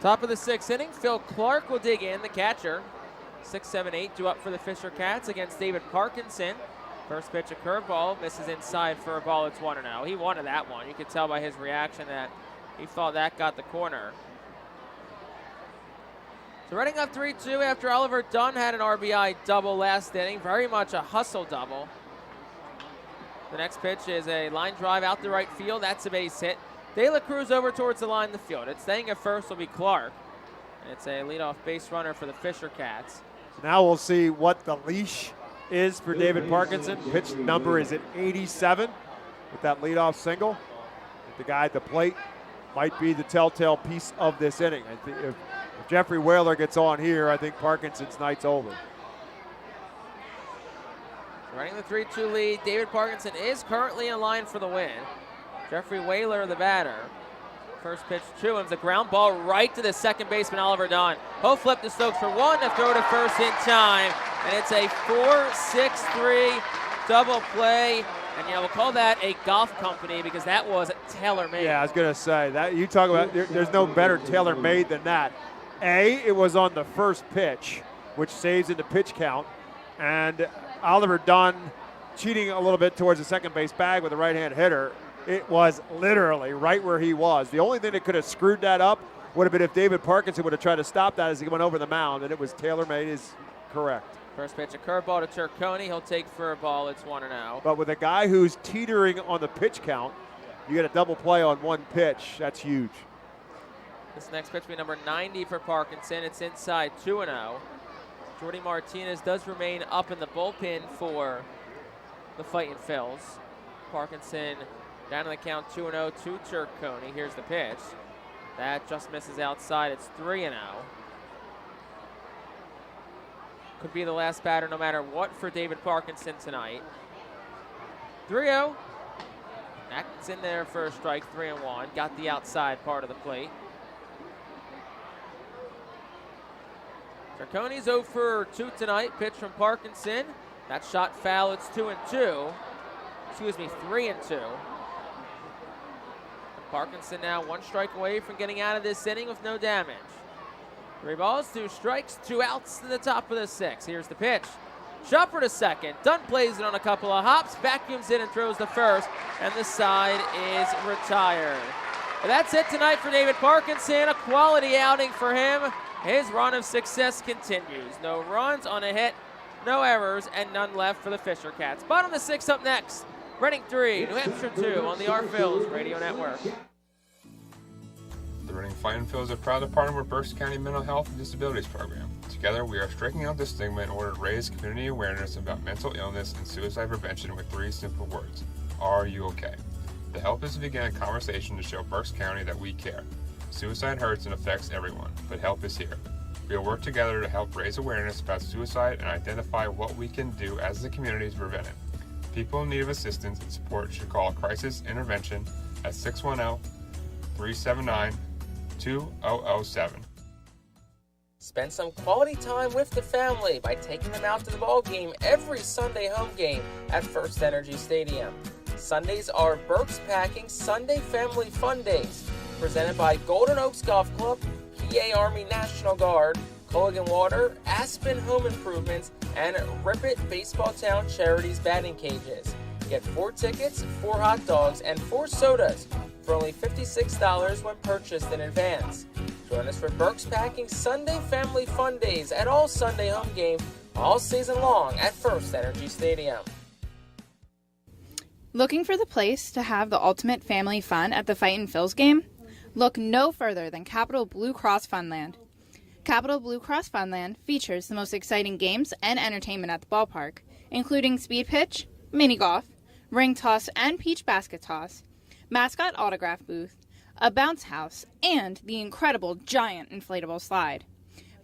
S19: Top of the 6th inning, Phil Clark will dig in, the catcher.
S2: 6, 7, 8 due up for the Fisher Cats against David Parkinson. First pitch, a curveball, misses inside for a ball. It's 1-0. He wanted that one. You could tell by his reaction that he thought that got the corner. So Reading up 3-2 after Oliver Dunn had an RBI double last inning. Very much a hustle double. The next pitch is a line drive out the right field. That's a base hit. De La Cruz over towards the line of the field. It's staying at first will be Clark. And it's a leadoff base runner for the Fisher Cats.
S1: So now we'll see what the leash is for David Parkinson. Pitch number is at 87 with that leadoff single. The guy at the plate might be the telltale piece of this inning. I think if Jeffrey Whaler gets on here, I think Parkinson's night's over.
S2: Running the 3-2 lead, David Parkinson is currently in line for the win. Jeffrey Whaler, the batter. First pitch to him is a ground ball right to the second baseman, Oliver Dunn. He'll flip to Stokes for one to throw to first in time. And it's a 4-6-3 double play. And, we'll call that a golf company because that was tailor-made.
S1: Yeah, I was going to say, that you talk about, there's no better tailor-made than that. It was on the first pitch, which saves in the pitch count. And Oliver Dunn cheating a little bit towards the second base bag with a right-hand hitter. It was literally right where he was. The only thing that could have screwed that up would have been if David Parkinson would have tried to stop that as he went over the mound, and it was tailor-made is correct.
S2: First pitch, a curveball to Turconi. He'll take for a ball. It's 1-0.
S1: But with a guy who's teetering on the pitch count, you get a double play on one pitch. That's huge.
S2: This next pitch will be number 90 for Parkinson. It's inside 2-0. Jordy Martinez does remain up in the bullpen for the Fightin' Phils. Parkinson down in the count 2-0 to Turconi. Here's the pitch. That just misses outside. It's 3-0. Could be the last batter no matter what for David Parkinson tonight. 3-0. That's in there for a strike, 3-1. Got the outside part of the plate. Turconi's 0 for 2 tonight. Pitch from Parkinson. That shot foul. It's 2-2. Excuse me, 3-2. Parkinson now 1 strike away from getting out of this inning with no damage. 3 balls, 2 strikes, 2 outs to the top of the 6th. Here's the pitch. Chopper to second. Dunn plays it on a couple of hops, vacuums it and throws to first, and the side is retired. But that's it tonight for David Parkinson. A quality outing for him. His run of success continues. No runs on a hit, no errors, and none left for the Fisher Cats. Bottom of the 6th up next. Reading 3, New Hampshire 2 on the Phillies Radio Network.
S12: The Reading Fightin' Phils are proud to partner with Berks County Mental Health and Disabilities Program. Together, we are striking out the stigma in order to raise community awareness about mental illness and suicide prevention with 3 simple words. Are you okay? The help is to begin a conversation to show Berks County that we care. Suicide hurts and affects everyone, but help is here. We will work together to help raise awareness about suicide and identify what we can do as a community to prevent it. People in need of assistance and support should call Crisis Intervention at 610-379-2007.
S19: Spend some quality time with the family by taking them out to the ball game every Sunday home game at FirstEnergy Stadium. Sundays are Berks Packing Sunday Family Fun Days, presented by Golden Oaks Golf Club, PA Army National Guard, Culligan Water, Aspen Home Improvements, and Rip It Baseball Town Charities batting cages. Get 4 tickets, 4 hot dogs, and 4 sodas for only $56 when purchased in advance. Join us for Berks Packing Sunday Family Fun Days at all Sunday home games all season long at FirstEnergy Stadium.
S16: Looking for the place to have the ultimate family fun at the Fightin' Phils game? Look no further than Capital Blue Cross Funland. Capital Blue Cross Funland features the most exciting games and entertainment at the ballpark, including speed pitch, mini golf, ring toss and peach basket toss, mascot autograph booth, a bounce house, and the incredible giant inflatable slide.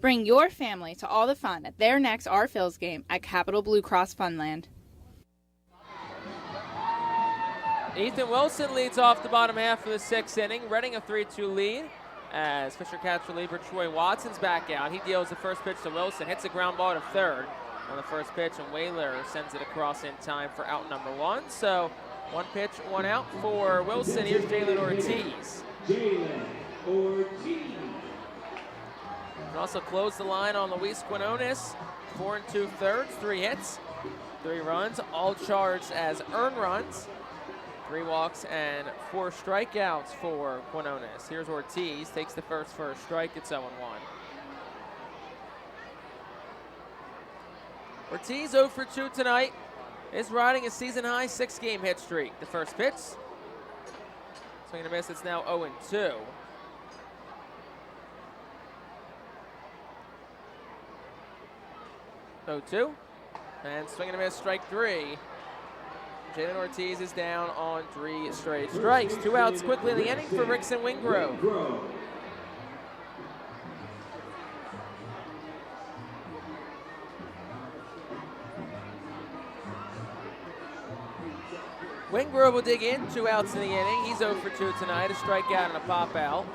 S16: Bring your family to all the fun at their next Phils game at Capital Blue Cross Funland.
S2: Ethan Wilson leads off the bottom half of the 6th inning, Reading a 3-2 lead. As Fisher Cats reliever Troy Watson's back out. He deals the first pitch to Wilson, hits a ground ball to third on the first pitch, and Whaler sends it across in time for out number 1. So 1 pitch, 1 out for Wilson. Here's Jalen Ortiz.
S19: Can also close the line on Luis Quinones. 4 2/3, 3 hits, 3 runs, all charged as earned runs. 3 walks and 4 strikeouts for Quinones. Here's Ortiz, takes the first for a strike. It's 0-1. Ortiz 0 for 2 tonight is riding a season-high 6-game hit streak. The first pitch, swing and a miss. It's now 0-2. 0-2, and swing and a miss, strike 3. Jalen Ortiz is down on 3 straight strikes. 2 outs quickly in the inning for Rickson Wingrove. Wingrove will dig in, 2 outs in the inning. He's 0 for 2 tonight, a strikeout and a pop out.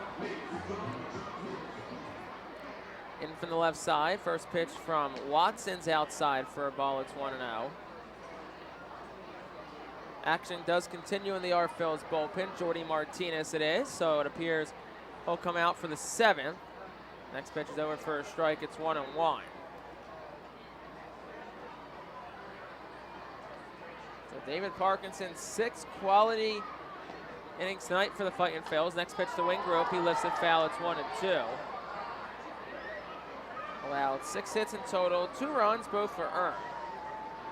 S19: In from the left side, first pitch from Watson's outside for a ball. It's 1-0. Action does continue in the Phillies bullpen. Jordy Martinez it is, so it appears he'll come out for the 7th. Next pitch is over for a strike. It's 1-1. So David Parkinson's 6 quality innings tonight for the Fightin' Phillies. Next pitch to Wingrove. He lifts it foul. It's 1-2. Allowed 6 hits in total, 2 runs, both for earned.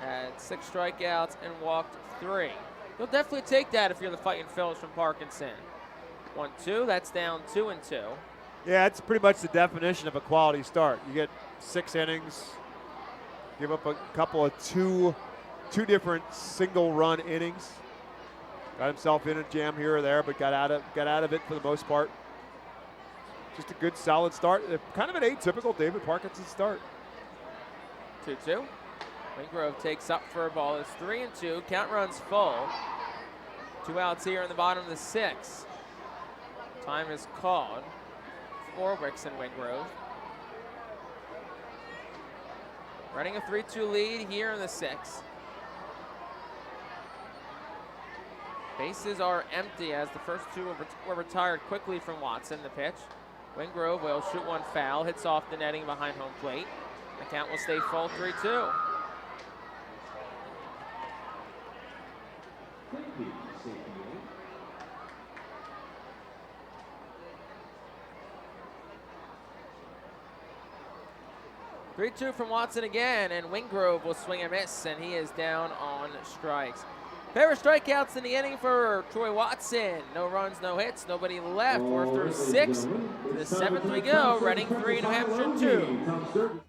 S19: Had 6 strikeouts and walked 3. You'll definitely take that if you're the Fightin' Phillies from Parkinson. 1-2, that's down 2-2.
S1: Yeah, it's pretty much the definition of a quality start. You get 6 innings, give up a couple of two different single-run innings. Got himself in a jam here or there, but got out of it for the most part. Just a good, solid start. Kind of an atypical David Parkinson start.
S19: 2-2. Wingrove takes up for a ball. It's 3-2. Count runs full. 2 outs here in the bottom of the 6th. Time is called for Rickson Wingrove. Running a 3-2 lead here in the 6th. Bases are empty as the first 2 were retired quickly from Watson. The pitch. Wingrove will shoot one foul, hits off the netting behind home plate. The count will stay full, 3-2. Three-two from Watson again, and Wingrove will swing and miss, and he is down on strikes. Pair of strikeouts in the inning for Troy Watson. No runs, no hits, nobody left. 4 through 6. To the 7th we go. Reading 3, New Hampshire 2.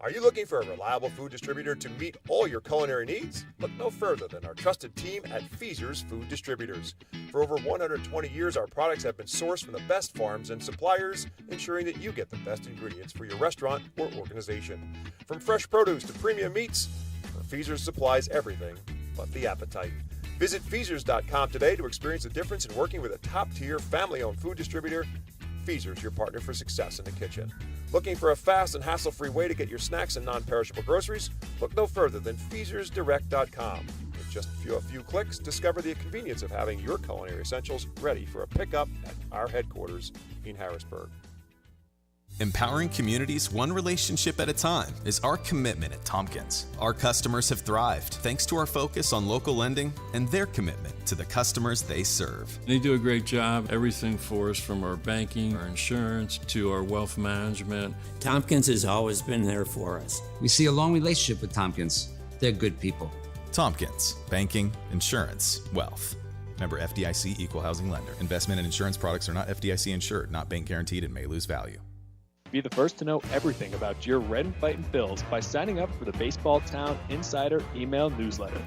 S1: Are you looking for a reliable food distributor to meet all your culinary needs? Look no further than our trusted team at Feaser's Food Distributors. For over 120 years, our products have been sourced from the best farms and suppliers, ensuring that you get the best ingredients for your restaurant or organization. From fresh produce to premium meats, Feaser's supplies everything but the appetite. Visit Feasers.com today to experience the difference in working with a top-tier, family-owned food distributor. Feasers, your partner for success in the kitchen. Looking for a fast and hassle-free way to get your snacks and non-perishable groceries? Look no further than FeasersDirect.com. With just a few clicks, discover the convenience of having your culinary essentials ready for a pickup at our headquarters in Harrisburg.
S6: Empowering communities one relationship at a time is our commitment at Tompkins. Our customers have thrived thanks to our focus on local lending and their commitment to the customers they serve.
S7: They do a great job, everything for us from our banking, our insurance, to our wealth management.
S8: Tompkins has always been there for us.
S9: We see a long relationship with Tompkins. They're good people.
S6: Tompkins, banking, insurance, wealth. Member FDIC Equal Housing Lender. Investment and insurance products are not FDIC insured, not bank guaranteed, and may lose value.
S13: Be the first to know everything about your Red and Fightin' Phils by signing up for the Baseball Town Insider email newsletter.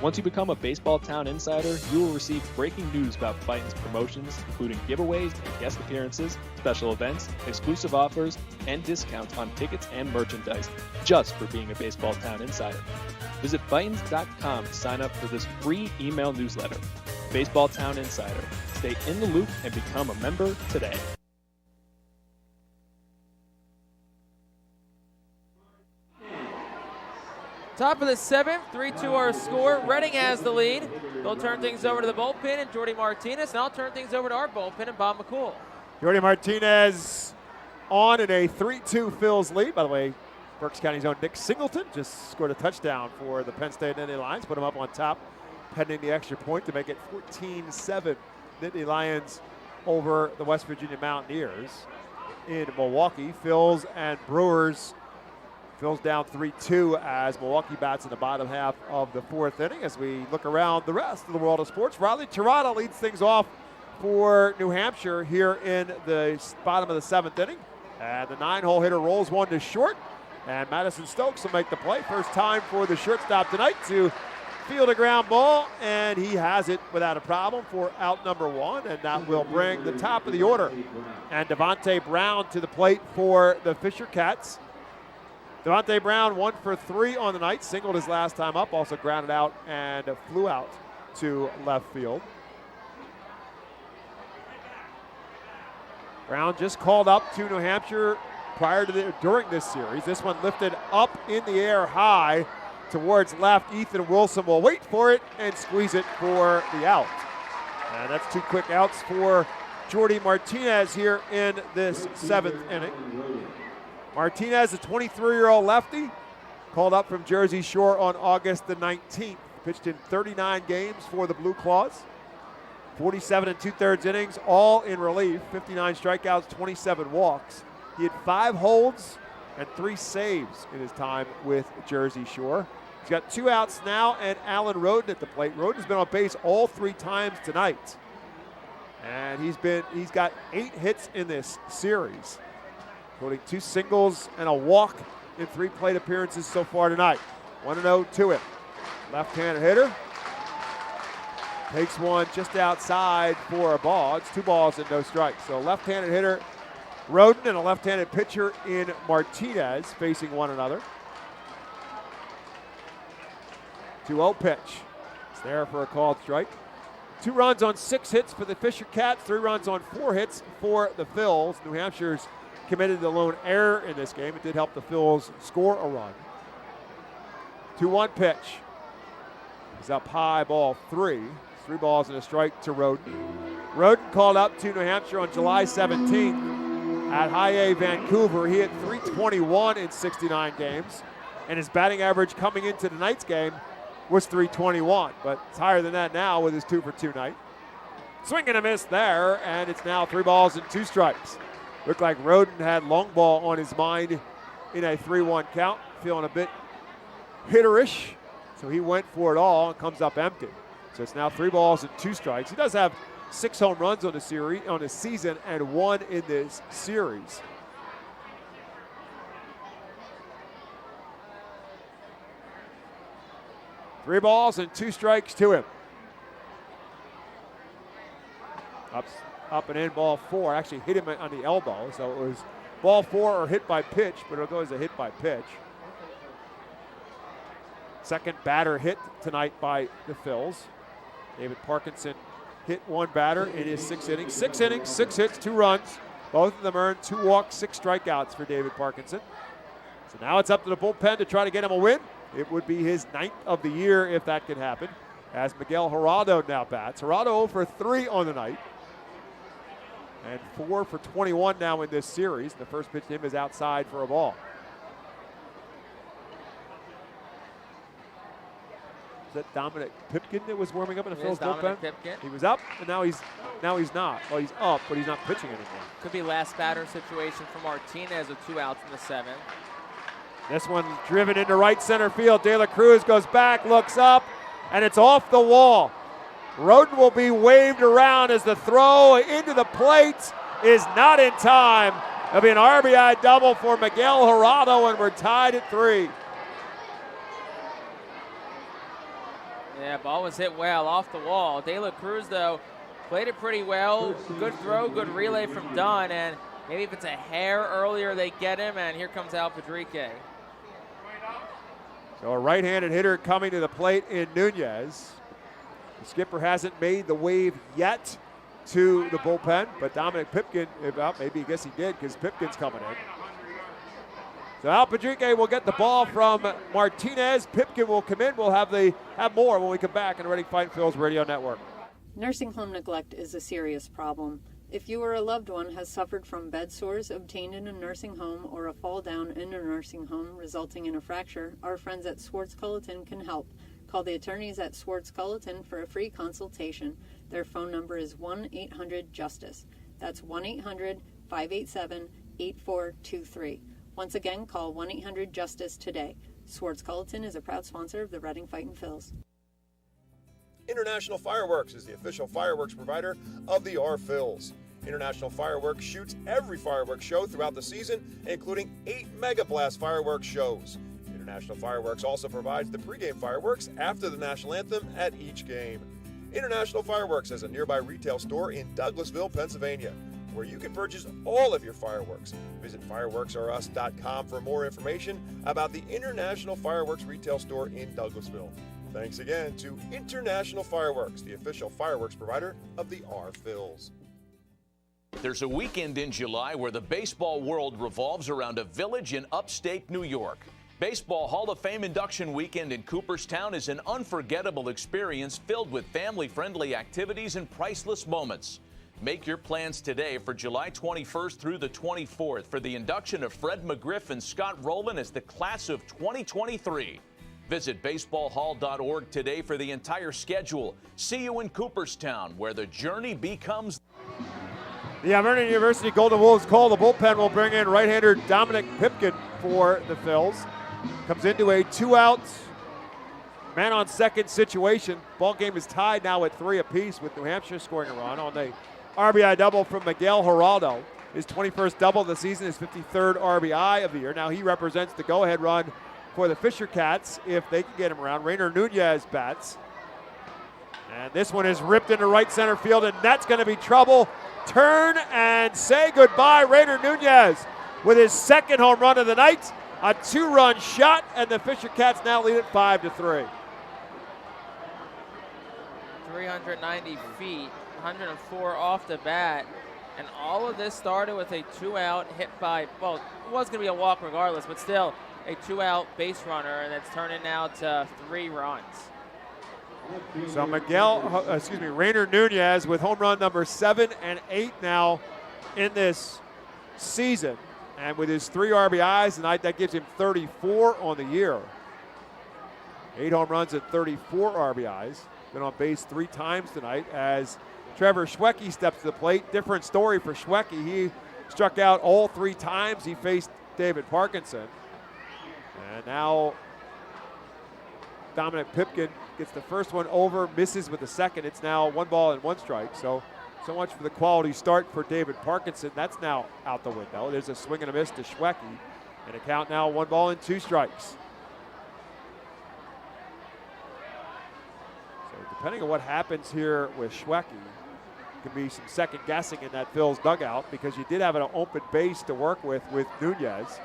S13: Once you become a Baseball Town Insider, you will receive breaking news about Fightin's promotions, including giveaways and guest appearances, special events, exclusive offers, and discounts on tickets and merchandise, just for being a Baseball Town Insider. Visit Fightins.com to sign up for this free email newsletter. Baseball Town Insider. Stay in the loop and become a member today.
S19: Top of the 7th, 3-2 our score. Reading has the lead. They'll turn things over to the bullpen and Jordy Martinez, and I'll turn things over to our bullpen and Bob McCool.
S1: Jordy Martinez on in a 3-2 Phil's lead. By the way, Berks County's own Nick Singleton just scored a touchdown for the Penn State Nittany Lions, put them up on top, pending the extra point to make it 14-7 Nittany Lions over the West Virginia Mountaineers in Milwaukee. Phil's and Brewers. Phil's down 3-2 as Milwaukee bats in the bottom half of the fourth inning. As we look around the rest of the world of sports, Riley Tirada leads things off for New Hampshire here in the bottom of the seventh inning. And the 9-hole hitter rolls one to short. And Madison Stokes will make the play. First time for the shortstop tonight to field a ground ball. And he has it without a problem for out number one. And that will bring the top of the order. And Devontae Brown to the plate for the Fisher Cats. Devontae Brown 1 for 3 on the night. Singled his last time up. Also grounded out and flew out to left field. Brown just called up to New Hampshire during this series. This one lifted up in the air high towards left. Ethan Wilson will wait for it and squeeze it for the out. And that's 2 quick outs for Jordy Martinez here in this seventh inning. Martinez, a 23-year-old lefty, called up from Jersey Shore on August the 19th. Pitched in 39 games for the Blue Claws. 47 2/3 innings, all in relief. 59 strikeouts, 27 walks. He had 5 holds and 3 saves in his time with Jersey Shore. He's got 2 outs now, and Alan Roden at the plate. Roden's been on base all 3 times tonight. And he's got 8 hits in this series, including 2 singles and a walk in 3 plate appearances so far tonight. 1-0 to him. Left-handed hitter. Takes one just outside for a ball. It's 2 balls and no strikes. So left-handed hitter Roden and a left-handed pitcher in Martinez facing one another. 2-0 pitch. It's there for a called strike. 2 runs on 6 hits for the Fisher Cats. 3 runs on 4 hits for the Phils. New Hampshire's committed the lone error in this game. It did help the Phils score a run. 2-1 pitch. He's up high, ball 3. 3 balls and a strike to Roden. Roden called up to New Hampshire on July 17th at High A Vancouver. He hit .321 in 69 games, and his batting average coming into tonight's game was .321, but it's higher than that now with his 2 for 2 night. Swing and a miss there, and it's now 3 balls and 2 strikes. Looked like Roden had long ball on his mind in a 3-1 count, feeling a bit hitterish, so he went for it all and comes up empty. So it's now 3 balls and 2 strikes. He does have 6 home runs on the season and 1 in this series. Three balls and 2 strikes to him. Up and in, ball 4. Actually hit him on the elbow, so it was ball 4 or hit by pitch, but it'll go as a hit by pitch. Second batter hit tonight by the Phils. David Parkinson hit 1 batter in his 6 innings. 6 innings, 6 hits, 2 runs. Both of them earned 2 walks, 6 strikeouts for David Parkinson. So now it's up to the bullpen to try to get him a win. It would be his 9th of the year if that could happen, as Miguel Geraldo now bats. Geraldo 0 for 3 on the night, and 4 for 21 now in this series. The first pitch to him is outside for a ball. Is that Dominic Pipkin that was warming up in the Phil's bullpen?
S2: Pipkin.
S1: He was up, and now he's not. Well, he's up, but he's not pitching anymore.
S2: Could be last batter situation for Martinez with 2 outs in the 7th.
S1: This one driven into right center field. De La Cruz goes back, looks up, and it's off the wall. Roden will be waved around as the throw into the plate is not in time. It'll be an RBI double for Miguel Geraldo, and we're tied at 3.
S2: Yeah, ball was hit well off the wall. De La Cruz, though, played it pretty well. Good throw, good relay from Dunn, and maybe if it's a hair earlier, they get him, and here comes Al Padrique.
S1: So a right-handed hitter coming to the plate in Nunez. The skipper hasn't made the wave yet to the bullpen, but Dominic Pipkin, maybe I guess he did because Pipkin's coming in. So Al Padrique will get the ball from Martinez. Pipkin will come in. We'll have more when we come back on the Reading Fightin Phil's radio network.
S5: Nursing home neglect is a serious problem. If you or a loved one has suffered from bed sores obtained in a nursing home or a fall down in a nursing home resulting in a fracture, our friends at Swartz-Culleton can help. Call the attorneys at Swartz-Culleton for a free consultation. Their phone number is 1-800-JUSTICE. That's 1-800-587-8423. Once again, call 1-800-JUSTICE today. Swartz-Culleton is a proud sponsor of the Reading Fightin' Phils.
S1: International Fireworks is the official fireworks provider of the Phillies. International Fireworks shoots every fireworks show throughout the season, including 8 Mega Blast fireworks shows. International Fireworks also provides the pregame fireworks after the national anthem at each game. International Fireworks has a nearby retail store in Douglasville, Pennsylvania, where you can purchase all of your fireworks. Visit fireworksareus.com for more information about the International Fireworks retail store in Douglasville. Thanks again to International Fireworks, the official fireworks provider of the Phillies.
S21: There's a weekend in July where the baseball world revolves around a village in upstate New York. Baseball Hall of Fame induction weekend in Cooperstown is an unforgettable experience filled with family-friendly activities and priceless moments. Make your plans today for July 21st through the 24th for the induction of Fred McGriff and Scott Rowland as the class of 2023. Visit baseballhall.org today for the entire schedule. See you in Cooperstown, where the journey becomes.
S1: The Vernon University Golden Wolves call. The bullpen will bring in right-hander Dominic Pipkin for the Phils. Comes into a 2-out, man-on-second situation. Ball game is tied now at 3 apiece with New Hampshire scoring a run on the RBI double from Miguel Geraldo. His 21st double of the season, his 53rd RBI of the year. Now he represents the go-ahead run for the Fisher Cats if they can get him around. Rainer Nunez bats. And this one is ripped into right center field, and that's going to be trouble. Turn and say goodbye, Rainer Nunez, with his second home run of the night. A 2-run shot, and the Fisher Cats now lead it 5-3.
S2: 390 feet, 104 off the bat. And all of this started with a 2-out hit by, well, it was going to be a walk regardless, but still a 2-out base runner, and it's turning now to 3 runs.
S1: So Rainer Nunez with home run number 7 and 8 now in this season. And with his 3 RBIs tonight, that gives him 34 on the year. 8 home runs and 34 RBIs. Been on base 3 times tonight as Trevor Schwecke steps to the plate. Different story for Schwecke. He struck out all 3 times he faced David Parkinson. And now Dominic Pipkin gets the first one over, misses with the second. It's now 1 ball and 1 strike. So much for the quality start for David Parkinson. That's now out the window. There's a swing and a miss to Schwecke. And a count now 1 ball and 2 strikes. So depending on what happens here with Schwecke, could be some second guessing in that Phil's dugout because you did have an open base to work with Nunez.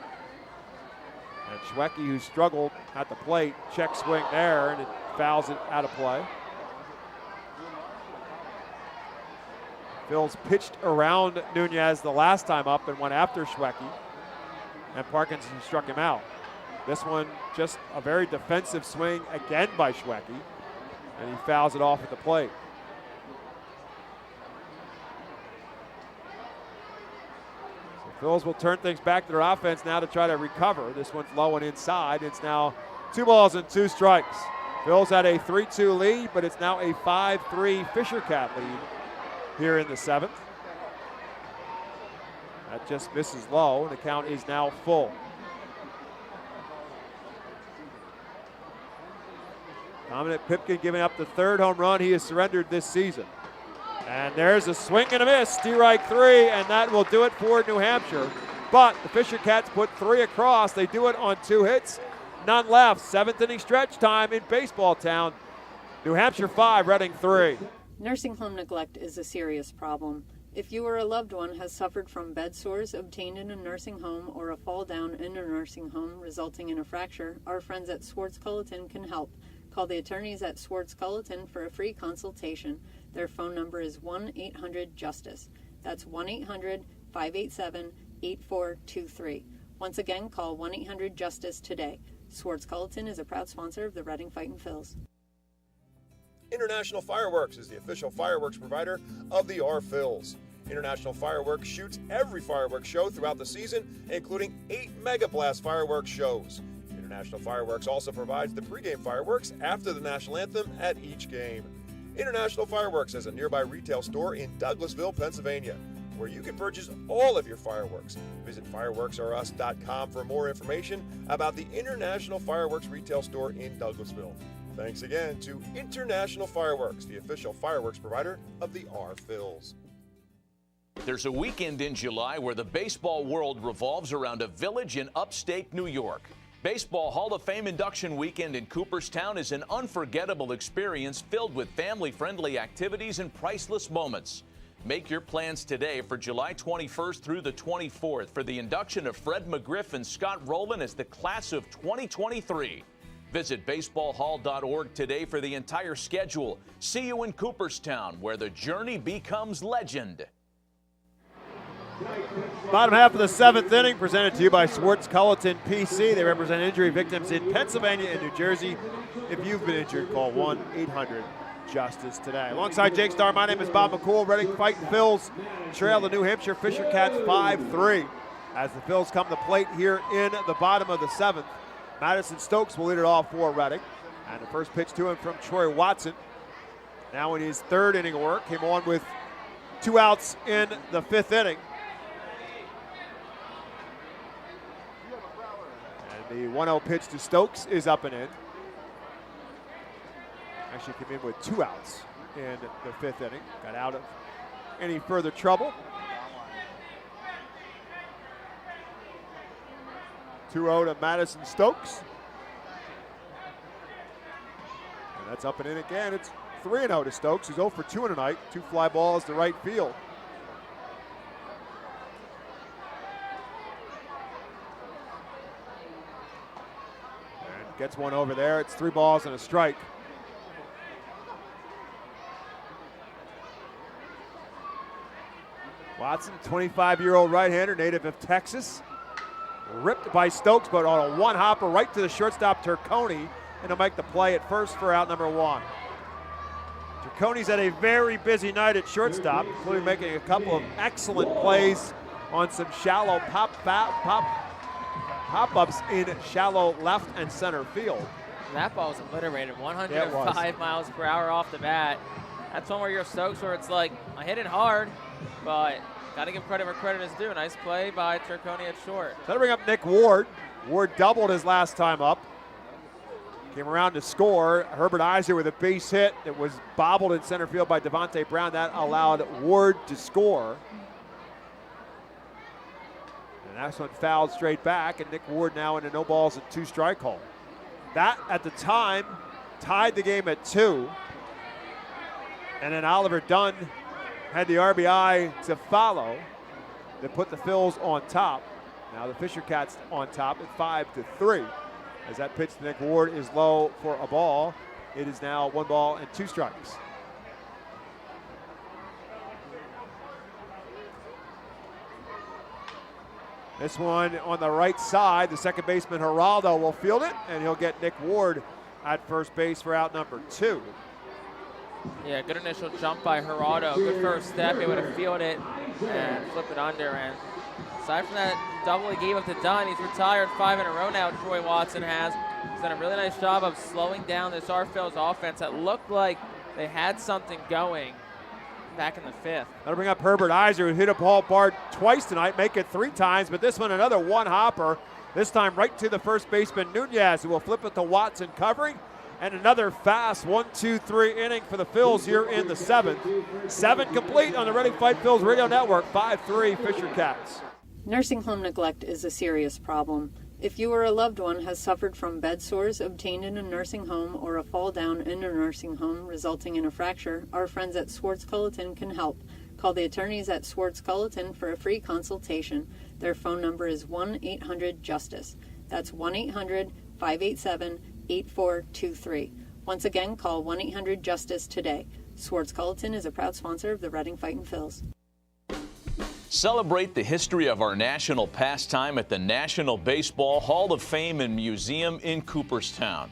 S1: And Schwecke, who struggled at the plate, check swing there, and it fouls it out of play. Phil's pitched around Nunez the last time up and went after Schwecke, and Parkinson struck him out. This one, just a very defensive swing again by Schwecke, and he fouls it off at the plate. So Phil's will turn things back to their offense now to try to recover. This one's low and inside. It's now 2 balls and 2 strikes. Phil's had a 3-2 lead, but it's now a 5-3 Fisher Cat lead here in the 7th. That just misses low, and the count is now full. Dominic Pipkin giving up the 3rd home run he has surrendered this season. And there's a swing and a miss, strike 3, and that will do it for New Hampshire. But the Fisher Cats put 3 across. They do it on 2 hits, none left. 7th inning stretch time in Baseball Town. New Hampshire 5, Reading 3.
S5: Nursing home neglect is a serious problem. If you or a loved one has suffered from bed sores obtained in a nursing home or a fall down in a nursing home resulting in a fracture, our friends at Swartz-Culleton can help. Call the attorneys at Swartz-Culleton for a free consultation. Their phone number is 1-800-JUSTICE. That's 1-800-587-8423. Once again, call 1-800-JUSTICE today. Swartz-Culleton is a proud sponsor of the Reading Fightin' Phils.
S1: International Fireworks is the official fireworks provider of the Phillies. International Fireworks shoots every fireworks show throughout the season, including 8 Mega Blast fireworks shows. International Fireworks also provides the pregame fireworks after the national anthem at each game. International Fireworks has a nearby retail store in Douglasville, Pennsylvania, where you can purchase all of your fireworks. Visit fireworksareus.com for more information about the International Fireworks retail store in Douglasville. Thanks again to International Fireworks, the official fireworks provider of the R-Phils.
S21: There's a weekend in July where the baseball world revolves around a village in upstate New York. Baseball Hall of Fame induction weekend in Cooperstown is an unforgettable experience filled with family-friendly activities and priceless moments. Make your plans today for July 21st through the 24th for the induction of Fred McGriff and Scott Rowland as the class of 2023. Visit baseballhall.org today for the entire schedule. See you in Cooperstown, where the journey becomes legend.
S1: Bottom half of the 7th inning presented to you by Swartz-Culleton PC. They represent injury victims in Pennsylvania and New Jersey. If you've been injured, call 1-800-JUSTICE today. Alongside Jake Starr, my name is Bob McCool. Reading Fightin Phils trail the New Hampshire Fisher Cats 5-3. As the Phils come to plate here in the bottom of the 7th, Madison Stokes will lead it off for Reading. And the first pitch to him from Troy Watson. Now in his 3rd inning of work, came on with 2 outs in the 5th inning. The 1-0 pitch to Stokes is up and in. Actually came in with 2 outs in the 5th inning. Got out of any further trouble. 2-0 to Madison Stokes. And that's up and in again. It's 3-0 to Stokes, who's 0 for 2 tonight. 2 fly balls to right field. Gets one over there. It's 3 balls and a strike. Watson, 25-year-old right-hander, native of Texas. Ripped by Stokes, but on a one-hopper right to the shortstop, Turconi, and he'll make the play at first for out number 1. Turconi's had a very busy night at shortstop, including making a couple of excellent plays on some shallow pop-ups in shallow left and center field.
S2: That ball was obliterated, 105 miles per hour off the bat. That's one where you're Stokes, where it's like, I hit it hard, but got to give credit where credit is due. Nice play by Turconi at short.
S1: That'll bring up Nick Ward. Ward doubled his last time up. Came around to score. Herbert Iser with a base hit that was bobbled in center field by Devontae Brown. That allowed Ward to score. And that's one fouled straight back, and Nick Ward now in a no balls and 2 strike hole. That, at the time, tied the game at 2. And then Oliver Dunn had the RBI to follow that put the Phils on top. Now the Fisher Cats on top at 5-3. As that pitch to Nick Ward is low for a ball. It is now 1 ball and 2 strikes. This one on the right side, the second baseman Geraldo will field it, and he'll get Nick Ward at first base for out number 2.
S2: Yeah, good initial jump by Geraldo. Good first step, able to field it and flip it under. And aside from that double he gave up to Dunn, he's retired 5 in a row now, Troy Watson has. He's done a really nice job of slowing down this R-Phils offense that looked like they had something going back in the 5th.
S1: That'll bring up Herbert Iser, who hit a ball bar twice tonight, make it 3 times, but this one another one-hopper, this time right to the first baseman Nunez, who will flip it to Watson covering, and another fast 1-2-3 inning for the Phils here in the 7th. 7 complete on the Reading Fight Phils Radio Network, 5-3 Fisher Cats.
S5: Nursing home neglect is a serious problem. If you or a loved one has suffered from bed sores obtained in a nursing home or a fall down in a nursing home resulting in a fracture, our friends at Swartz-Culleton can help. Call the attorneys at Swartz-Culleton for a free consultation. Their phone number is 1-800-JUSTICE. That's 1-800-587-8423. Once again, call 1-800-JUSTICE today. Swartz-Culleton is a proud sponsor of the Reading Fightin Phils.
S21: Celebrate the history of our national pastime at the National Baseball Hall of Fame and Museum in Cooperstown.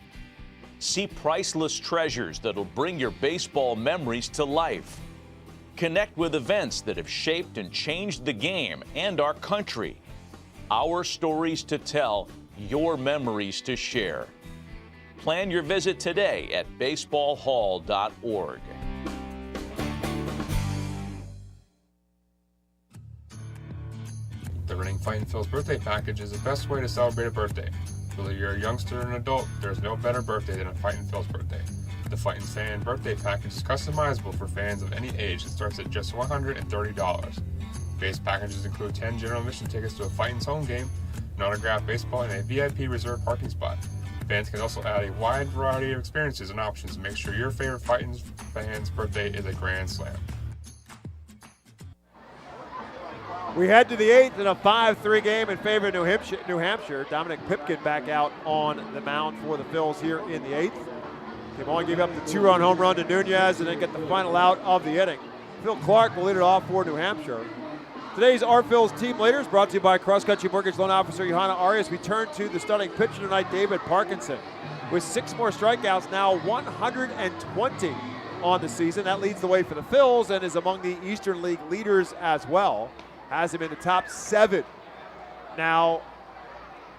S21: See priceless treasures that'll bring your baseball memories to life. connect with events that have shaped and changed the game and our country. Our stories to tell, your memories to share. Plan your visit today at baseballhall.org.
S12: The Reading Fightin Phil's birthday package is the best way to celebrate a birthday. Whether you're a youngster or an adult, there's no better birthday than a Fightin Phil's birthday. The Fightin Fan birthday package is customizable for fans of any age and starts at just $130. Base packages include 10 general admission tickets to a Fightin's home game, an autographed baseball, and a VIP reserved parking spot. Fans can also add a wide variety of experiences and options to make sure your favorite Fightin's fan's birthday is a grand slam.
S1: We head to the 8th in a 5-3 game in favor of New Hampshire. Dominic Pipkin back out on the mound for the Phils here in the 8th. They've only gave up the 2-run home run to Nunez and then get the final out of the inning. Phil Clark will lead it off for New Hampshire. Today's Our Phil's team leaders brought to you by Cross Country Mortgage Loan Officer Johanna Arias. We turn to the starting pitcher tonight, David Parkinson. With 6 more strikeouts, now 120 on the season. That leads the way for the Phils and is among the Eastern League leaders as well. Has him in the top 7. Now,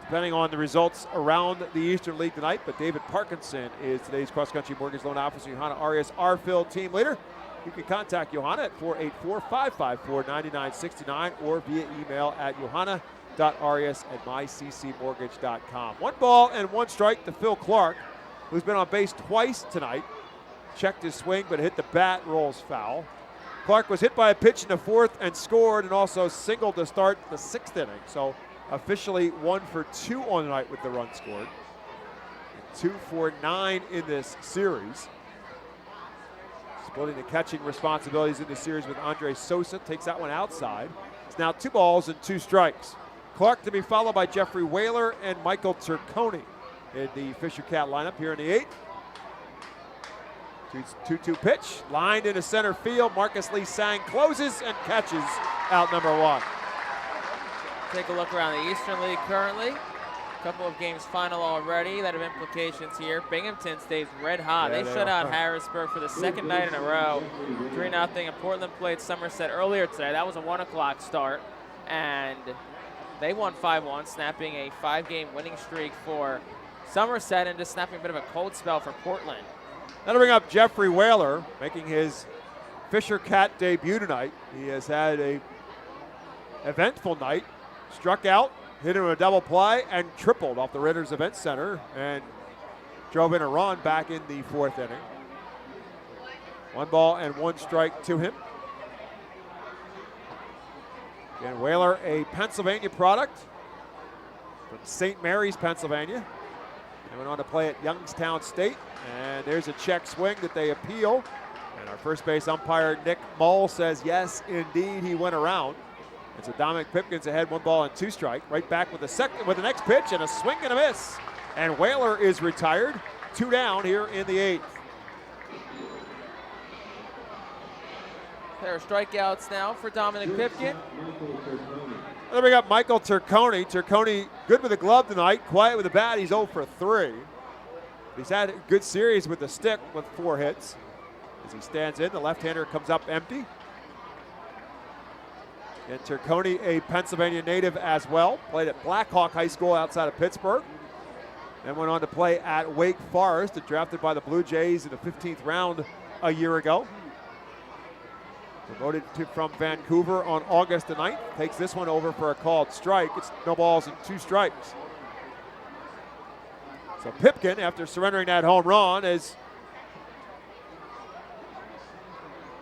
S1: depending on the results around the Eastern League tonight, but David Parkinson is today's Cross Country Mortgage Loan Officer Johanna Arias, Our Phil team leader. You can contact Johanna at 484-554-9969 or via email at johanna.arias@myccmortgage.com. 1 ball and 1 strike to Phil Clark, who's been on base twice tonight. Checked his swing, but hit the bat, rolls foul. Clark was hit by a pitch in the 4th and scored, and also singled to start the 6th inning. So officially 1 for 2 on the night with the run scored. 2 for 9 in this series. Splitting the catching responsibilities in the series with Andre Sosa. Takes that one outside. It's now 2 balls and 2 strikes. Clark to be followed by Jeffrey Whaler and Michael Turconi in the Fisher Cat lineup here in the 8th. 2-2 pitch, lined into center field. Marcus Lee Sang closes and catches out number 1.
S2: Take a look around the Eastern League currently. A couple of games final already that have implications here. Binghamton stays red hot. They shut out Harrisburg for the 2nd night in a row. 3-0, and Portland played Somerset earlier today. That was a 1 o'clock start, and they won 5-1, snapping a 5-game winning streak for Somerset and just snapping a bit of a cold spell for Portland.
S1: That'll bring up Jeffrey Whaler, making his Fisher Cat debut tonight. He has had a eventful night. Struck out, hit him a double play, and tripled off the Ritters Event Center and drove in a run back in the 4th inning. 1 ball and 1 strike to him. Again, Whaler, a Pennsylvania product from St. Mary's, Pennsylvania. They went on to play at Youngstown State, and there's a check swing that they appeal. And our first base umpire, Nick Mull, says yes, indeed, he went around. And so Dominic Pipkin's ahead, 1 ball and 2 strike. Right back with the next pitch and a swing and a miss. And Whaler is retired. 2 down here in the 8th.
S2: There are strikeouts now for Dominic Pipkin.
S1: They bring up Michael Turconi. Turconi good with the glove tonight, quiet with the bat. He's 0 for 3. He's had a good series with the stick with 4 hits. As he stands in, the left-hander comes up empty. And Turconi, a Pennsylvania native as well, played at Blackhawk High School outside of Pittsburgh. Then went on to play at Wake Forest, drafted by the Blue Jays in the 15th round a year ago. Promoted from Vancouver on August the 9th. Takes this one over for a called strike. It's no balls and 2 strikes. So Pipkin, after surrendering that home run, has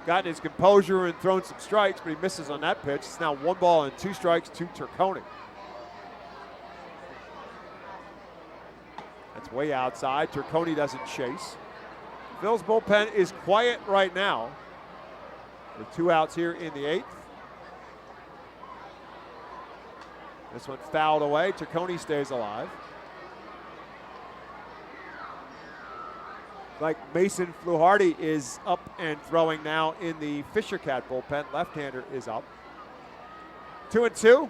S1: gotten his composure and thrown some strikes, but he misses on that pitch. It's now 1 ball and 2 strikes to Turconi. That's way outside. Turconi doesn't chase. Phil's bullpen is quiet right now. With 2 outs here in the 8th. This one fouled away. Turconi stays alive. Like Mason Fluharty is up and throwing now in the Fisher Cat bullpen. Left-hander is up. 2-2.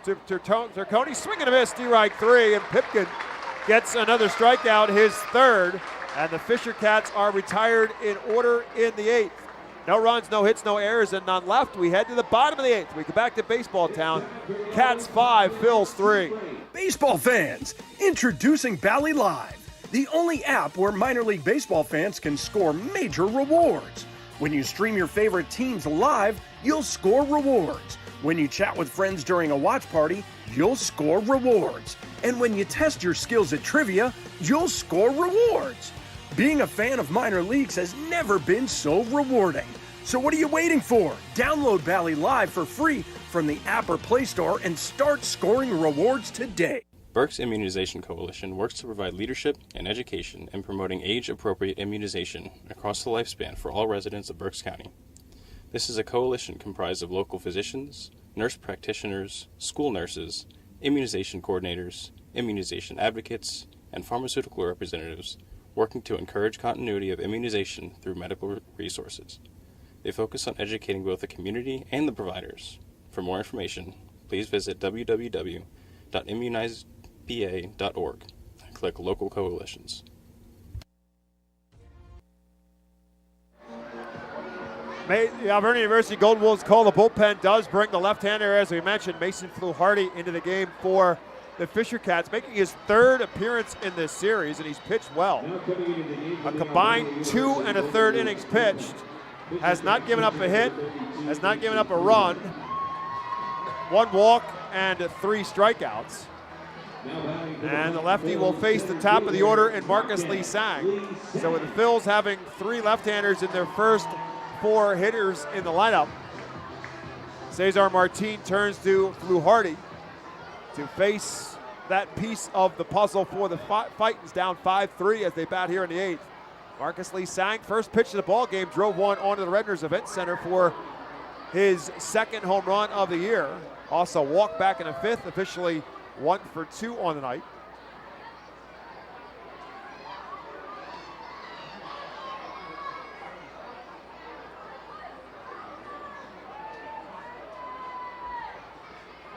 S1: Turconi swinging a miss, strike 3, and Pipkin gets another strikeout, his 3rd, and the Fisher Cats are retired in order in the 8th. No runs, no hits, no errors, and none left. We head to the bottom of the 8th. We go back to Baseball Town. Cats 5, Phils 3.
S3: Baseball fans, introducing Bally Live, the only app where minor league baseball fans can score major rewards. When you stream your favorite teams live, you'll score rewards. When you chat with friends during a watch party, you'll score rewards. And when you test your skills at trivia, you'll score rewards. Being a fan of minor leagues has never been so rewarding. So what are you waiting for? Download Bally Live for free from the app or Play Store and start scoring rewards today.
S22: Berks Immunization Coalition works to provide leadership and education in promoting age-appropriate immunization across the lifespan for all residents of Berks County. This is a coalition comprised of local physicians, nurse practitioners, school nurses, immunization coordinators, immunization advocates, and pharmaceutical representatives working to encourage continuity of immunization through medical resources. They focus on educating both the community and the providers. For more information, please visit www.immunizeba.org and click Local Coalitions.
S1: The Alberta University Golden Wolves call the bullpen does bring the left-hander, as we mentioned, Mason Fluharty, into the game for the Fisher Cats, making his 3rd appearance in this series, and he's pitched well. A combined 2 1/3 innings pitched, has not given up a hit, has not given up a run, 1 walk and 3 strikeouts. And the lefty will face the top of the order in Marcus Lee Sang. So with the Phils having 3 left-handers in their first 4 hitters in the lineup, Cesar Martin turns to Fluharty to face that piece of the puzzle for the Fightins, down 5-3 as they bat here in the 8th. Marcus Lee Sang, first pitch of the ball game, drove one onto the Redners Event Center for his 2nd home run of the year. Also walked back in the 5th, officially 1 for 2 on the night.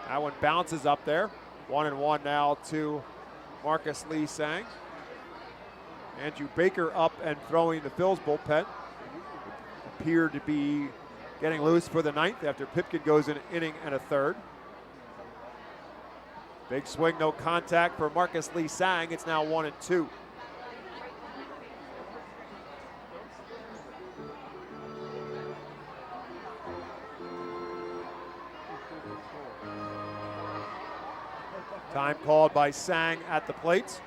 S1: That one bounces up there. 1-1 now to Marcus Lee Sang. Andrew Baker up and throwing the Phils bullpen. Appeared to be getting loose for the 9th after Pipkin goes an inning and a 1/3. Big swing, no contact for Marcus Lee Sang. It's now 1-2. Time called by Sang at the plate.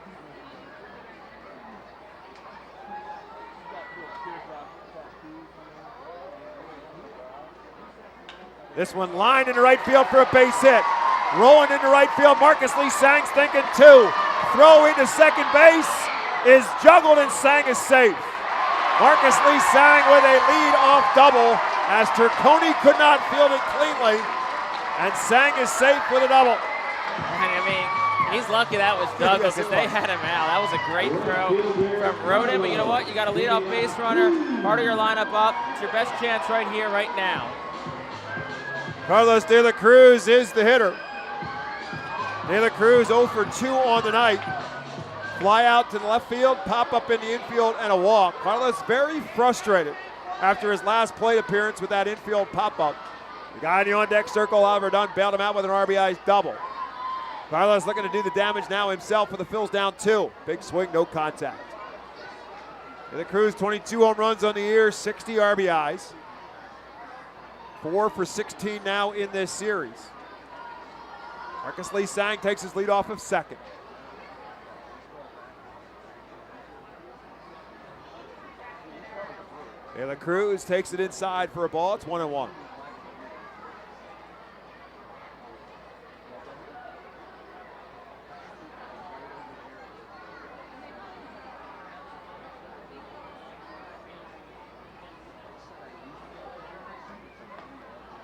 S1: This one lined into right field for a base hit. Rolling into right field, Marcus Lee Sang's thinking 2. Throw into second base is juggled and Sang is safe. Marcus Lee Sang with a lead-off double as Turconi could not field it cleanly, and Sang is safe with a double.
S2: I mean, he's lucky that was Douglas because they had him out. That was a great throw from Roden, but you know what? You got a leadoff base runner, part of your lineup up. It's your best chance right here, right now.
S1: Carlos De La Cruz is the hitter. De La Cruz 0 for 2 on the night. Fly out to the left field, pop up in the infield, and a walk. Carlos very frustrated after his last plate appearance with that infield pop-up. The guy in the on-deck circle, Oliver Dunn, bailed him out with an RBI double. Carlos looking to do the damage now himself for the Phils, down 2. Big swing, no contact. De La Cruz, 22 home runs on the year, 60 RBIs. 4 for 16 now in this series. Marcus Lee Sang takes his lead off of second. De La Cruz takes it inside for a ball. It's 1-1.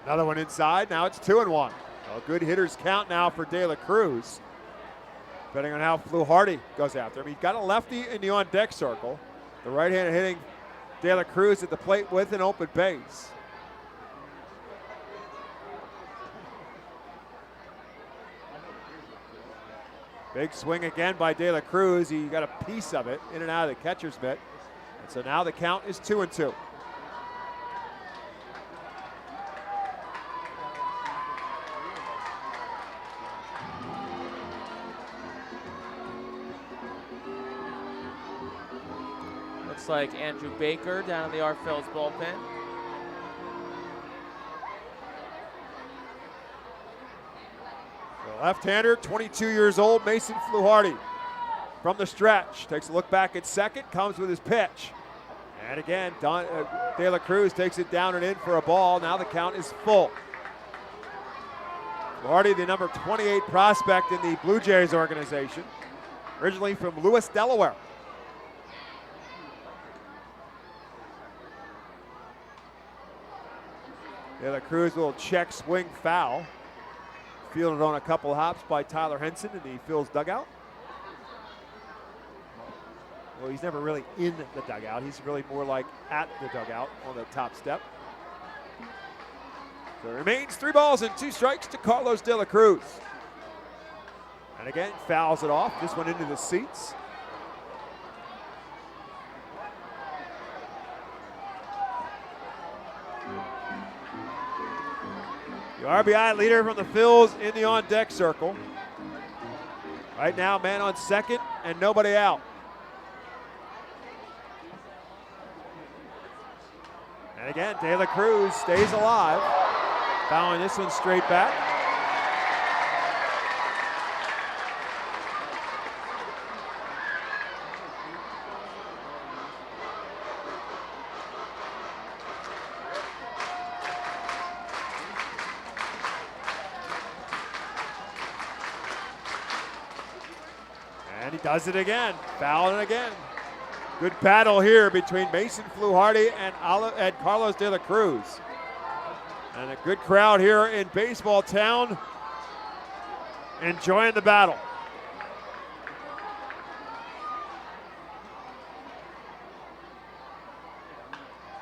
S1: Another one inside. Now it's 2-1. A good hitter's count now for De La Cruz, depending on how Fluharty goes after him. He's got a lefty in the on-deck circle. The right-hander hitting De La Cruz at the plate with an open base. Big swing again by De La Cruz. He got a piece of it in and out of the catcher's mitt. And so now the count is 2-2.
S2: looks like Andrew Baker down in the Art Phillies bullpen.
S1: The left-hander, 22 years old, Mason Fluharty. From the stretch, takes a look back at second, comes with his pitch. And again, De La Cruz takes it down and in for a ball. Now the count is full. Fluharty, the number 28 prospect in the Blue Jays organization, originally from Lewis, Delaware. De La Cruz, little check swing foul. Fielded on a couple hops by Tyler Henson in the Phil's dugout. Well, he's never really in the dugout. He's really more like at the dugout on the top step. So it remains 3 balls and 2 strikes to Carlos De La Cruz. And again, fouls it off. This one into the seats. The RBI leader from the Phils in the on-deck circle. Right now, man on second and nobody out. And again, De La Cruz stays alive, fouling this one straight back. And he does it again, fouling it again. Good battle here between Mason Fluharty and Carlos De La Cruz. And a good crowd here in Baseball Town enjoying the battle.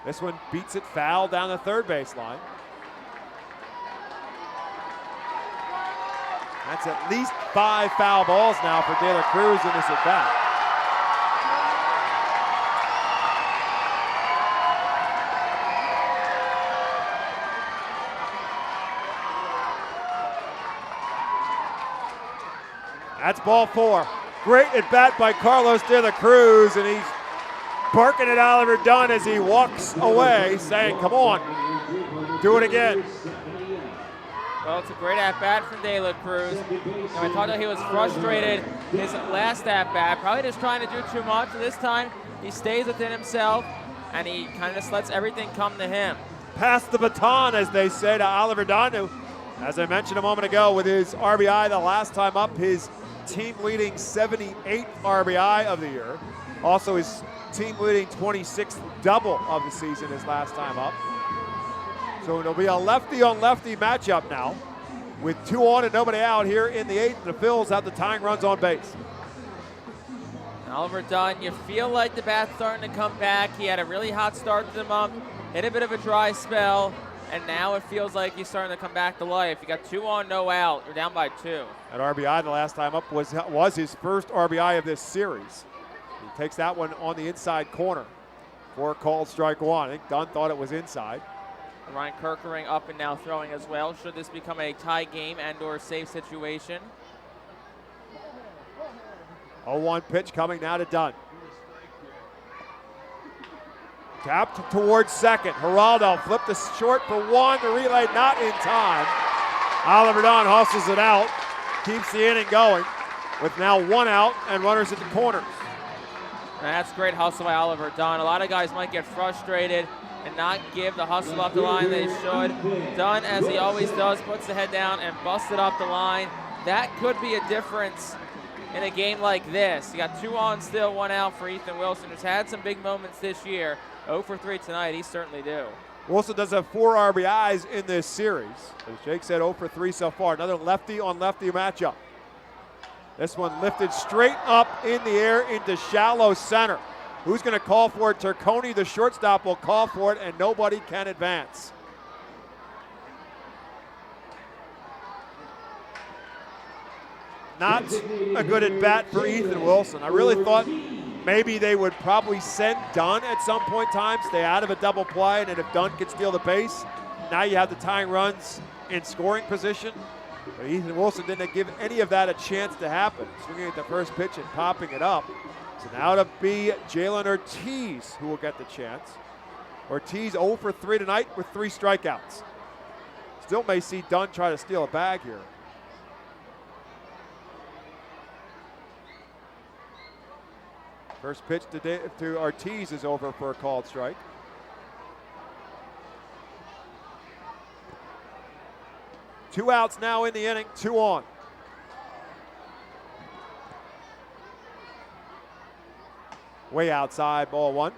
S1: This one beats it foul down the third baseline. That's at least 5 foul balls now for De La Cruz in this at bat. That's ball 4. Great at bat by Carlos De La Cruz, and he's barking at Oliver Dunn as he walks away, saying, come on, do it again.
S2: Well, it's a great at-bat from De La Cruz. I thought that he was frustrated his last at-bat, probably just trying to do too much. This time, he stays within himself, and he kind of just lets everything come to him.
S1: Pass the baton, as they say, to Oliver Dunn, who, as I mentioned a moment ago, with his RBI the last time up, his team-leading 78th RBI of the year. Also his team-leading 26th double of the season his last time up. So it'll be a lefty-on-lefty matchup now with 2 on and nobody out here in the 8th. The Phils have the tying runs on base.
S2: Oliver Dunn, you feel like the bat's starting to come back. He had a really hot start to the month, hit a bit of a dry spell, and now it feels like he's starting to come back to life. You got 2 on, no out. You're down by 2.
S1: That RBI the last time up was his first RBI of this series. He takes that one on the inside corner for a called strike 1. I think Dunn thought it was inside.
S2: Ryan Kerkering up and now throwing as well. Should this become a tie game and or safe situation?
S1: 0-1 pitch coming now to Dunn. Tapped towards second. Geraldo flipped the short for 1. The relay not in time. Oliver Dunn hustles it out. Keeps the inning going with now 1 out and runners at the corners.
S2: That's great hustle by Oliver Dunn. A lot of guys might get frustrated and not give the hustle up the line they should. Dunn, as he always does, puts the head down and busts it up the line. That could be a difference in a game like this. You got 2 on still, 1 out for Ethan Wilson, who's had some big moments this year. 0 for 3 tonight, he certainly do.
S1: Wilson does have 4 RBIs in this series. As Jake said, 0 for 3 so far. Another lefty-on-lefty matchup. This one lifted straight up in the air into shallow center. Who's going to call for it? Turconi, the shortstop, will call for it, and nobody can advance. Not a good at-bat for Ethan Wilson. I really thought maybe they would probably send Dunn at some point in time, stay out of a double play, and then if Dunn can steal the base, now you have the tying runs in scoring position. But Ethan Wilson didn't give any of that a chance to happen. Swinging at the first pitch and popping it up. So now to be Jalen Ortiz who will get the chance. Ortiz 0 for 3 tonight with 3 strikeouts. Still may see Dunn try to steal a bag here. First pitch to Ortiz is over for a called strike. Two outs now in the inning, 2 on. Way outside, ball 1.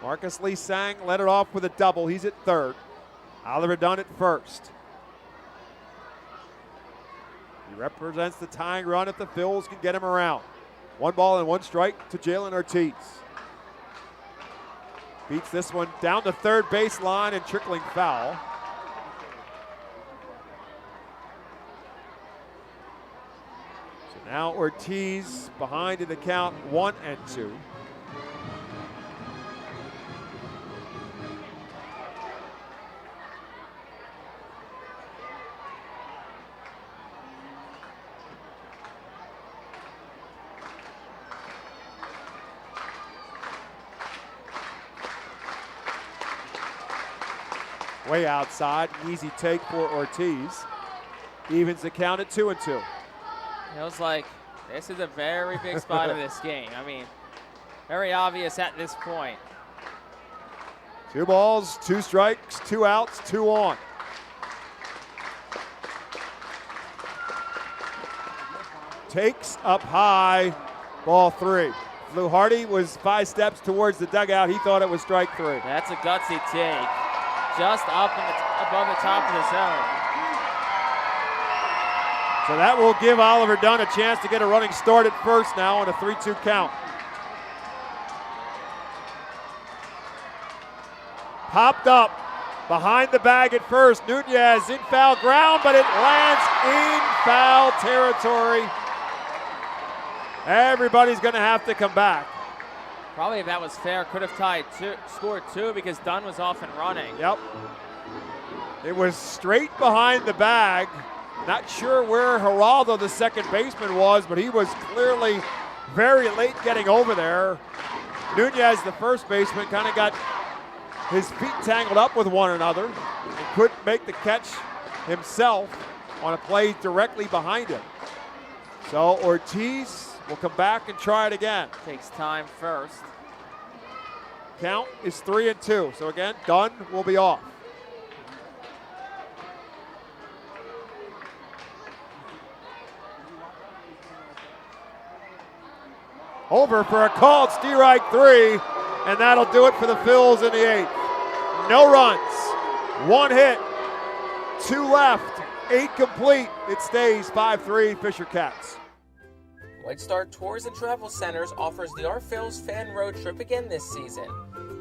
S1: Marcus Lee Sang led it off with a double. He's at third. Oliver Dunn at first. He represents the tying run if the Phils can get him around. 1 ball and 1 strike to Jalen Ortiz. Beats this one down the third baseline and trickling foul. So now Ortiz behind in the count 1-2. Way outside, an easy take for Ortiz. Evens the count at 2-2.
S2: It was like, this is a very big spot of this game. I mean, very obvious at this point.
S1: 2 balls, 2 strikes, 2 outs, 2 on. Takes up high, ball 3. Lou Hardy was 5 steps towards the dugout. He thought it was strike 3.
S2: That's a gutsy take. Just up above the top of the zone.
S1: So that will give Oliver Dunn a chance to get a running start at first now on a 3-2 count. Popped up behind the bag at first. Nunez in foul ground, but it lands in foul territory. Everybody's going to have to come back.
S2: Probably if that was fair, could have scored 2 because Dunn was off and running.
S1: Yep. It was straight behind the bag. Not sure where Geraldo, the second baseman, was, but he was clearly very late getting over there. Nunez, the first baseman, kind of got his feet tangled up with one another and couldn't make the catch himself on a play directly behind him. So Ortiz will come back and try it again.
S2: Takes time first.
S1: Count is 3-2. So again, Dunn will be off. Over for a called strike 3, and that'll do it for the Phils in the 8th. No runs, 1 hit, 2 left, 8 complete. It stays 5-3 Fisher Cats.
S19: White Star Tours and Travel Centers offers the Our Phils fan road trip again this season.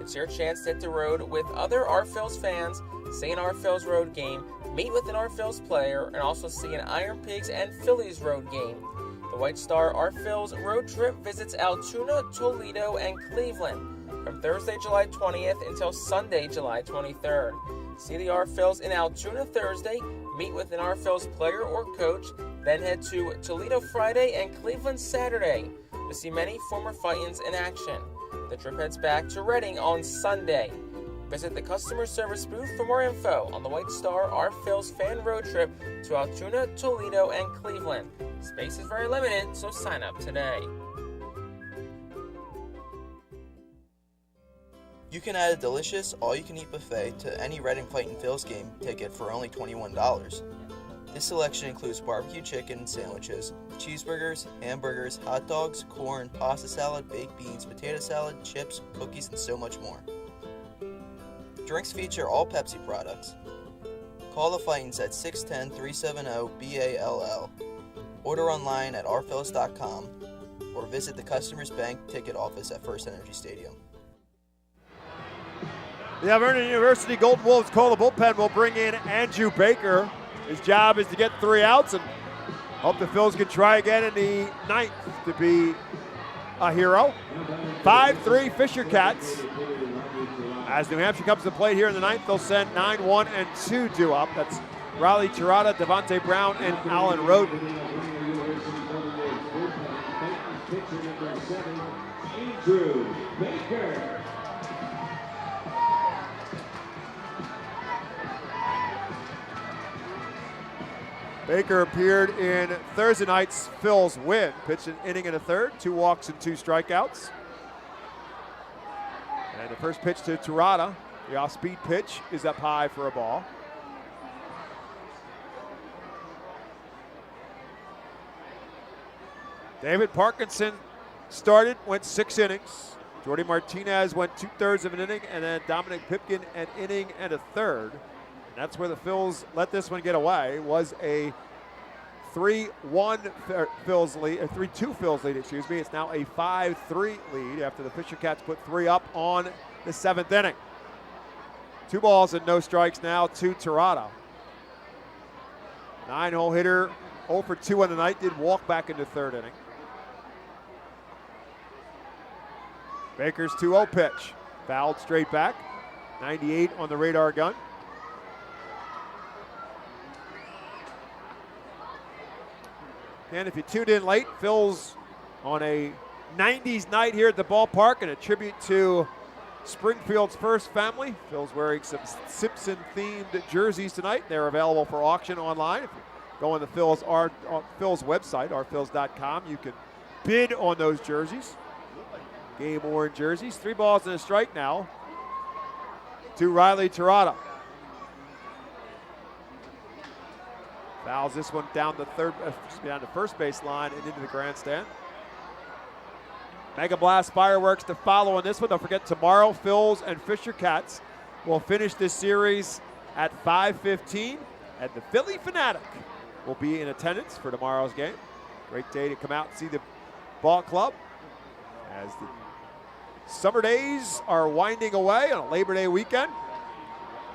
S19: It's your chance to hit the road with other Our Phils fans, see an Our Phils road game, meet with an Our Phils player, and also see an Iron Pigs and Phillies road game. The White Star Our Phils road trip visits Altoona, Toledo, and Cleveland from Thursday, July 20th until Sunday, July 23rd. See the Our Phils in Altoona Thursday, meet with an Our Phils player or coach, then head to Toledo Friday and Cleveland Saturday to see many former Fightins in action. The trip heads back to Reading on Sunday. Visit the customer service booth for more info on the White Star Our Phils fan road trip to Altoona, Toledo, and Cleveland. Space is very limited, so sign up today.
S4: You can add a delicious all-you-can-eat buffet to any Reading Fightin' Phils game ticket for only $21. This selection includes barbecue chicken sandwiches, cheeseburgers, hamburgers, hot dogs, corn, pasta salad, baked beans, potato salad, chips, cookies, and so much more. Drinks feature all Pepsi products. Call the Fightins at 610-370-BALL. Order online at ourphils.com or visit the Customers Bank ticket office at FirstEnergy Stadium.
S1: The Vernon University Golden Wolves call the bullpen. Will bring in Andrew Baker. His job is to get 3 outs and hope the Phils can try again in the 9th to be a hero. 5-3 Fisher Cats. As New Hampshire comes to play here in the 9th, they'll send 9-1 and 2 due up. That's Riley Tirada, Devontae Brown, and Alan Roden. Baker appeared in Thursday night's Phil's win. Pitched an inning and a third, 2 walks and 2 strikeouts. And the first pitch to Tirada, the off-speed pitch, is up high for a ball. David Parkinson started, went 6 innings. Jordy Martinez went 2/3 of an inning, and then Dominic Pipkin an inning and a third. And that's where the Phils let this one get away. It was a 3-1 Phils lead, a 3-2 Phils lead, excuse me. It's now a 5-3 lead after the Fisher Cats put 3 up on the 7th inning. 2 balls and no strikes now to Tirada. 9-hole hitter, 0 for 2 on the night, did walk back into 3rd inning. Baker's 2-0 pitch, fouled straight back, 98 on the radar gun. And if you tuned in late, Phil's on a 90s night here at the ballpark and a tribute to Springfield's first family. Phil's wearing some Simpson-themed jerseys tonight. They're available for auction online. If you go on the Phil's website, ourphils.com, you can bid on those jerseys. Game-worn jerseys. 3 balls and a strike now to Riley Tirada. Fouls this one down the down the first base line and into the grandstand. Mega Blast fireworks to follow on this one. Don't forget, tomorrow, Phils and Fisher Cats will finish this series at 5:15, and the Philly Fanatic will be in attendance for tomorrow's game. Great day to come out and see the ball club as the summer days are winding away on a Labor Day weekend.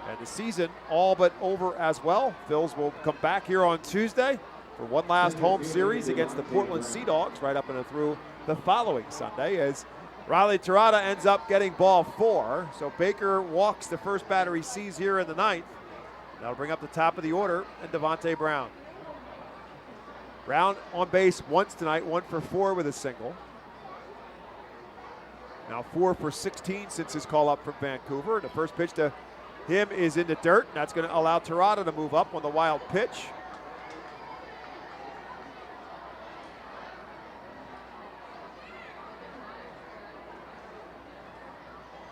S1: And the season all but over as well. Phils will come back here on Tuesday for one last home series against the Portland Sea Dogs right up and through the following Sunday as Riley Tirada ends up getting ball 4. So Baker walks the first batter he sees here in the 9th. That'll bring up the top of the order and Devontae Brown. Brown on base once tonight, 1 for 4 with a single. Now 4 for 16 since his call up from Vancouver. The first pitch to him is in the dirt. That's going to allow Tirada to move up on the wild pitch.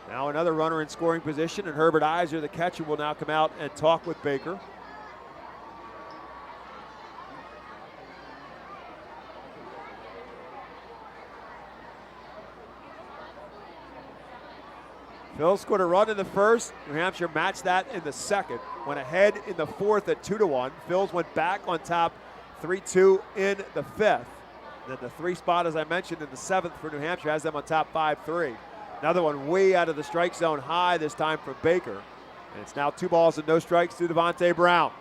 S1: Now another runner in scoring position, and Herbert Iser, the catcher, will now come out and talk with Baker. Phil scored a run in the first. New Hampshire matched that in the second. Went ahead in the 4th at 2-1. Phils went back on top 3-2 in the 5th. And then the 3 spot, as I mentioned, in the 7th for New Hampshire has them on top 5-3. Another one way out of the strike zone high this time from Baker. And it's now 2 balls and no strikes to Devontae Brown.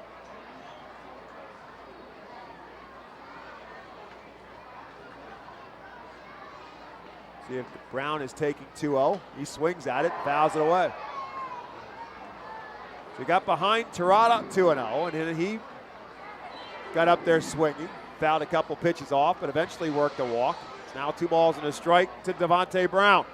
S1: See if Brown is taking 2-0. He swings at it, fouls it away. So he got behind Tirada 2-0, and then he got up there swinging, fouled a couple pitches off, but eventually worked a walk. It's now 2 balls and a strike to Devontae Brown.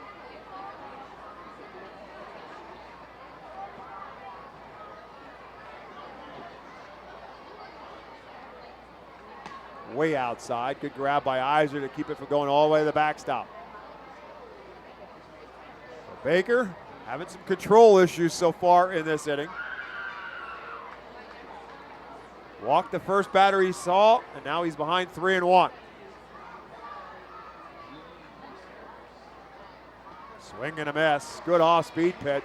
S1: Way outside. Good grab by Iser to keep it from going all the way to the backstop. Baker having some control issues so far in this inning. Walked the first batter he saw, and now he's behind 3-1. Swing and a miss. Good off-speed pitch.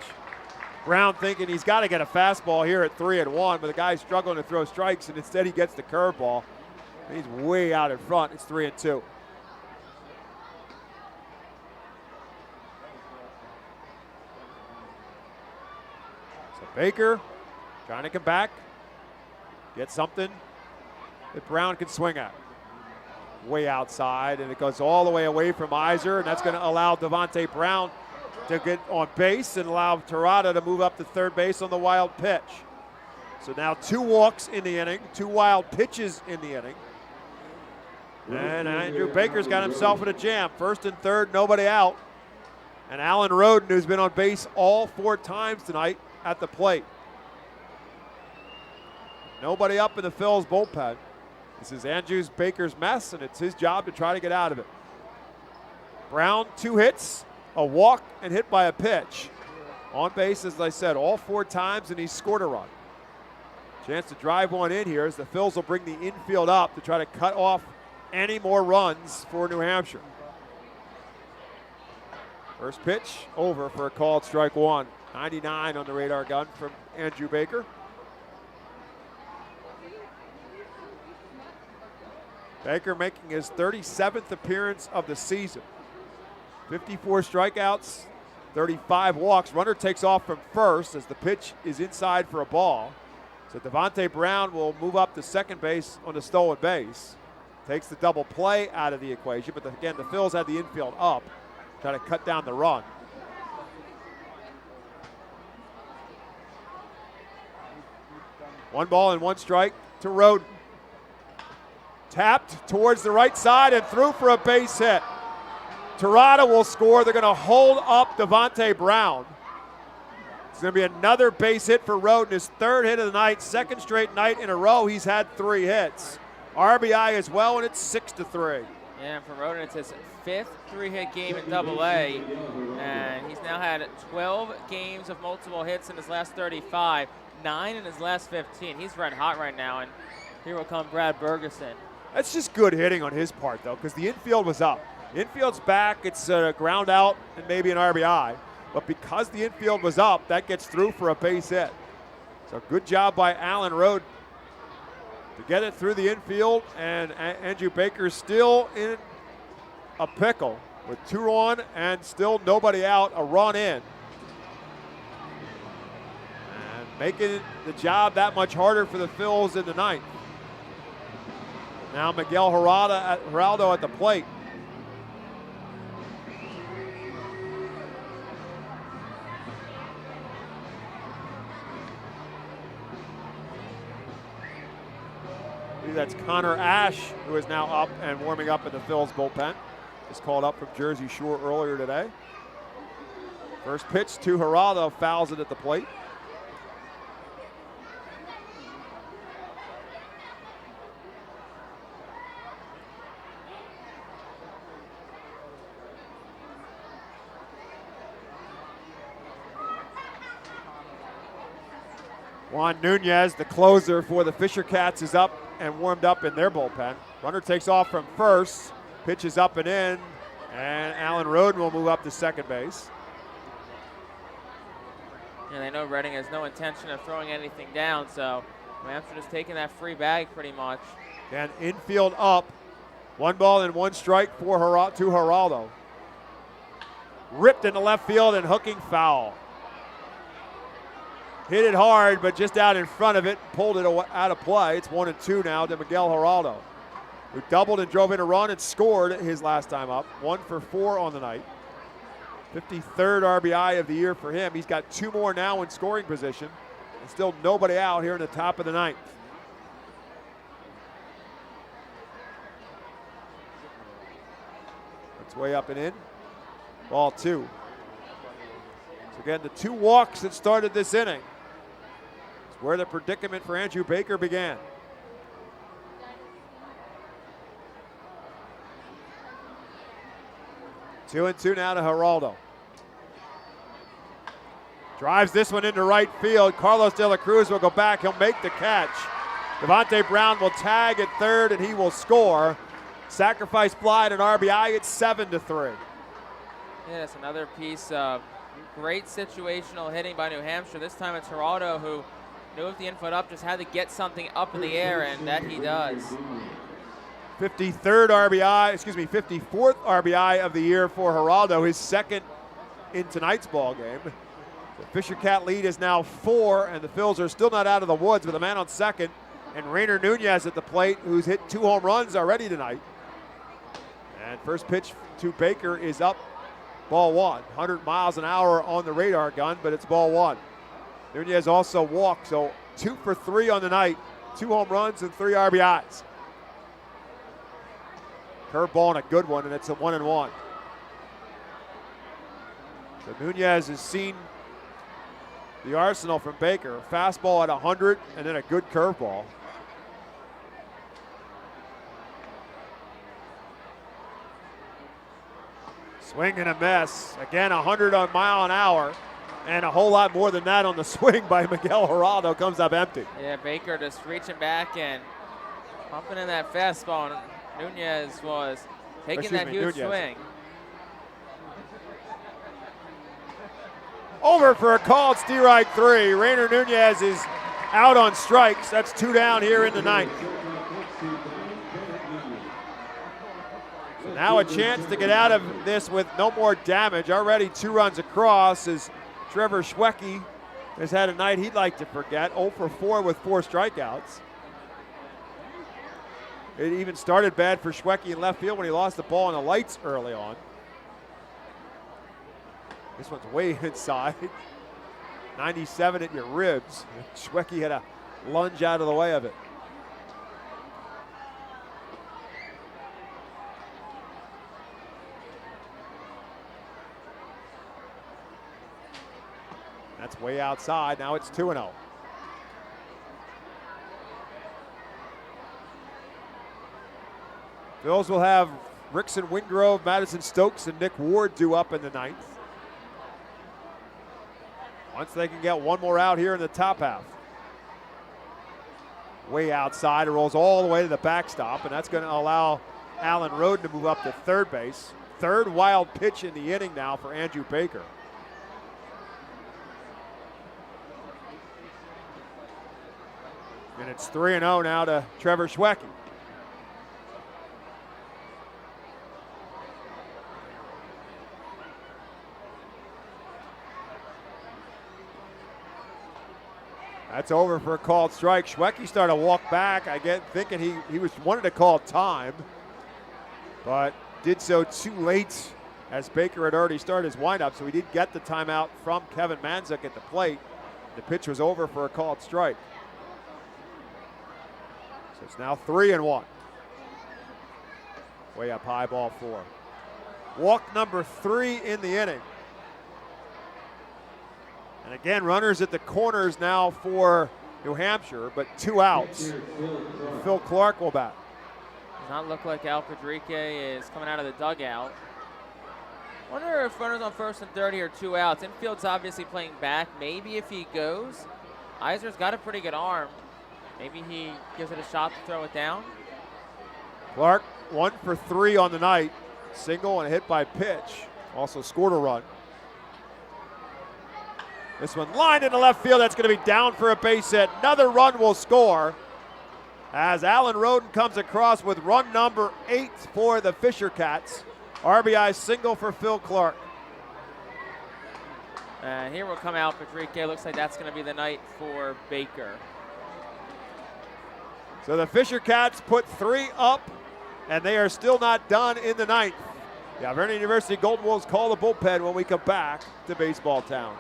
S1: Brown thinking he's got to get a fastball here at 3-1, but the guy's struggling to throw strikes, and instead he gets the curveball. He's way out in front. It's 3-2. So Baker trying to come back, get something that Brown can swing at. Way outside, and it goes all the way away from Iser, and that's going to allow Devontae Brown to get on base and allow Tirada to move up to third base on the wild pitch. So now 2 walks in the inning, 2 wild pitches in the inning. And Andrew Baker's got himself in a jam. First and third, nobody out. And Alan Roden, who's been on base all 4 times tonight, at the plate. Nobody up in the Phil's bullpen. This is Andrew Baker's mess, and it's his job to try to get out of it. Brown, 2 hits, a walk, and hit by a pitch. On base, as I said, all 4 times, and he scored a run. Chance to drive one in here as the Phils will bring the infield up to try to cut off any more runs for New Hampshire. First pitch over for a called strike 1. 99 on the radar gun from Andrew Baker. Baker making his 37th appearance of the season. 54 strikeouts, 35 walks. Runner takes off from first as the pitch is inside for a ball. So Devontae Brown will move up to second base on the stolen base. Takes the double play out of the equation, but again, the Phils had the infield up, trying to cut down the run. One ball and 1 strike to Roden. Tapped towards the right side and through for a base hit. Tirada will score. They're going to hold up Devontae Brown. It's going to be another base hit for Roden, his 3rd hit of the night, 2nd straight night in a row. He's had 3 hits. RBI as well, and it's 6-3.
S2: Yeah, and for Roden, it's his 5th 3-hit game in AA, and he's now had 12 games of multiple hits in his last 35, 9 in his last 15. He's red hot right now, and here will come Brad Bergeson.
S1: That's just good hitting on his part, though, because the infield was up. Infield's back. It's a ground out and maybe an RBI. But because the infield was up, that gets through for a base hit. So good job by Alan Roden to get it through the infield. And Andrew Baker's still in a pickle with 2 on and still nobody out, a run in. And making the job that much harder for the Phils in the 9th. Now Miguel Geraldo at the plate. That's Connor Ash, who is now up and warming up in the Phil's bullpen. Just called up from Jersey Shore earlier today. First pitch to Geraldo, fouls it at the plate. Juan Nunez, the closer for the Fisher Cats, is up and warmed up in their bullpen. Runner takes off from first, pitches up and in, and Alan Roden will move up to second base.
S2: And they know Reading has no intention of throwing anything down, so New Hampshire just taking that free bag pretty much.
S1: And infield up, 1 ball and 1 strike for to Geraldo. Ripped into left field and hooking foul. Hit it hard, but just out in front of it, pulled it out of play. It's 1-2 now to Miguel Geraldo, who doubled and drove in a run and scored his last time up. 1 for 4 on the night. 53rd RBI of the year for him. He's got 2 more now in scoring position, and still nobody out here in the top of the 9th. It's way up and in. Ball 2. So again, the 2 walks that started this inning. Where the predicament for Andrew Baker began. Two and two now to Geraldo. Drives this one into right field. Carlos De La Cruz will go back. He'll make the catch. Devontae Brown will tag at third, and he will score. Sacrifice fly and an RBI. It's 7-3.
S2: Yes, another piece of great situational hitting by New Hampshire. This time it's Geraldo who knew with the infield up, just had to get something up in the air, and that he does.
S1: 54th RBI of the year for Geraldo, his 2nd in tonight's ball game. The Fisher Cat lead is now 4, and the Phils are still not out of the woods with a man on second, and Rainer Nunez at the plate, who's hit 2 home runs already tonight. And first pitch to Baker is up, ball 1. 100 miles an hour on the radar gun, but it's ball 1. Nunez also walked, so 2 for 3 on the night. 2 home runs and 3 RBIs. Curveball and a good one, and it's a 1-1. So Nunez has seen the arsenal from Baker. Fastball at 100 and then a good curveball. Swing and a miss. Again, 100 mile an hour. And a whole lot more than that on the swing by Miguel Geraldo. Comes up empty.
S2: Yeah, Baker just reaching back and pumping in that fastball. And Nunez was taking that huge swing.
S1: Over for a called strike 3. Rainer Nunez is out on strikes. That's 2 down here in the 9th. So now a chance to get out of this with no more damage. Already 2 runs across as Trevor Schwecke has had a night he'd like to forget. 0 for 4 with 4 strikeouts. It even started bad for Schwecke in left field when he lost the ball in the lights early on. This one's way inside. 97 at your ribs. Schwecke had a lunge out of the way of it. That's way outside. Now it's 2-0. Phils will have Rickson Wingrove, Madison Stokes, and Nick Ward due up in the 9th. Once they can get one more out here in the top half. Way outside, it rolls all the way to the backstop, and that's going to allow Alan Roden to move up to third base. Third wild pitch in the inning now for Andrew Baker. And it's 3-0 now to Trevor Schwecke. That's over for a called strike. Schwecke started to walk back, I get thinking he wanted to call time, but did so too late as Baker had already started his windup, so he did get the timeout from Kevin Manzuk at the plate. The pitch was over for a called strike. So it's now 3-1. Way up high, ball 4. Walk number 3 in the inning. And again, runners at the corners now for New Hampshire, but 2 outs. Phil Clark will bat.
S2: Does not look like Al Padrique is coming out of the dugout. Wonder if runners on first and third here, 2 outs. Infield's obviously playing back. Maybe if he goes, Eiser's got a pretty good arm. Maybe he gives it a shot to throw it down.
S1: Clark 1 for 3 on the night. Single and a hit by pitch. Also scored a run. This one lined into left field. That's going to be down for a base hit. Another run will score as Alan Roden comes across with run number 8 for the Fisher Cats. RBI single for Phil Clark.
S2: Here will come out Padrique. Looks like that's going to be the night for Baker.
S1: So the Fisher Cats put 3 up, and they are still not done in the 9th. The Vernon University Golden Wolves call the bullpen when we come back to Baseball Town.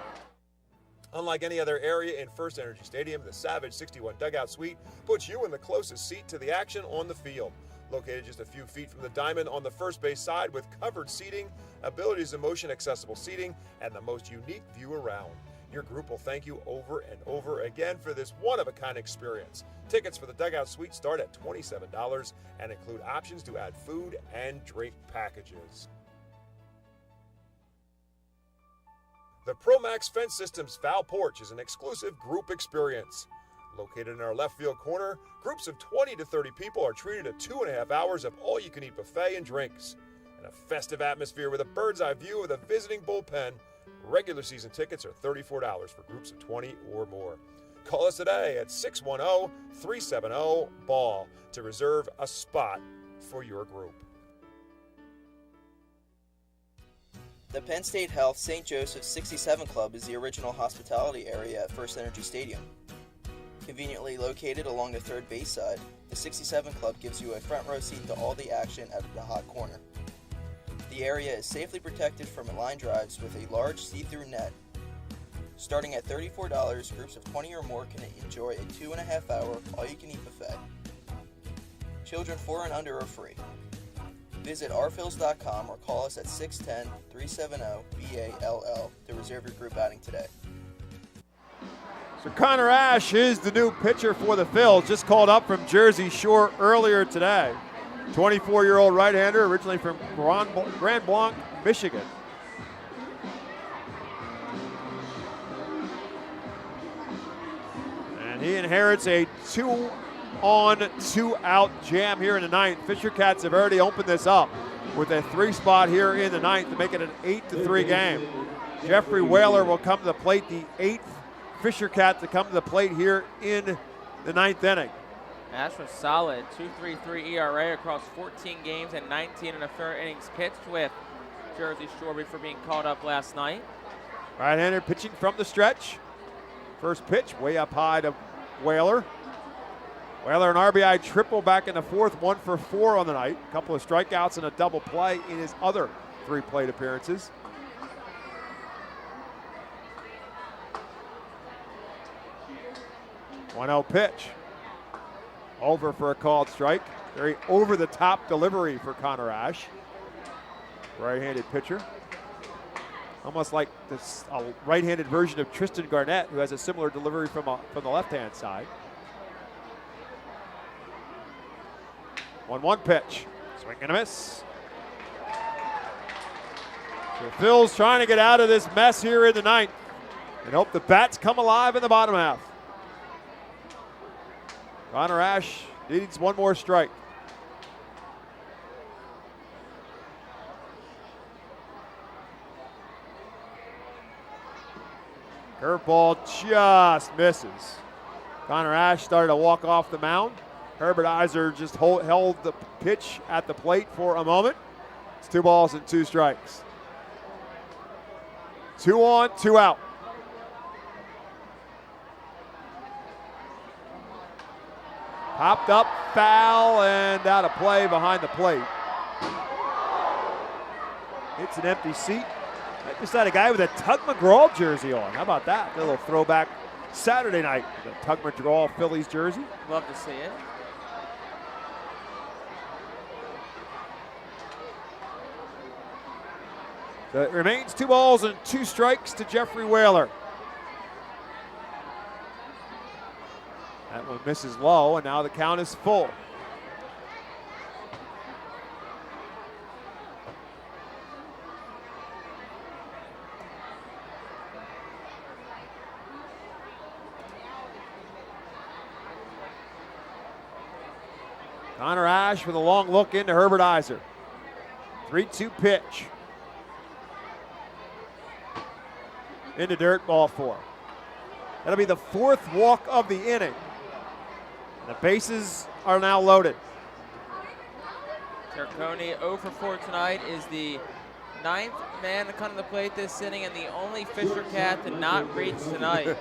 S14: Unlike any other area in FirstEnergy Stadium, the Savage 61 Dugout Suite puts you in the closest seat to the action on the field. Located just a few feet from the diamond on the first base side with covered seating, abilities of motion accessible seating, and the most unique view around. Your group will thank you over and over again for this one-of-a-kind experience. Tickets for the Dugout Suite start at $27 and include options to add food and drink packages. The ProMax Fence Systems Foul Porch is an exclusive group experience. Located in our left field corner, groups of 20 to 30 people are treated to 2.5 hours of all-you-can-eat buffet and drinks. In a festive atmosphere with a bird's-eye view of the visiting bullpen, regular season tickets are $34 for groups of 20 or more. Call us today at 610-370-BALL to reserve a spot for your group.
S4: The Penn State Health St. Joseph's 67 Club is the original hospitality area at FirstEnergy Stadium. Conveniently located along the third base side, the 67 Club gives you a front row seat to all the action at the hot corner. The area is safely protected from line drives with a large see-through net. Starting at $34, groups of 20 or more can enjoy a 2.5-hour all-you-can-eat buffet. Children 4 and under are free. Visit rphils.com or call us at 610-370-BALL to reserve your group outing today.
S14: So Connor Ash is the new pitcher for the Phils, just called up from Jersey Shore earlier today. 24-year-old right-hander, originally from Grand Blanc, Michigan. And he inherits a 2-on, 2-out jam here in the ninth. Fisher Cats have already opened this up with a 3 spot here in the ninth to make it an 8-3 game. Jeffrey Whaler will come to the plate, the 8th Fisher Cat to come to the plate here in the 9th inning.
S2: Ash was solid, 2.33 ERA across 14 games and 19 1/3 innings pitched with Jersey Shore before being called up last night.
S14: Right-hander pitching from the stretch. First pitch way up high to Whaler. Whaler an RBI triple back in the 4th, 1 for 4 on the night. A couple of strikeouts and a double play in his other 3 plate appearances. One-0 pitch. Over for a called strike. Very over-the-top delivery for Connor Ash. Right-handed pitcher. Almost like this right-handed version of Tristan Garnett, who has a similar delivery from the left-hand side. 1-1 pitch. Swing and a miss. So Phil's trying to get out of this mess here in the 9th and hope the bats come alive in the bottom half. Connor Ash needs 1 more strike. Curveball just misses. Connor Ash started to walk off the mound. Herbert Iser just held the pitch at the plate for a moment. It's 2 balls and 2 strikes. 2 on, 2 out. Popped up, foul, and out of play behind the plate. It's an empty seat. Right beside a guy with a Tug McGraw jersey on. How about that? A little throwback Saturday night. The Tug McGraw Phillies jersey.
S2: Love to see it.
S14: So it remains 2 balls and 2 strikes to Jeffrey Whaler. That one misses low, and now the count is full. Connor Ash with a long look into Herbert Iser. 3-2 pitch. Into dirt, ball 4. That'll be the 4th walk of the inning. The bases are now loaded.
S2: Terconi 0 for 4 tonight, is the 9th man to come to the plate this inning and the only Fisher Cat to not reach tonight.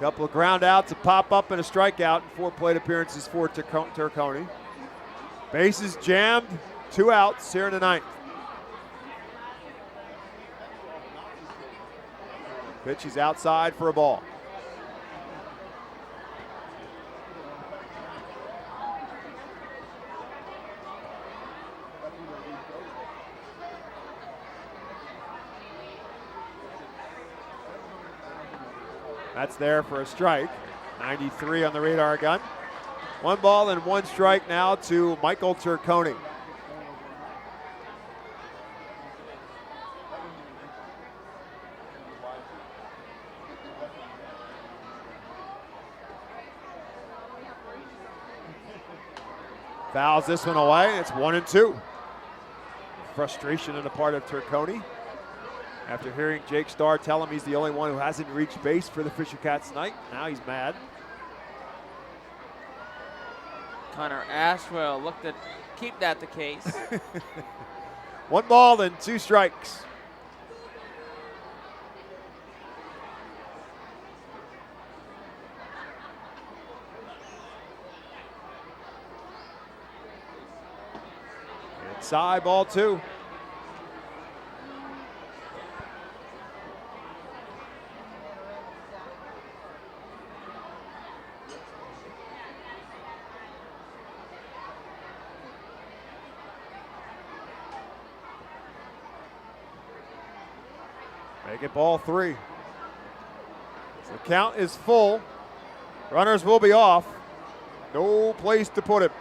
S14: Couple of ground outs, a pop up and a strikeout in 4 plate appearances for Terconi. Bases jammed, 2 outs here in the 9th. Pitch is outside for a ball. That's there for a strike. 93 on the radar gun. 1 ball and 1 strike now to Michael Terconi. Fouls this one away. It's 1-2. Frustration on the part of Terconi. After hearing Jake Starr tell him he's the only one who hasn't reached base for the Fisher Cats tonight, now he's mad.
S2: Connor Ash will look to keep that the case.
S14: 1 ball and 2 strikes. Inside, ball 2. Make it ball 3. So the count is full. Runners will be off. No place to put it.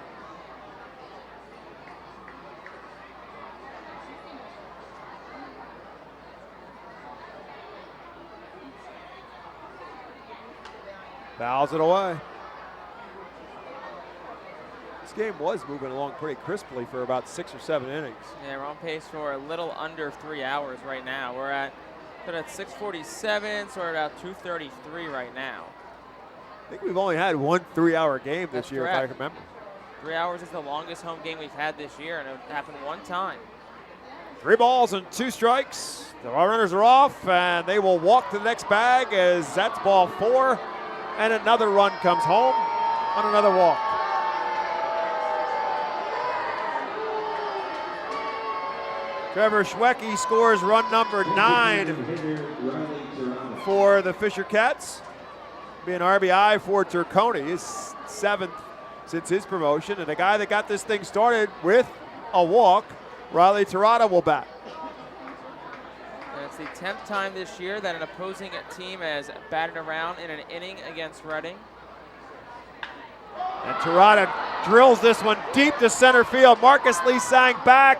S14: Fouls it away. This game was moving along pretty crisply for about 6 or 7 innings.
S2: Yeah, we're on pace for a little under 3 hours right now. We're at 6:47, so we're at about 2:33 right now.
S14: I think we've only had one 3-hour game this year,
S2: correct.
S14: if I remember.
S2: 3 hours is the longest home game we've had this year, and it happened one time.
S14: 3 balls and 2 strikes. The runners are off, and they will walk to the next bag as that's ball 4, and another run comes home on another walk. Trevor Schwecke scores run number 9 for the Fisher Cats. Be an RBI for Turconi, his 7th since his promotion, and the guy that got this thing started with a walk, Riley Tirada, will bat.
S2: And it's the 10th time this year that an opposing team has batted around in an inning against Reading.
S14: And Tirada drills this one deep to center field. Marcus Lee sang back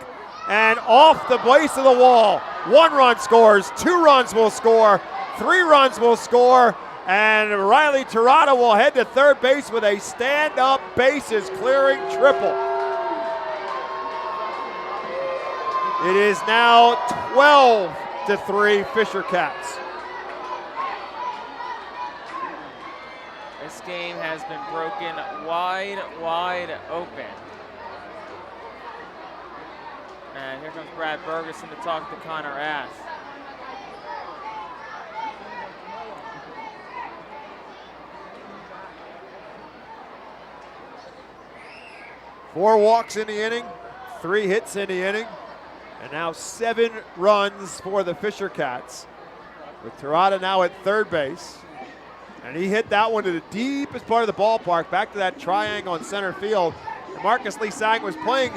S14: and off the base of the wall. 1 run scores, 2 runs will score, 3 runs will score, and Riley Tirada will head to third base with a stand-up bases clearing triple. It is now 12-3 Fisher Cats.
S2: This game has been broken wide open. And here comes Brad Bergeson to talk to Connor Ash.
S14: Four walks in the inning, 3 hits in the inning, and now 7 runs for the Fisher Cats. With Tirada now at third base. And he hit that one to the deepest part of the ballpark, back to that triangle in center field. And Marcus Lee Sang was playing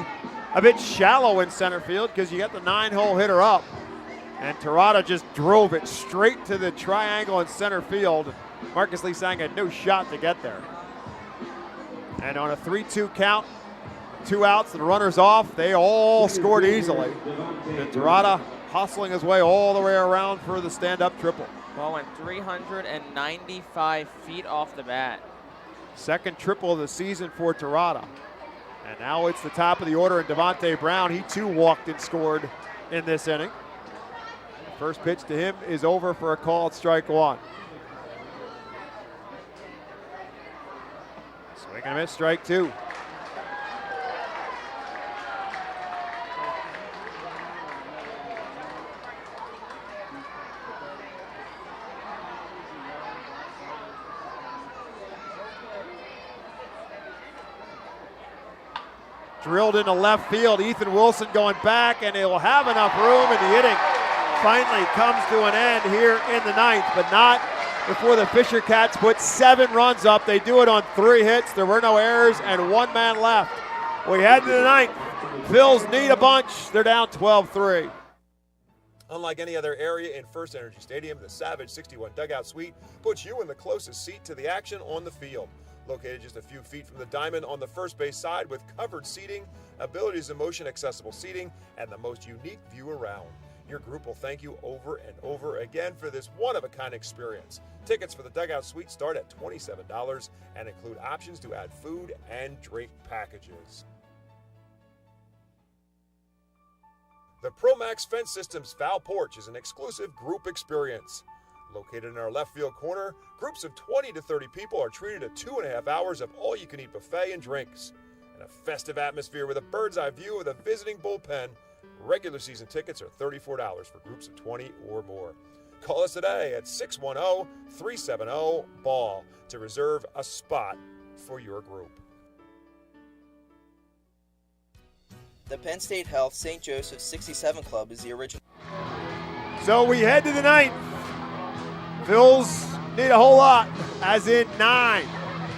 S14: a bit shallow in center field because you got the 9-hole hitter up. And Tirada just drove it straight to the triangle in center field. Marcus Lee Sang had no shot to get there. And on a 3-2 count, 2 outs and runners off, they all scored easily. And Tirada hustling his way all the way around for the stand-up triple.
S2: Ball went 395 feet off the bat.
S14: Second triple of the season for Tirada. And now it's the top of the order, and Devontae Brown, he too walked and scored in this inning. First pitch to him is over for a called strike 1. Swing and a miss, strike 2. Drilled into left field. Ethan Wilson going back, and he'll have enough room, and the inning finally comes to an end here in the 9th, but not before the Fisher Cats put 7 runs up. They do it on 3 hits. There were no errors, and 1 man left. We head to the 9th. Phils need a bunch. They're down 12-3. Unlike any other area in FirstEnergy Stadium, the Savage 61 Dugout Suite puts you in the closest seat to the action on the field. Located just a few feet from the diamond on the first base side with covered seating, abilities in motion accessible seating, and the most unique view around. Your group will thank you over and over again for this one-of-a-kind experience. Tickets for the Dugout Suite start at $27 and include options to add food and drink packages. The ProMax Fence Systems Foul Porch is an exclusive group experience. Located in our left field corner, groups of 20 to 30 people are treated to 2.5 hours of all-you-can-eat buffet and drinks. In a festive atmosphere with a bird's-eye view of the visiting bullpen, regular season tickets are $34 for groups of 20 or more. Call us today at 610-370-BALL to reserve a spot for your group.
S4: The Penn State Health St. Joseph 67 Club is the original.
S14: So we head to the 9th. Phils need a whole lot, as in 9.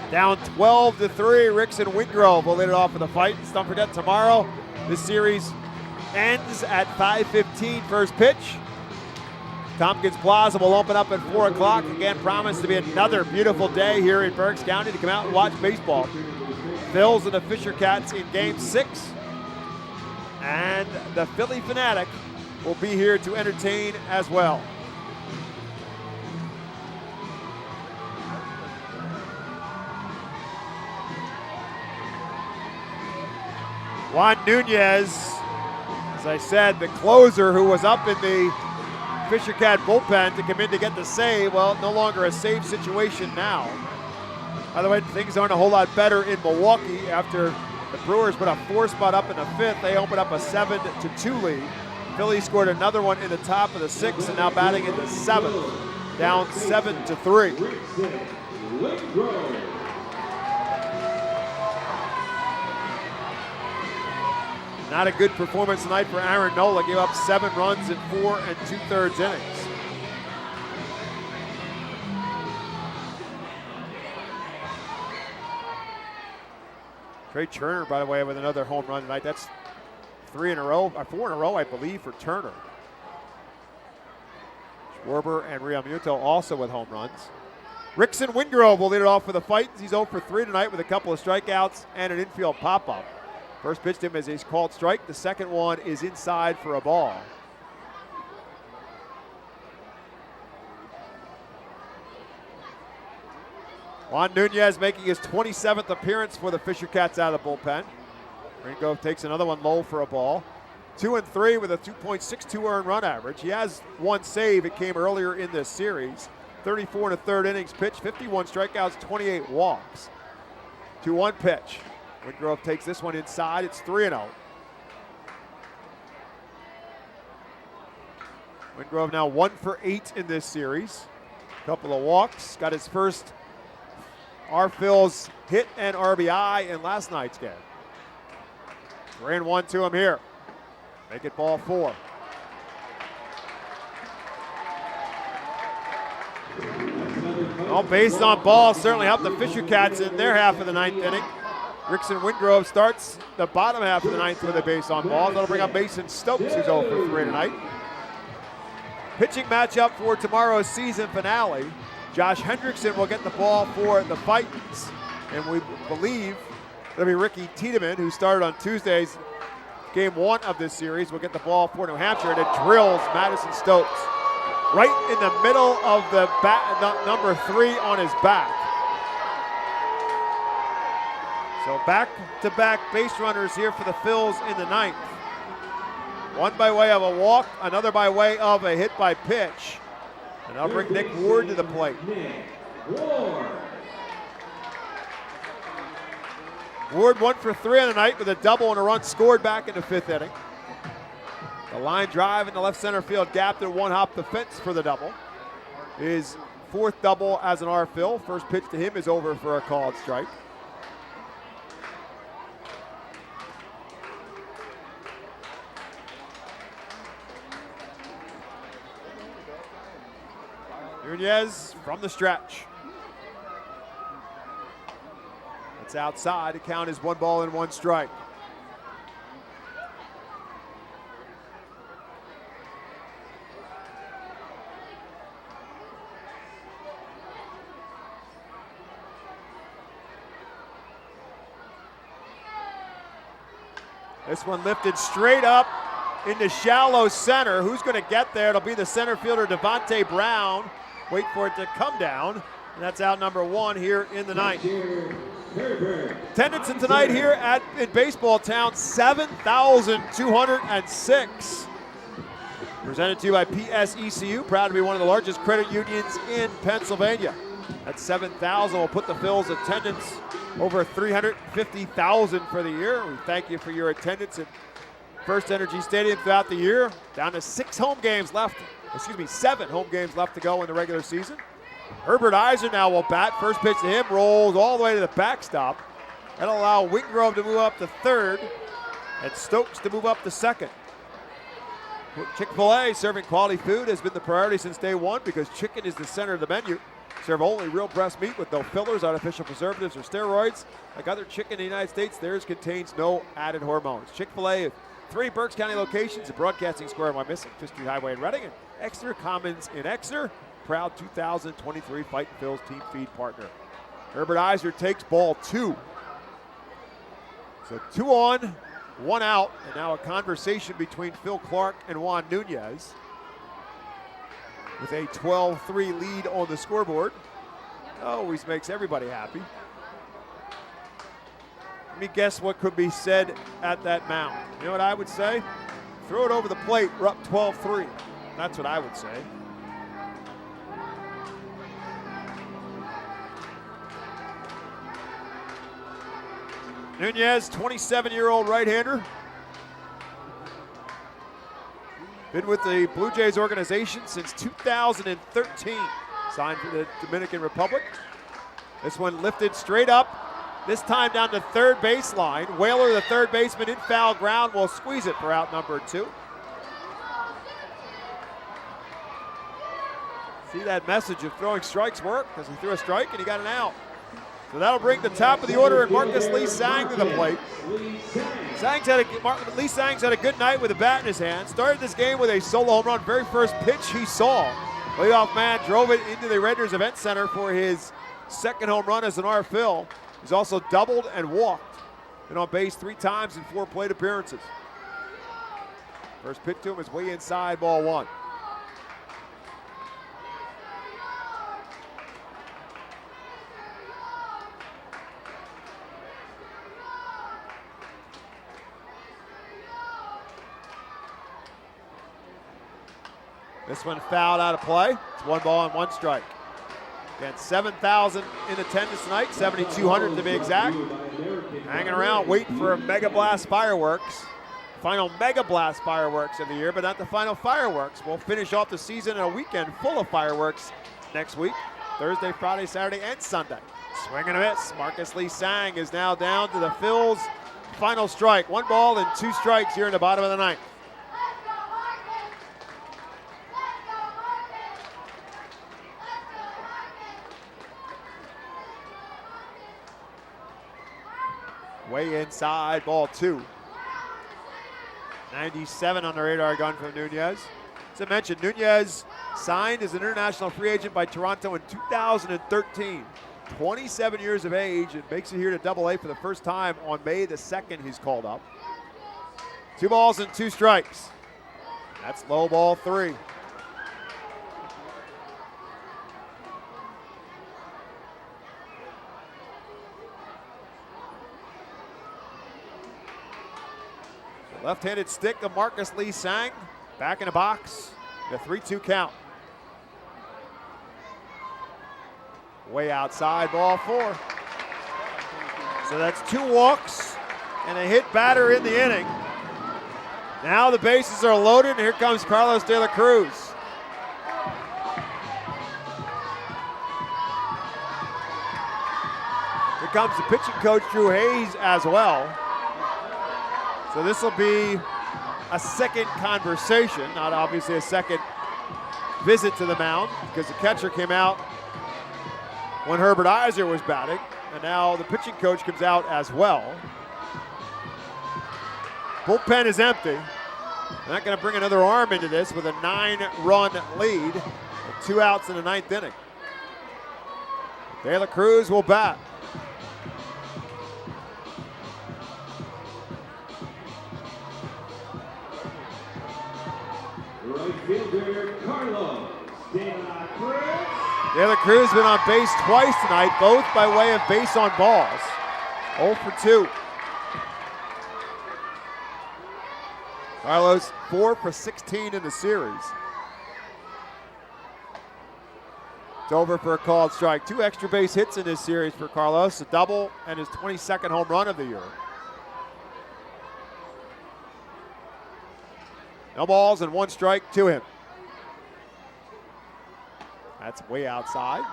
S14: Down 12-3. Ricks and Wingrove will lead it off for the Fightins. Don't forget, tomorrow this series ends at 5:15 first pitch.
S1: Tompkins Plaza will open up at 4 o'clock. Again, promised to be another beautiful day here in Berks County to come out and watch baseball. Phils and the Fisher Cats in Game 6. And the Philly Fanatic will be here to entertain as well. Juan Nunez, as I said, the closer who was up in the Fisher Cat bullpen to come in to get the save. Well, no longer a save situation now. By the way, things aren't a whole lot better in Milwaukee after the Brewers put a 4-spot up in the 5th. They opened up a 7-2 lead. Phillies scored another one in the top of the 6th and now batting in the 7th, down 7-3. Not a good performance tonight for Aaron Nola. Gave up 7 runs in 4 2/3 innings. Trey Turner, by the way, with another home run tonight. That's 4 in a row, I believe, for Turner. Schwarber and Realmuto also with home runs. Rickson Wingrove will lead it off for the Fightins. He's 0 for 3 tonight with a couple of strikeouts and an infield pop-up. First pitch to him is a called strike. The second one is inside for a ball. Juan Nunez making his 27th appearance for the Fisher Cats out of the bullpen. Wingrove takes another one low for a ball. 2-3 with a 2.62 earned run average. He has 1 save. It came earlier in this series. 34 1/3 innings pitched, 51 strikeouts, 28 walks. 2-1 pitch. Wingrove takes this one inside. It's 3-0. Wingrove now 1 for 8 in this series. Couple of walks. Got his first Phil's hit and RBI in last night's game. 3-1 to him here. Make it ball 4. Well, base on ball certainly helped the Fisher Cats in their half of the 9th inning. Rickson Wingrove starts the bottom half of the 9th with a base on ball. That'll bring up Mason Stokes, who's 0 for 3 tonight. Pitching matchup for tomorrow's season finale. Josh Hendrickson will get the ball for the Fightins. And we believe it'll be Ricky Tiedemann, who started on Tuesday's Game 1 of this series, will get the ball for New Hampshire, and it drills Madison Stokes right in the middle of the number 3 on his back. So back-to-back base runners here for the Phils in the 9th. One by way of a walk, another by way of a hit by pitch. And that'll bring Nick Ward to the plate. Ward 1 for 3 on the night with a double and a run scored back in the 5th inning. The line drive in the left center field gapped and one hop the fence for the double. His 4th double as an Phil. First pitch to him is over for a called strike. Nunez from the stretch. It's outside. The count is 1 ball and 1 strike. This one lifted straight up into shallow center. Who's going to get there? It'll be the center fielder, Devontae Brown. Wait for it to come down. And that's out number 1 here in the 9th. Attendance tonight here in Baseball Town, 7,206. Presented to you by PSECU, proud to be one of the largest credit unions in Pennsylvania. That 7,000 will put the Phils' attendance over 350,000 for the year. We thank you for your attendance at FirstEnergy Stadium throughout the year. Down to 7 home games left to go in the regular season. Herbert Eisen now will bat. First pitch to him rolls all the way to the backstop. That'll allow Wingrove to move up to 3rd and Stokes to move up to 2nd. Chick-fil-A serving quality food has been the priority since day 1 because chicken is the center of the menu. Serve only real breast meat with no fillers, artificial preservatives, or steroids. Like other chicken in the United States, theirs contains no added hormones. Chick-fil-A, 3 Berks County locations, a Broadcasting Square in Wyomissing, 5th Street Highway in Reading, and
S14: Exeter Commons in Exeter, proud 2023 Fightin' Phil's team feed partner. Herbert Iser takes ball 2. So 2 on, 1 out, and now a conversation between Phil Clark and Juan Nunez with a 12-3 lead on the scoreboard. Always makes everybody happy. Let me guess what could be said at that mound. You know what I would say? Throw it over the plate, we're up 12-3. That's what I would say. Nunez, 27-year-old right-hander. Been with the Blue Jays organization since 2013. Signed for the Dominican Republic. This one lifted straight up. This time down to third baseline. Whaler, the third baseman, in foul ground, will squeeze it for out number 2. See that message of throwing strikes work, because he threw a strike and he got an out. So that'll bring the top of the order and Marcus Lee Sang to the plate. Lee Sang's had a good night with a bat in his hand. Started this game with a solo home run. Very first pitch he saw. Leadoff man drove it into the Raiders Event Center for his second home run as an RFL. He's also doubled and walked. Been on base 3 times in 4 plate appearances. First pitch to him is way inside, ball 1. This one fouled out of play. It's 1 ball and 1 strike. Again, 7,000 in attendance tonight, 7,200 to be exact. Hanging around, waiting for Mega Blast fireworks. Final Mega Blast fireworks of the year, but not the final fireworks. We'll finish off the season in a weekend full of fireworks next week. Thursday, Friday, Saturday, and Sunday. Swing and a miss. Marcus Lee Sang is now down to the Phil's final strike. 1 ball and 2 strikes here in the bottom of the 9th. Way inside, ball 2. 97 on the radar gun from Nunez. As I mentioned, Nunez signed as an international free agent by Toronto in 2013. 27 years of age and makes it here to Double-A for the first time on May the 2nd he's called up. 2 balls and 2 strikes. That's low, ball 3. Left-handed stick of Marcus Lee Sang. Back in the box. The 3-2 count. Way outside, ball 4. So that's 2 walks and a hit batter in the inning. Now the bases are loaded, and here comes Carlos De La Cruz. Here comes the pitching coach, Drew Hayes, as well. So this will be a second conversation, not obviously a second visit to the mound, because the catcher came out when Herbert Iser was batting, and now the pitching coach comes out as well. Bullpen is empty. They're not going to bring another arm into this with a 9-run lead, with 2 outs in the 9th inning. De La Cruz will bat. De La Cruz been on base twice tonight, both by way of base on balls. 0 for 2. Carlos 4 for 16 in the series. It's over for a called strike. 2 extra base hits in this series for Carlos, a double and his 22nd home run of the year. No balls and 1 strike to him. That's way outside.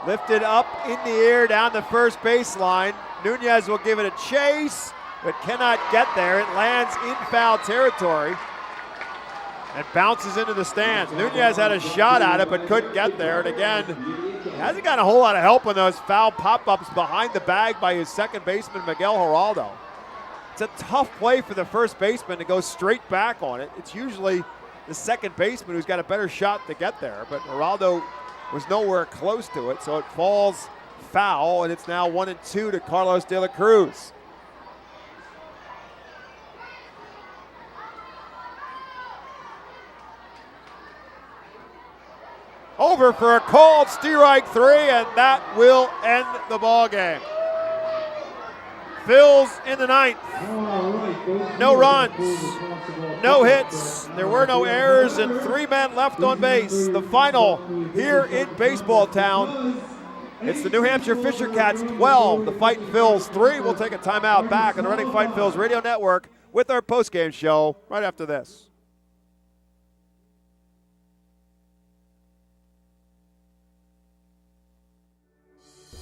S14: Lifted up in the air down the first baseline. Nunez will give it a chase,
S1: but cannot get there. It lands in foul territory and bounces into the stands. Nunez had a shot at it, but couldn't get there. And again, he hasn't gotten a whole lot of help on those foul pop-ups behind the bag by his second baseman, Miguel Geraldo. It's a tough play for the first baseman to go straight back on it. It's usually the second baseman who's got a better shot to get there, but Geraldo was nowhere close to it, so it falls foul, and it's now 1-2 to Carlos De La Cruz. Over for a called strike 3, and that will end the ball game. Phil's in the ninth. No runs, no hits, there were no errors, and 3 men left on base. The final here in Baseball Town. It's the New Hampshire Fisher Cats 12, the Fightin' Phils 3. We'll take a timeout back on the Reading Fightin' Phils radio network with our postgame show right after this.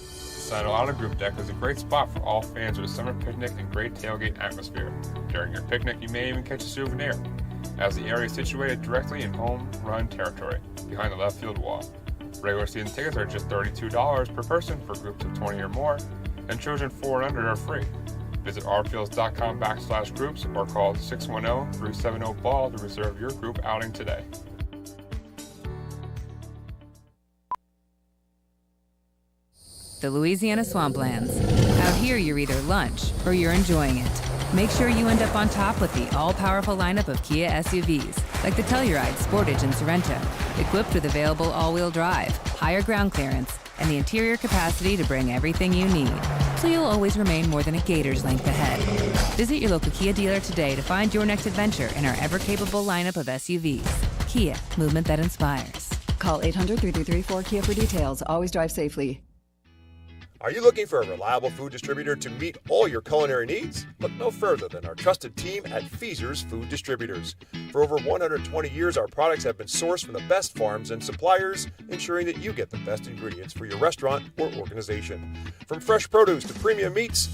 S12: Side Auto Group Deck is a great spot for all fans of a summer picnic and great tailgate atmosphere. During your picnic, you may even catch a souvenir, as the area is situated directly in home run territory, behind the left field wall. Regular season tickets are just $32 per person for groups of 20 or more, and children 4 and under are free. Visit rfields.com/groups or call 610-370-BALL to reserve your group outing today.
S17: The Louisiana Swamplands. Out here, you're either lunch or you're enjoying it. Make sure you end up on top with the all-powerful lineup of Kia SUVs, like the Telluride, Sportage, and Sorento, equipped with available all-wheel drive, higher ground clearance, and the interior capacity to bring everything you need, so you'll always remain more than a gator's length ahead. Visit your local Kia dealer today to find your next adventure in our ever-capable lineup of SUVs. Kia, movement that inspires.
S18: Call 800-3334-KIA for details. Always drive safely.
S14: Are you looking for a reliable food distributor to meet all your culinary needs? Look no further than our trusted team at Feaser's Food Distributors. For over 120 years, our products have been sourced from the best farms and suppliers, ensuring that you get the best ingredients for your restaurant or organization. From fresh produce to premium meats,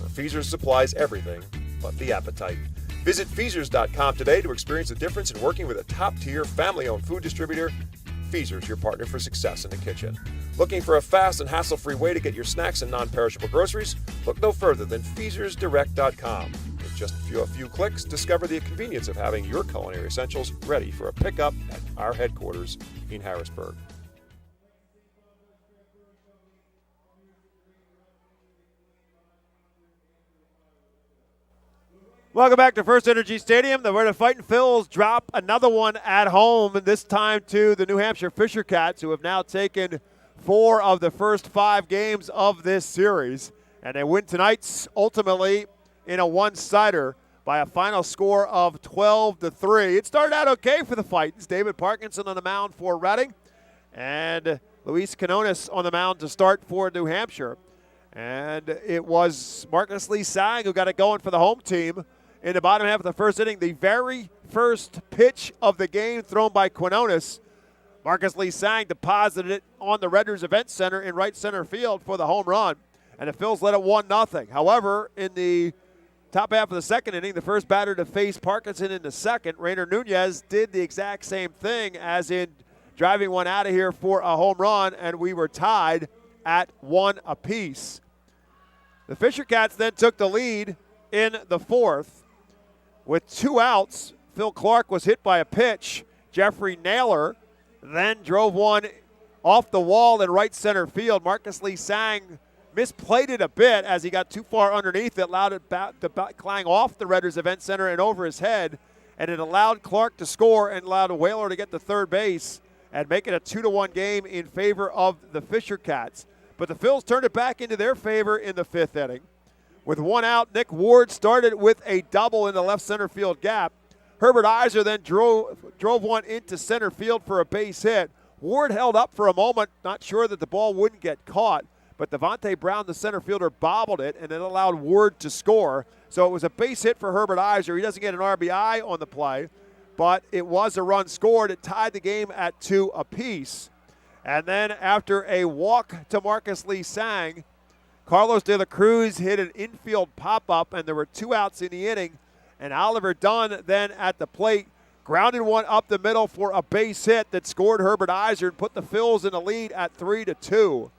S14: Feaser's supplies everything but the appetite. Visit Feasers.com today to experience the difference in working with a top-tier, family-owned food distributor. Feaser's, your partner for success in the kitchen. Looking for a fast and hassle-free way to get your snacks and non-perishable groceries? Look no further than FeasersDirect.com. With just a few clicks, discover the convenience of having your culinary essentials ready for a pickup at our headquarters in Harrisburg.
S1: Welcome back to FirstEnergy Stadium. Where the Fightin' Phils drop another one at home, and this time to the New Hampshire Fisher Cats, who have now taken 4 of the first 5 games of this series. And they win tonight's ultimately in a one-sider by a final score of 12-3. It started out okay for the Fightins. David Parkinson on the mound for Reading, and Luis Quinones on the mound to start for New Hampshire. And it was Marcus Lee Sang who got it going for the home team in the bottom half of the first inning. The very first pitch of the game thrown by Quinones, Marcus Lee Sang deposited it on the Redders Event Center in right center field for the home run, and the Phils led it 1-0. However, in the top half of the second inning, the first batter to face Parkinson in the second, Rainer Nunez, did the exact same thing, as in driving one out of here for a home run, and we were tied at 1 apiece. The Fisher Cats then took the lead in the fourth. With 2 outs, Phil Clark was hit by a pitch. Jeffrey Naylor then drove one off the wall in right center field. Marcus Lee Sang misplayed it a bit as he got too far underneath it, allowed it to clang off the Redders Event Center and over his head, and it allowed Clark to score and allowed Whaler to get to third base and make it a 2-1 game in favor of the Fisher Cats. But the Phils turned it back into their favor in the 5th inning. With 1 out, Nick Ward started with a double in the left center field gap. Herbert Iser then drove one into center field for a base hit. Ward held up for a moment, not sure that the ball wouldn't get caught, but Devontae Brown, the center fielder, bobbled it, and it allowed Ward to score. So it was a base hit for Herbert Iser. He doesn't get an RBI on the play, but it was a run scored. It tied the game at 2 apiece. And then after a walk to Marcus Lee Sang,
S14: Carlos De La Cruz hit an infield pop-up, and there were 2 outs in the inning. And Oliver Dunn then at the plate grounded one up the middle for a base hit that scored Herbert Iser and put the Phils in the lead at 3-2.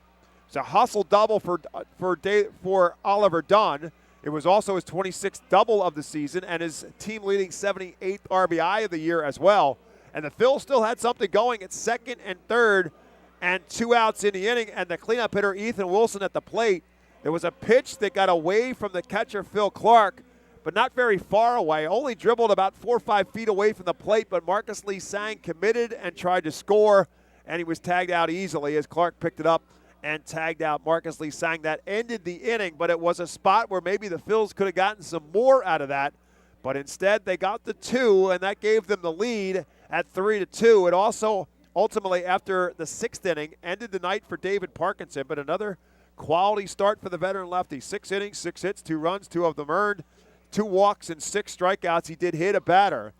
S14: It's a hustle double for Oliver Dunn. It was also his 26th double of the season and his team-leading 78th RBI of the year as well. And the Phils still had something going at second and third and 2 outs in the inning, and the cleanup hitter Ethan Wilson at the plate. There was a pitch that got away from the catcher Phil Clark, but not very far away. Only dribbled about 4 or 5 feet away from the plate, but Marcus Lee Sang committed and tried to score, and he was tagged out easily as Clark picked it up and tagged out Marcus Lee Sang. That ended the inning, but it was a spot where maybe the Phils could have gotten some more out of that, but instead they got the 2, and that gave them the lead at 3-2. It also ultimately, after the 6th inning, ended the night for David Parkinson, but another quality start for the veteran lefty. 6 innings, 6 hits, 2 runs, 2 of them earned, 2 walks and 6 strikeouts. He did hit a batter.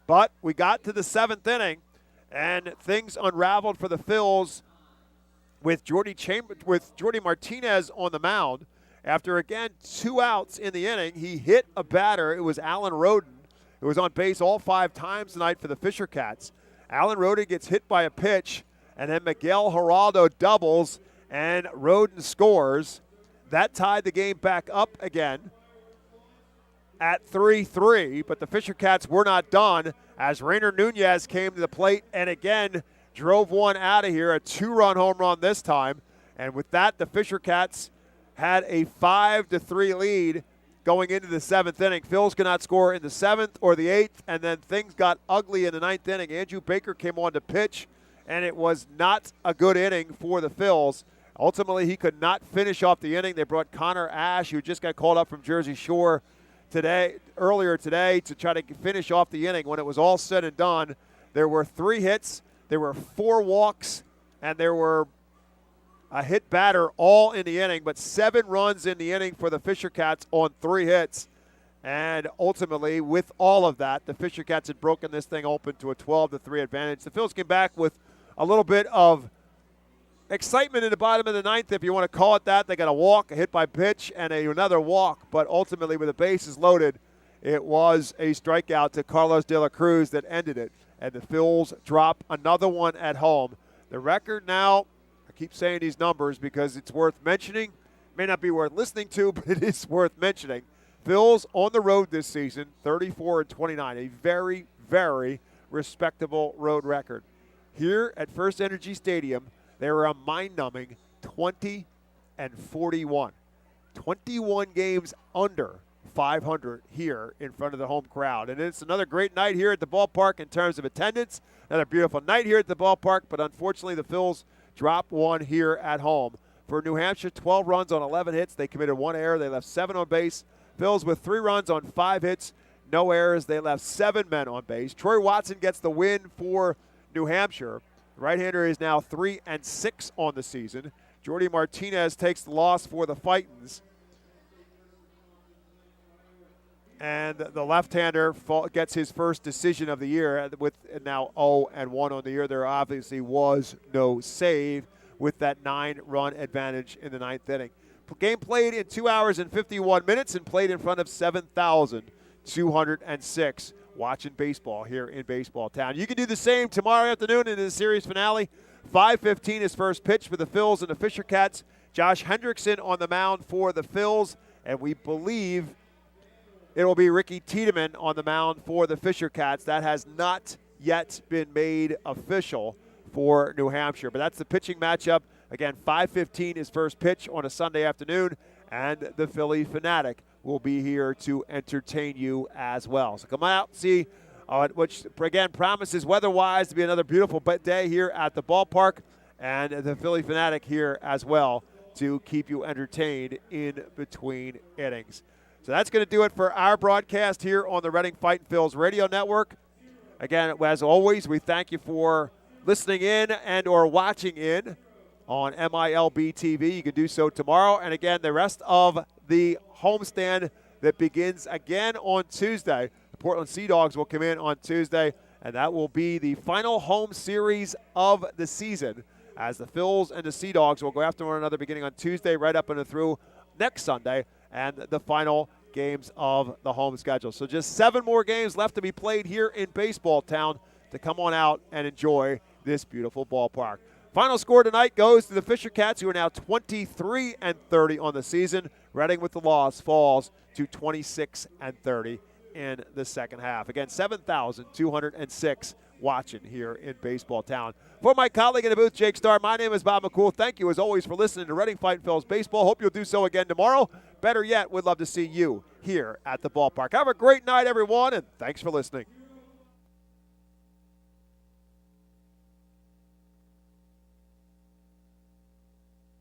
S14: But we got to the 7th inning, and things unraveled for the Phils with Jordy Martinez on the mound. After, again, 2 outs in the inning, he hit a batter. It was Alan Roden, who was on base all 5 times tonight for the Fisher Cats. Alan Roden gets hit by a pitch, and then Miguel Geraldo doubles, and Roden scores. That tied the game back up again at 3-3, but the Fisher Cats were not done as Rainer Nunez came to the plate and again drove one out of here, a 2-run home run this time. And with that, the Fisher Cats had a 5-3 lead going into the 7th inning. Phils could not score in the 7th or the 8th, and then things got ugly in the 9th inning. Andrew Baker came on to pitch, and it was not a good inning for the Phils. Ultimately, he could not finish off the inning. They brought Connor Ash, who just got called up from Jersey Shore earlier today, to try to finish off the inning. When it was all said and done, there were 3 hits, there were 4 walks, and there were a hit batter all in the inning, but 7 runs in the inning for the Fisher Cats on 3 hits. And ultimately, with all of that, the Fisher Cats had broken this thing open to a 12-3 advantage. The Phils came back with a little bit of excitement in the bottom of the 9th, if you want to call it that. They got a walk, a hit by pitch, and another walk. But ultimately, with the bases loaded, it was a strikeout to Carlos De La Cruz that ended it. And the Phils drop another one at home. The record now, I keep saying these numbers because it's worth mentioning. May not be worth listening to, but it is worth mentioning. Phils on the road this season, 34-29, a very, very respectable road record. Here at FirstEnergy Stadium, they were a mind-numbing 20-41. 21 games under 500 here in front of the home crowd. And it's another great night here at the ballpark in terms of attendance. Another beautiful night here at the ballpark, but unfortunately the Phils drop one here at home. For New Hampshire, 12 runs on 11 hits. They committed 1 error. They left 7 on base. Phils with 3 runs on 5 hits, no errors. They left 7 men on base. Troy Watson gets the win for New Hampshire. The right-hander is now 3-6 on the season. Jordy Martinez takes the loss for the Fightins. And the left-hander gets his first decision of the year with now 0-1 on the year. There obviously was no save with that 9-run advantage in the 9th inning. Game played in 2 hours and 51 minutes and played in front of 7,206 watching baseball here in Baseball Town. You can do the same tomorrow afternoon in the series finale. 5:15 is first pitch for the Phils and the Fisher Cats. Josh Hendrickson on the mound for the Phils, and we believe it will be Ricky Tiedemann on the mound for the Fisher Cats. That has not yet been made official for New Hampshire, but that's the pitching matchup. Again, 5:15 is first pitch on a Sunday afternoon, and the Philly Fanatic will be here to entertain you as well. So come out, see which, again, promises weather-wise to be another beautiful day here at the ballpark, and the Philly Fanatic here as well to keep you entertained in between innings. So that's going to do it for our broadcast here on the Reading Fightin' Phils Radio Network. Again, as always, we thank you for listening in and or watching in on MILB TV. You can do so tomorrow. And again, the rest of the homestand that begins again on Tuesday. The Portland Sea Dogs will come in on Tuesday, and that will be the final home series of the season, as the Phils and the Sea Dogs will go after one another beginning on Tuesday right up and through next Sunday, and the final games of the home schedule. So just 7 more games left to be played here in Baseball Town to come on out and enjoy this beautiful ballpark. Final score tonight goes to the Fisher Cats, who are now 23-30 on the season. Reading with the loss falls to 26-30 in the second half. Again, 7,206 watching here in Baseball Town. For my colleague in the booth, Jake Starr, my name is Bob McCool. Thank you, as always, for listening to Reading Fightin' Phillies Baseball. Hope you'll do so again tomorrow. Better yet, we'd love to see you here at the ballpark. Have a great night, everyone, and thanks for listening.